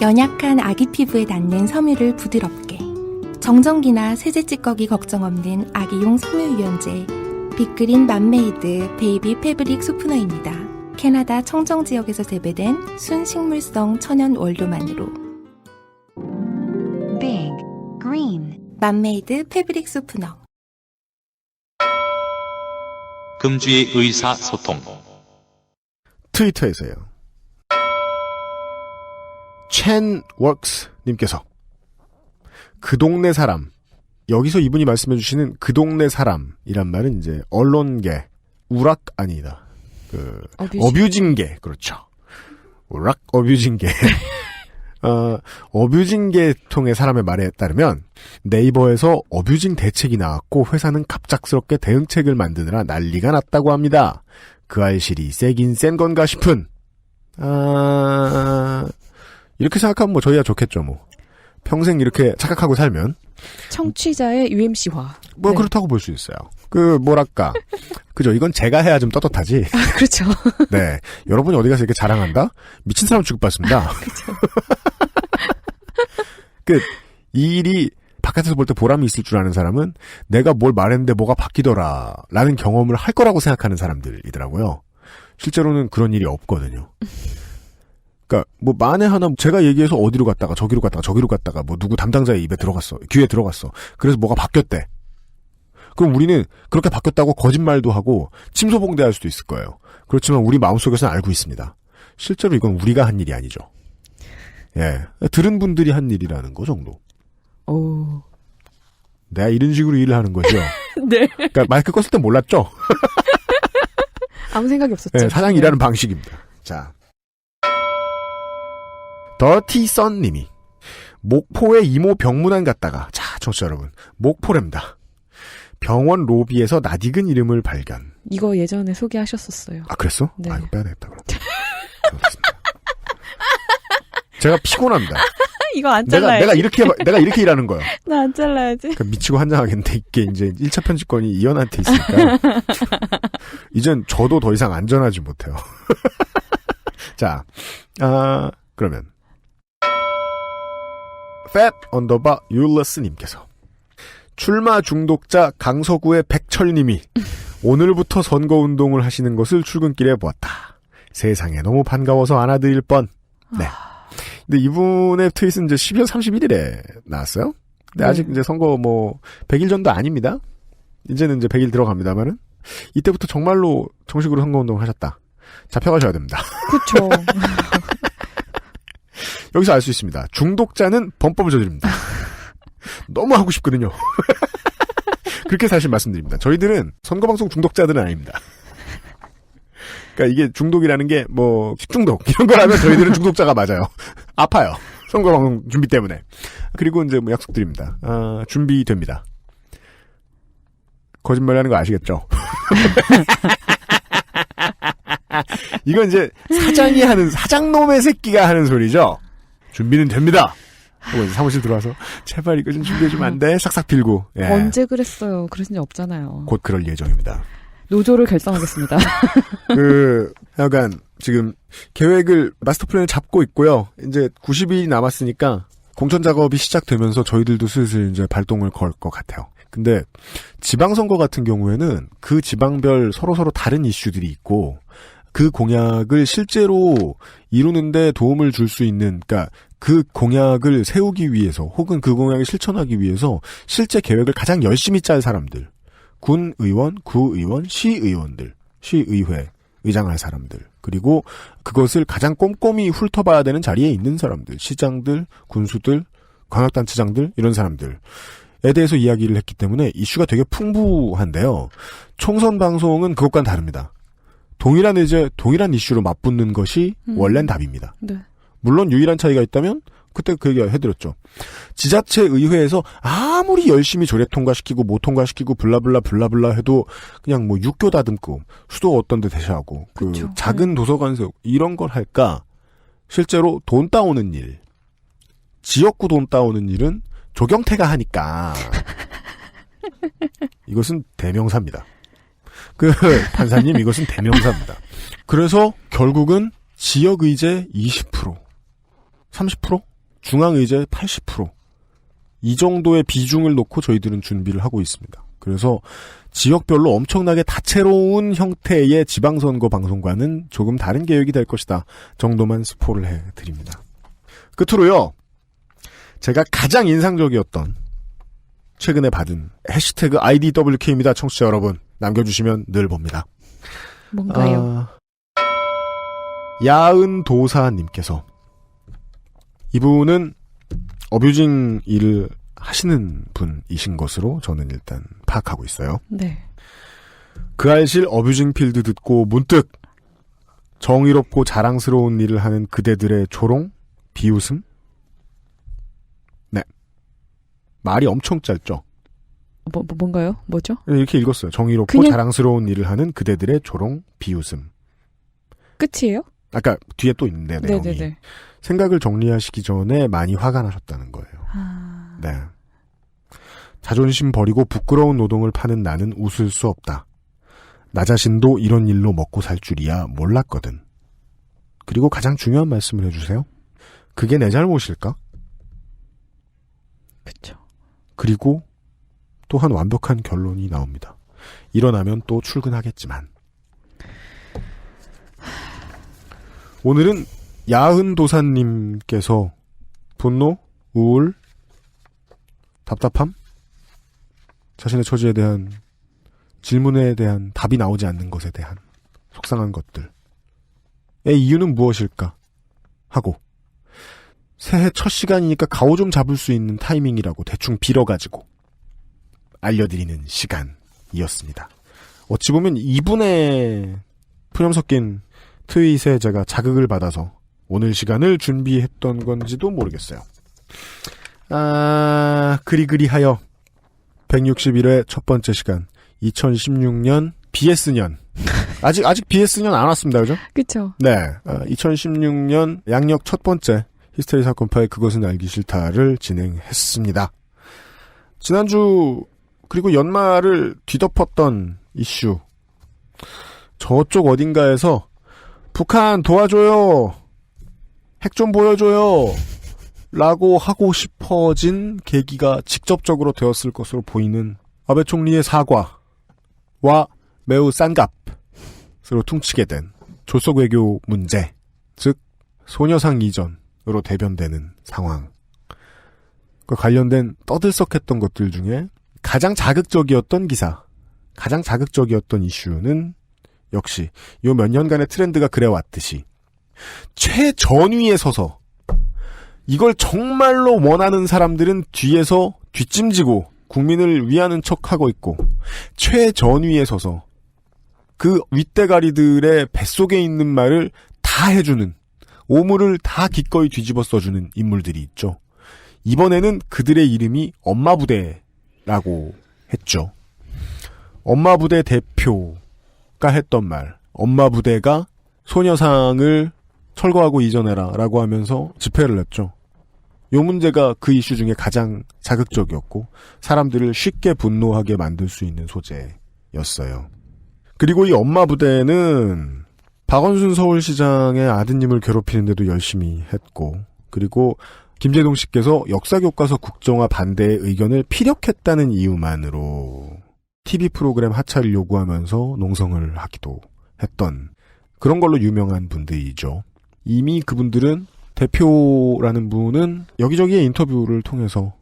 연약한 아기 피부에 닿는 섬유를 부드럽게, 정전기나 세제 찌꺼기 걱정 없는 아기용 섬유 유연제 빅그린 맘메이드 베이비 패브릭 소프너입니다. 캐나다 청정 지역에서 재배된 순식물성 천연 원료만으로 Big Green 맘메이드 패브릭 소프너. 금주의 의사소통. 트위터에서요. 첸웍스님께서 그 동네 사람, 여기서 이분이 말씀해주시는 그 동네 사람이란 말은 이제 언론계, 우락 아니다. 어뷰징계, 그렇죠. 우락 어뷰징계. 어뷰징계 통의 사람의 말에 따르면 네이버에서 어뷰징 대책이 나왔고 회사는 갑작스럽게 대응책을 만드느라 난리가 났다고 합니다. 그 알실이 세긴 센 건가 싶은. 이렇게 생각하면 뭐 저희야 좋겠죠, 뭐. 평생 이렇게 착각하고 살면. 청취자의 UMC화. 뭐, 네. 그렇다고 볼 수 있어요. 뭐랄까. 그죠. 이건 제가 해야 좀 떳떳하지. 그렇죠. 네. 여러분이 어디 가서 이렇게 자랑한다? 미친 사람 취급받습니다. 그렇죠. 이 일이 바깥에서 볼 때 보람이 있을 줄 아는 사람은 내가 뭘 말했는데 뭐가 바뀌더라. 라는 경험을 할 거라고 생각하는 사람들이더라고요. 실제로는 그런 일이 없거든요. 그러니까 뭐 만에 하나 제가 얘기해서 어디로 갔다가 저기로 갔다가 뭐 누구 담당자의 입에 들어갔어. 귀에 들어갔어. 그래서 뭐가 바뀌었대. 그럼 우리는 그렇게 바뀌었다고 거짓말도 하고 침소봉대할 수도 있을 거예요. 그렇지만 우리 마음속에서는 알고 있습니다. 실제로 이건 우리가 한 일이 아니죠. 예. 들은 분들이 한 일이라는 거 정도. 오. 내가 이런 식으로 일을 하는 거죠. 네. 그러니까 마이크 껐을 때 몰랐죠? 아무 생각이 없었죠. 네, 사장 일하는 방식입니다. 자. 더티선 님이 목포에 이모 병문안 갔다가 자, 청취자 여러분. 목포랍니다. 병원 로비에서 낯익은 이름을 발견. 이거 예전에 소개하셨었어요. 아, 그랬어? 네. 아, 이거 빼야 되겠다, 그럼. 제가 피곤합니다. 이거 안 잘라야지. 내가 이렇게 일하는 거예요. 나 안 잘라야지. 그러니까 미치고 환장하겠는데 이게 이제 1차 편집권이 이현한테 있으니까. 이젠 저도 더 이상 안전하지 못해요. 자, 그러면. 팻_율러스님께서 출마 중독자 강서구의 백철님이 오늘부터 선거운동을 하시는 것을 출근길에 보았다. 세상에 너무 반가워서 안아드릴 뻔. 네. 근데 이분의 트윗은 이제 12월 31일에 나왔어요. 근데 아직 이제 선거 100일 전도 아닙니다. 이제는 이제 100일 들어갑니다만은 이때부터 정말로 정식으로 선거운동을 하셨다. 잡혀가셔야 됩니다. 그렇죠. 여기서 알 수 있습니다. 중독자는 범법을 저지릅니다. 너무 하고 싶거든요. 그렇게 사실 말씀드립니다. 저희들은 선거방송 중독자들은 아닙니다. 그러니까 이게 중독이라는 게 식중독 이런 거라면 저희들은 중독자가 맞아요. 아파요. 선거방송 준비 때문에. 그리고 이제 약속드립니다. 준비됩니다. 거짓말하는 거 아시겠죠? 이건 이제 사장놈의 새끼가 하는 소리죠. 준비는 됩니다. 하고 이제 사무실 들어와서 제발 이거 좀 준비해주면 안 돼? 싹싹 빌고. 예. 언제 그랬어요? 그러신 적 없잖아요. 곧 그럴 예정입니다. 노조를 결성하겠습니다. 약간 지금 계획을 마스터 플랜을 잡고 있고요. 이제 90일이 남았으니까 공천 작업이 시작되면서 저희들도 슬슬 이제 발동을 걸 것 같아요. 근데 지방선거 같은 경우에는 그 지방별 서로 다른 이슈들이 있고 그 공약을 실제로 이루는데 도움을 줄 수 있는, 그러니까 그 공약을 세우기 위해서 혹은 그 공약을 실천하기 위해서 실제 계획을 가장 열심히 짤 사람들, 군의원, 구의원, 시의원들, 시의회, 의장할 사람들, 그리고 그것을 가장 꼼꼼히 훑어봐야 되는 자리에 있는 사람들, 시장들, 군수들, 광역단체장들, 이런 사람들에 대해서 이야기를 했기 때문에 이슈가 되게 풍부한데요. 총선 방송은 그것과는 다릅니다. 동일한 이슈로 맞붙는 것이 원래는 답입니다. 네. 물론 유일한 차이가 있다면 그때 그 얘기 해드렸죠. 지자체 의회에서 아무리 열심히 조례 통과시키고 못 통과시키고 블라블라 해도 그냥 뭐 육교 다듬고 수도 어떤 데 대시하고 그 그쵸. 작은 도서관 세우고 이런 걸 할까? 실제로 돈 따오는 일, 지역구 돈 따오는 일은 조경태가 하니까 이것은 대명사입니다. 그 판사님 이것은 대명사입니다. 그래서 결국은 지역의제 20%, 30%? 중앙의제 80%. 이 정도의 비중을 놓고 저희들은 준비를 하고 있습니다. 그래서 지역별로 엄청나게 다채로운 형태의 지방선거 방송과는 조금 다른 계획이 될 것이다 정도만 스포를 해드립니다. 끝으로요. 제가 가장 인상적이었던 최근에 받은 해시태그 IDWK입니다. 청취자 여러분. 남겨주시면 늘 봅니다. 뭔가요? 야은도사님께서 이분은 어뷰징 일을 하시는 분이신 것으로 저는 일단 파악하고 있어요. 네. 그 알실 어뷰징 필드 듣고 문득 정의롭고 자랑스러운 일을 하는 그대들의 조롱, 비웃음. 네. 말이 엄청 짧죠. 뭔가요? 뭐죠? 이렇게 읽었어요. 정의롭고 그냥... 자랑스러운 일을 하는 그대들의 조롱, 비웃음. 끝이에요? 아까 뒤에 또 있는데 내용이. 네네네. 생각을 정리하시기 전에 많이 화가 나셨다는 거예요. 네. 자존심 버리고 부끄러운 노동을 파는 나는 웃을 수 없다. 나 자신도 이런 일로 먹고 살 줄이야 몰랐거든. 그리고 가장 중요한 말씀을 해주세요. 그게 내 잘못일까? 그쵸. 그리고 또한 완벽한 결론이 나옵니다. 일어나면 또 출근하겠지만. 오늘은 야흔도사님께서 분노, 우울, 답답함, 자신의 처지에 대한 질문에 대한 답이 나오지 않는 것에 대한 속상한 것들의 이유는 무엇일까 하고 새해 첫 시간이니까 가오 좀 잡을 수 있는 타이밍이라고 대충 빌어가지고 알려드리는 시간이었습니다. 어찌 보면 이분의 푸념 섞인 트윗에 제가 자극을 받아서 오늘 시간을 준비했던 건지도 모르겠어요. 그리하여 161회 첫 번째 시간 2016년 BS년 아직 BS년 안 왔습니다. 그죠? 그쵸. 네. 2016년 양력 첫 번째 히스테리 사건 파일 그것은 알기 싫다를 진행했습니다. 지난주 그리고 연말을 뒤덮었던 이슈 저쪽 어딘가에서 북한 도와줘요. 핵 좀 보여줘요. 라고 하고 싶어진 계기가 직접적으로 되었을 것으로 보이는 아베 총리의 사과와 매우 싼 값으로 퉁치게 된 조속 외교 문제, 즉 소녀상 이전으로 대변되는 상황과 관련된 떠들썩했던 것들 중에 가장 자극적이었던 기사, 가장 자극적이었던 이슈는 역시 요 몇 년간의 트렌드가 그래왔듯이 최전위에 서서 이걸 정말로 원하는 사람들은 뒤에서 뒷짐지고 국민을 위하는 척하고 있고 최전위에 서서 그 윗대가리들의 뱃속에 있는 말을 다 해주는 오물을 다 기꺼이 뒤집어 써주는 인물들이 있죠. 이번에는 그들의 이름이 엄마부대라고 했죠. 엄마부대 대표가 했던 말, 엄마부대가 소녀상을 철거하고 이전해라 라고 하면서 집회를 냈죠. 요 문제가 그 이슈 중에 가장 자극적이었고 사람들을 쉽게 분노하게 만들 수 있는 소재였어요. 그리고 이 엄마부대는 박원순 서울시장의 아드님을 괴롭히는데도 열심히 했고 그리고 김재동 씨께서 역사교과서 국정화 반대의 의견을 피력했다는 이유만으로 TV 프로그램 하차를 요구하면서 농성을 하기도 했던 그런 걸로 유명한 분들이죠. 이미 그분들은 대표라는 분은 여기저기의 인터뷰를 통해서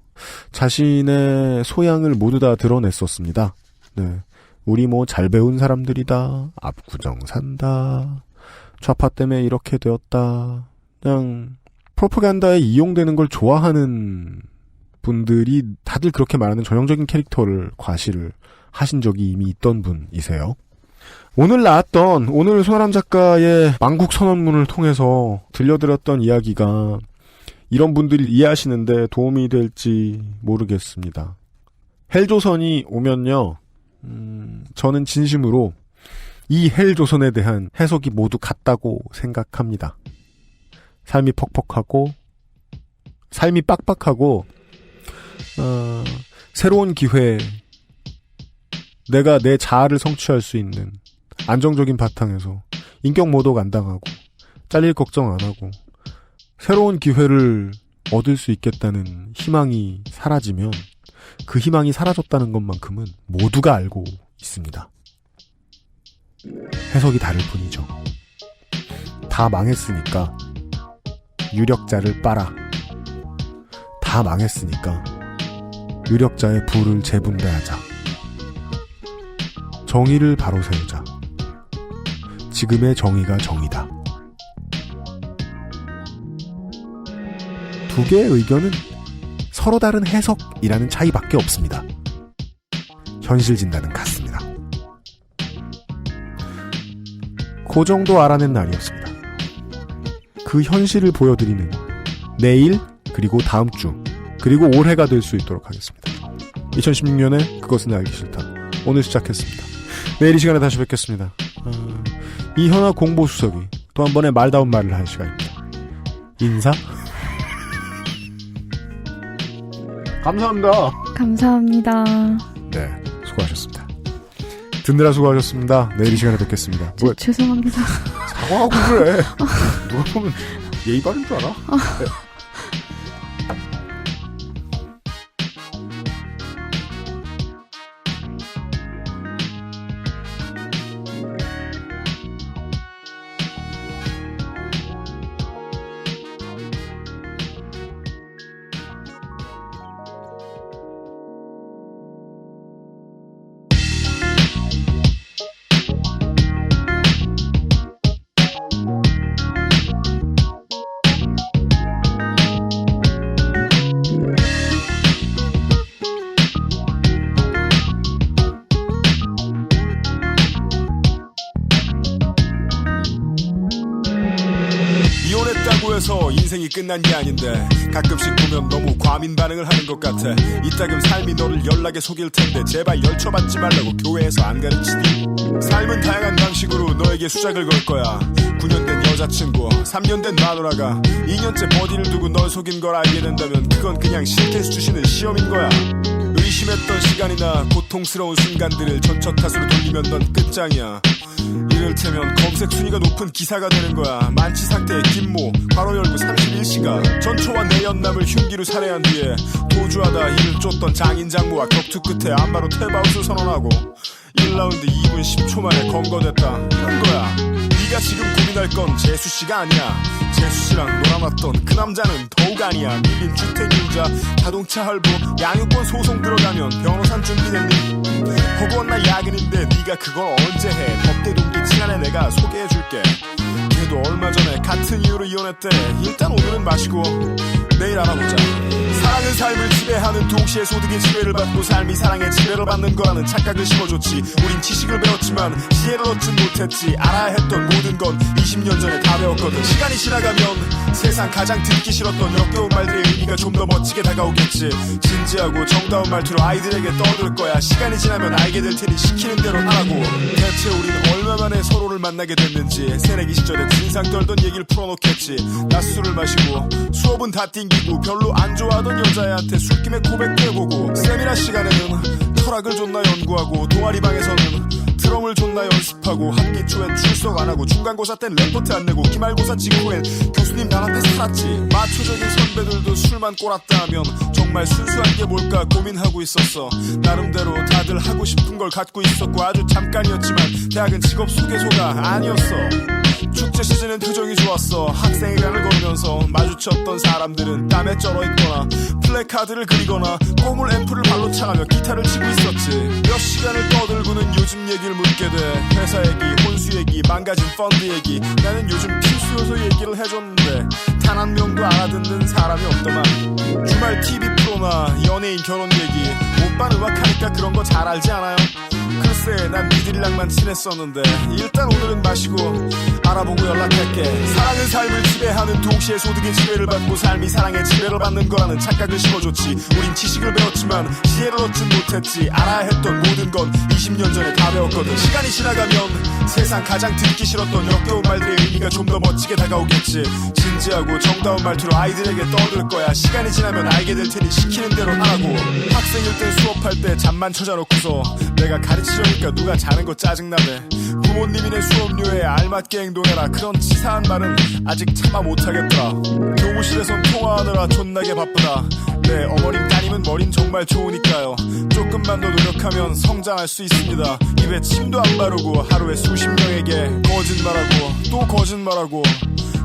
자신의 소양을 모두 다 드러냈었습니다. 네. 우리 뭐 잘 배운 사람들이다. 압구정 산다. 좌파 때문에 이렇게 되었다. 그냥 프로파간다에 이용되는 걸 좋아하는 분들이 다들 그렇게 말하는 전형적인 캐릭터를 과시를 하신 적이 이미 있던 분이세요. 오늘 나왔던 오늘 손아람 작가의 망국 선언문을 통해서 들려드렸던 이야기가 이런 분들이 이해하시는데 도움이 될지 모르겠습니다. 헬조선이 오면요, 저는 진심으로 이 헬조선에 대한 해석이 모두 같다고 생각합니다. 삶이 퍽퍽하고, 삶이 빡빡하고, 새로운 기회, 내가 내 자아를 성취할 수 있는 안정적인 바탕에서 인격 모독 안 당하고, 잘릴 걱정 안 하고, 새로운 기회를 얻을 수 있겠다는 희망이 사라지면 그 희망이 사라졌다는 것만큼은 모두가 알고 있습니다. 해석이 다를 뿐이죠. 다 망했으니까 유력자를 빨아. 다 망했으니까 유력자의 부를 재분배하자. 정의를 바로 세우자. 지금의 정의가 정의다. 두 개의 의견은 서로 다른 해석이라는 차이밖에 없습니다. 현실 진단은 같습니다. 그 정도 알아낸 날이었습니다. 그 현실을 보여드리는 내일, 그리고 다음 주, 그리고 올해가 될 수 있도록 하겠습니다. 2016년에 그것은 알기 싫다. 오늘 시작했습니다. 내일 이 시간에 다시 뵙겠습니다. 이현아 공보수석이 또 한 번의 말다운 말을 할 시간입니다. 인사? 감사합니다. 감사합니다. 네, 수고하셨습니다. 듣느라 수고하셨습니다. 내일 이 시간에 뵙겠습니다. 죄송합니다. 사과하고 그래. 누가 보면 예의 바른 줄 알아? 네. 인생이 끝난 게 아닌데 가끔씩 보면 너무 과민 반응을 하는 것 같아. 이따금 삶이 너를 연락에 속일 텐데 제발 열처받지 말라고 교회에서 안 가르치니. 삶은 다양한 방식으로 너에게 수작을 걸 거야. 9년 된 여자친구, 3년 된 마누라가 2년째 버디를 두고 널 속인 걸 알게 된다면 그건 그냥 신께서 주시는 시험인 거야. 의심했던 시간이나 고통스러운 순간들을 전처 탓으로 돌리면 넌 끝장이야. 이를테면 검색 순위가 높은 기사가 되는 거야. 만취 상태의 김모, 괄호 열고 31시간. 전초와 내연남을 흉기로 살해한 뒤에 도주하다 이를 쫓던 장인 장모와 격투 끝에 안바로 탭아웃을 선언하고 1라운드 2분 10초 만에 검거됐다. 이런 거야. 네가 지금 고민할 건 재수씨가 아니야. 재수씨랑 놀아놨던 그 남자는 더욱 아니야. 밀린 주택임자, 자동차 할부, 양육권 소송 들어가면 변호사 준비됐니? 허구한 나 야근인데 네가 그걸 언제 해? 법대 동기 친한애 내가 소개해줄게. 걔도 얼마 전에 같은 이유로 이혼했대. 일단 오늘은 마시고 내일 알아보자. 사랑은 삶을 지배하는 동시에 소득의 지배를 받고 삶이 사랑의 지배를 받는 거라는 착각을 심어줬지. 우린 지식을 배웠지만 지혜를 얻진 못했지. 알아야 했던 모든 건 20년 전에 다 배웠거든. 시간이 지나가면 세상 가장 듣기 싫었던 역겨운 말들의 의미가 좀 더 멋지게 다가오겠지. 진지하고 정다운 말투로 아이들에게 떠들 거야. 시간이 지나면 알게 될 테니 시키는 대로 하라고. 대체 우린 얼마 만에 서로를 만나게 됐는지. 새내기 시절에 진상 떨던 얘기를 풀어놓겠지. 낮술을 마시고 수업은 다 띵기고 별로 안 좋아하던 여자애한테 술김에 고백도 해보고. 세미나 시간에는 철학을 존나 연구하고 동아리방에서는 드럼을 존나 연습하고 학기 초엔 출석 안 하고 중간고사 땐 레포트 안 내고 기말고사 직후엔 교수님 날 앞에 살았지. 마초적인 선배들도 술만 꼬랐다 하면 정말 순수한 게 뭘까 고민하고 있었어. 나름대로 다들 하고 싶은 걸 갖고 있었고 아주 잠깐이었지만 대학은 직업 소개소가 아니었어. 축제 시즌은 표정이 좋았어. 학생회관을 걸으면서 마주쳤던 사람들은 땀에 쩔어있거나 플래카드를 그리거나 꼬물 앰프를 발로 차가며 기타를 치고 있었지. 몇 시간을 떠들고는 요즘 얘기를 묻게 돼. 회사 얘기, 혼수 얘기, 망가진 펀드 얘기. 나는 요즘 필수요소 얘기를 해줬는데 단 한 명도 알아듣는 사람이 없더만. 주말 TV 프로나 연예인 결혼 얘기. 오빠는 음악하니까 그런 거 잘 알지 않아요? 그 글쎄 난 니들이랑만 친했었는데 일단 오늘은 마시고 알아보고 연락할게. 사랑은 삶을 지배하는 동시에 소득의 지배를 받고 삶이 사랑의 지배를 받는 거라는 착각을 심어줬지. 우린 지식을 배웠지만 지혜를 얻진 못했지. 알아야 했던 모든 건 20년 전에 다 배웠거든. 시간이 지나가면 세상 가장 듣기 싫었던 역겨운 말들의 의미가 좀 더 멋지게 다가오겠지. 진지하고 정다운 말투로 아이들에게 떠들 거야. 시간이 지나면 알게 될 테니 시키는 대로 하라고. 학생일 때 수업할 때 잠만 찾아놓고서 내가 가르치려니까 누가 자는 거 짜증나네. 부모님이네 수업료에 알맞게 행동해라. 그런 치사한 말은 아직 참아 못하겠더라. 교무실에선 통화하느라 존나게 바쁘다. 네, 어머님 따님은 머린 정말 좋으니까요. 조금만 더 노력하면 성장할 수 있습니다. 입에 침도 안 바르고 하루에 수십 명에게 거짓말하고 또 거짓말하고.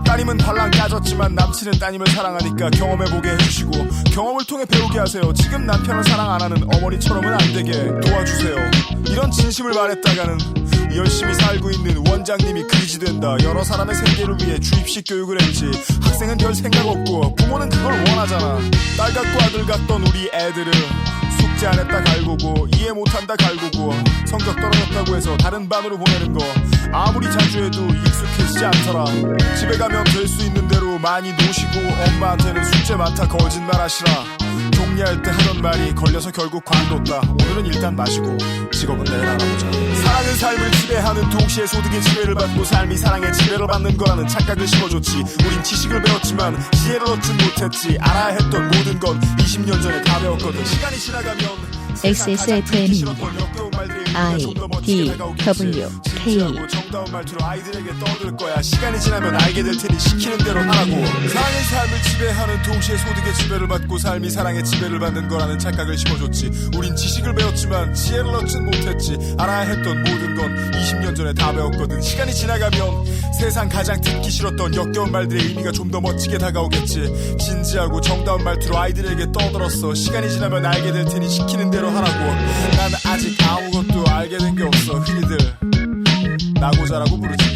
따님은 발랑 까졌지만 남친은 따님을 사랑하니까 경험해보게 해주시고 경험을 통해 배우게 하세요. 지금 남편을 사랑 안 하는 어머니처럼은 안 되게 도와주세요. 이런 진심을 말했다가는 열심히 살고 있는 원장님이 그지 된다. 여러 사람의 생계를 위해 주입식 교육을 했지. 학생은 별 생각 없고 부모는 그걸 원하잖아. 딸 같고 아들 같던 우리 애들을 숙제 안 했다 갈구고 이해 못한다 갈구고 성적 떨어졌다고 해서 다른 반으로 보내는 거 아무리 자주 해도 익숙해지지 않더라. 집에 가면 될 수 있는 대로 많이 노시고 엄마한테는 숙제 많다 거짓말 하시라. 종례할 때 하던 말이 걸려서 결국 관뒀다. 오늘은 일단 마시고 직업은 내일 알아보자. 사랑은 삶을 지배하는 동시에 소득의 지배를 받고 삶이 사랑의 지배를 받는 거라는 착각을 심어줬지. 우린 지식을 배웠지만 지혜를 얻진 못했지. 알아야 했던 모든 건 20년 전에 다 배웠거든. 시간이 지나가면 XSFM입니다. I, D, W, K. 정다운 말투로 아이들에게 떠들 거야. 시간이 지나면 알게 될 테니 시키는 대로 하라고. 사랑의 삶을 지배하는 동시에 소득의 지배를 받고 삶이 사랑의 지배를 받는 거라는 착각을 심어줬지. 우린 지식을 배웠지만 지혜를 얻진 못했지. 알아야 했던 모든 건 20년 전에 다 배웠거든. 시간이 지나가면 세상 가장 듣기 싫었던 역겨운 말들의 의미가 좀 더 멋지게 다가오겠지. 진지하고 정다운 말투로 아이들에게 떠들었어. 시간이 지나면 알게 될 테니 시키는 대로 하라고. 난 아직 아무것도 알게 된 게 없어. 흔히들 나고자라고 부르지.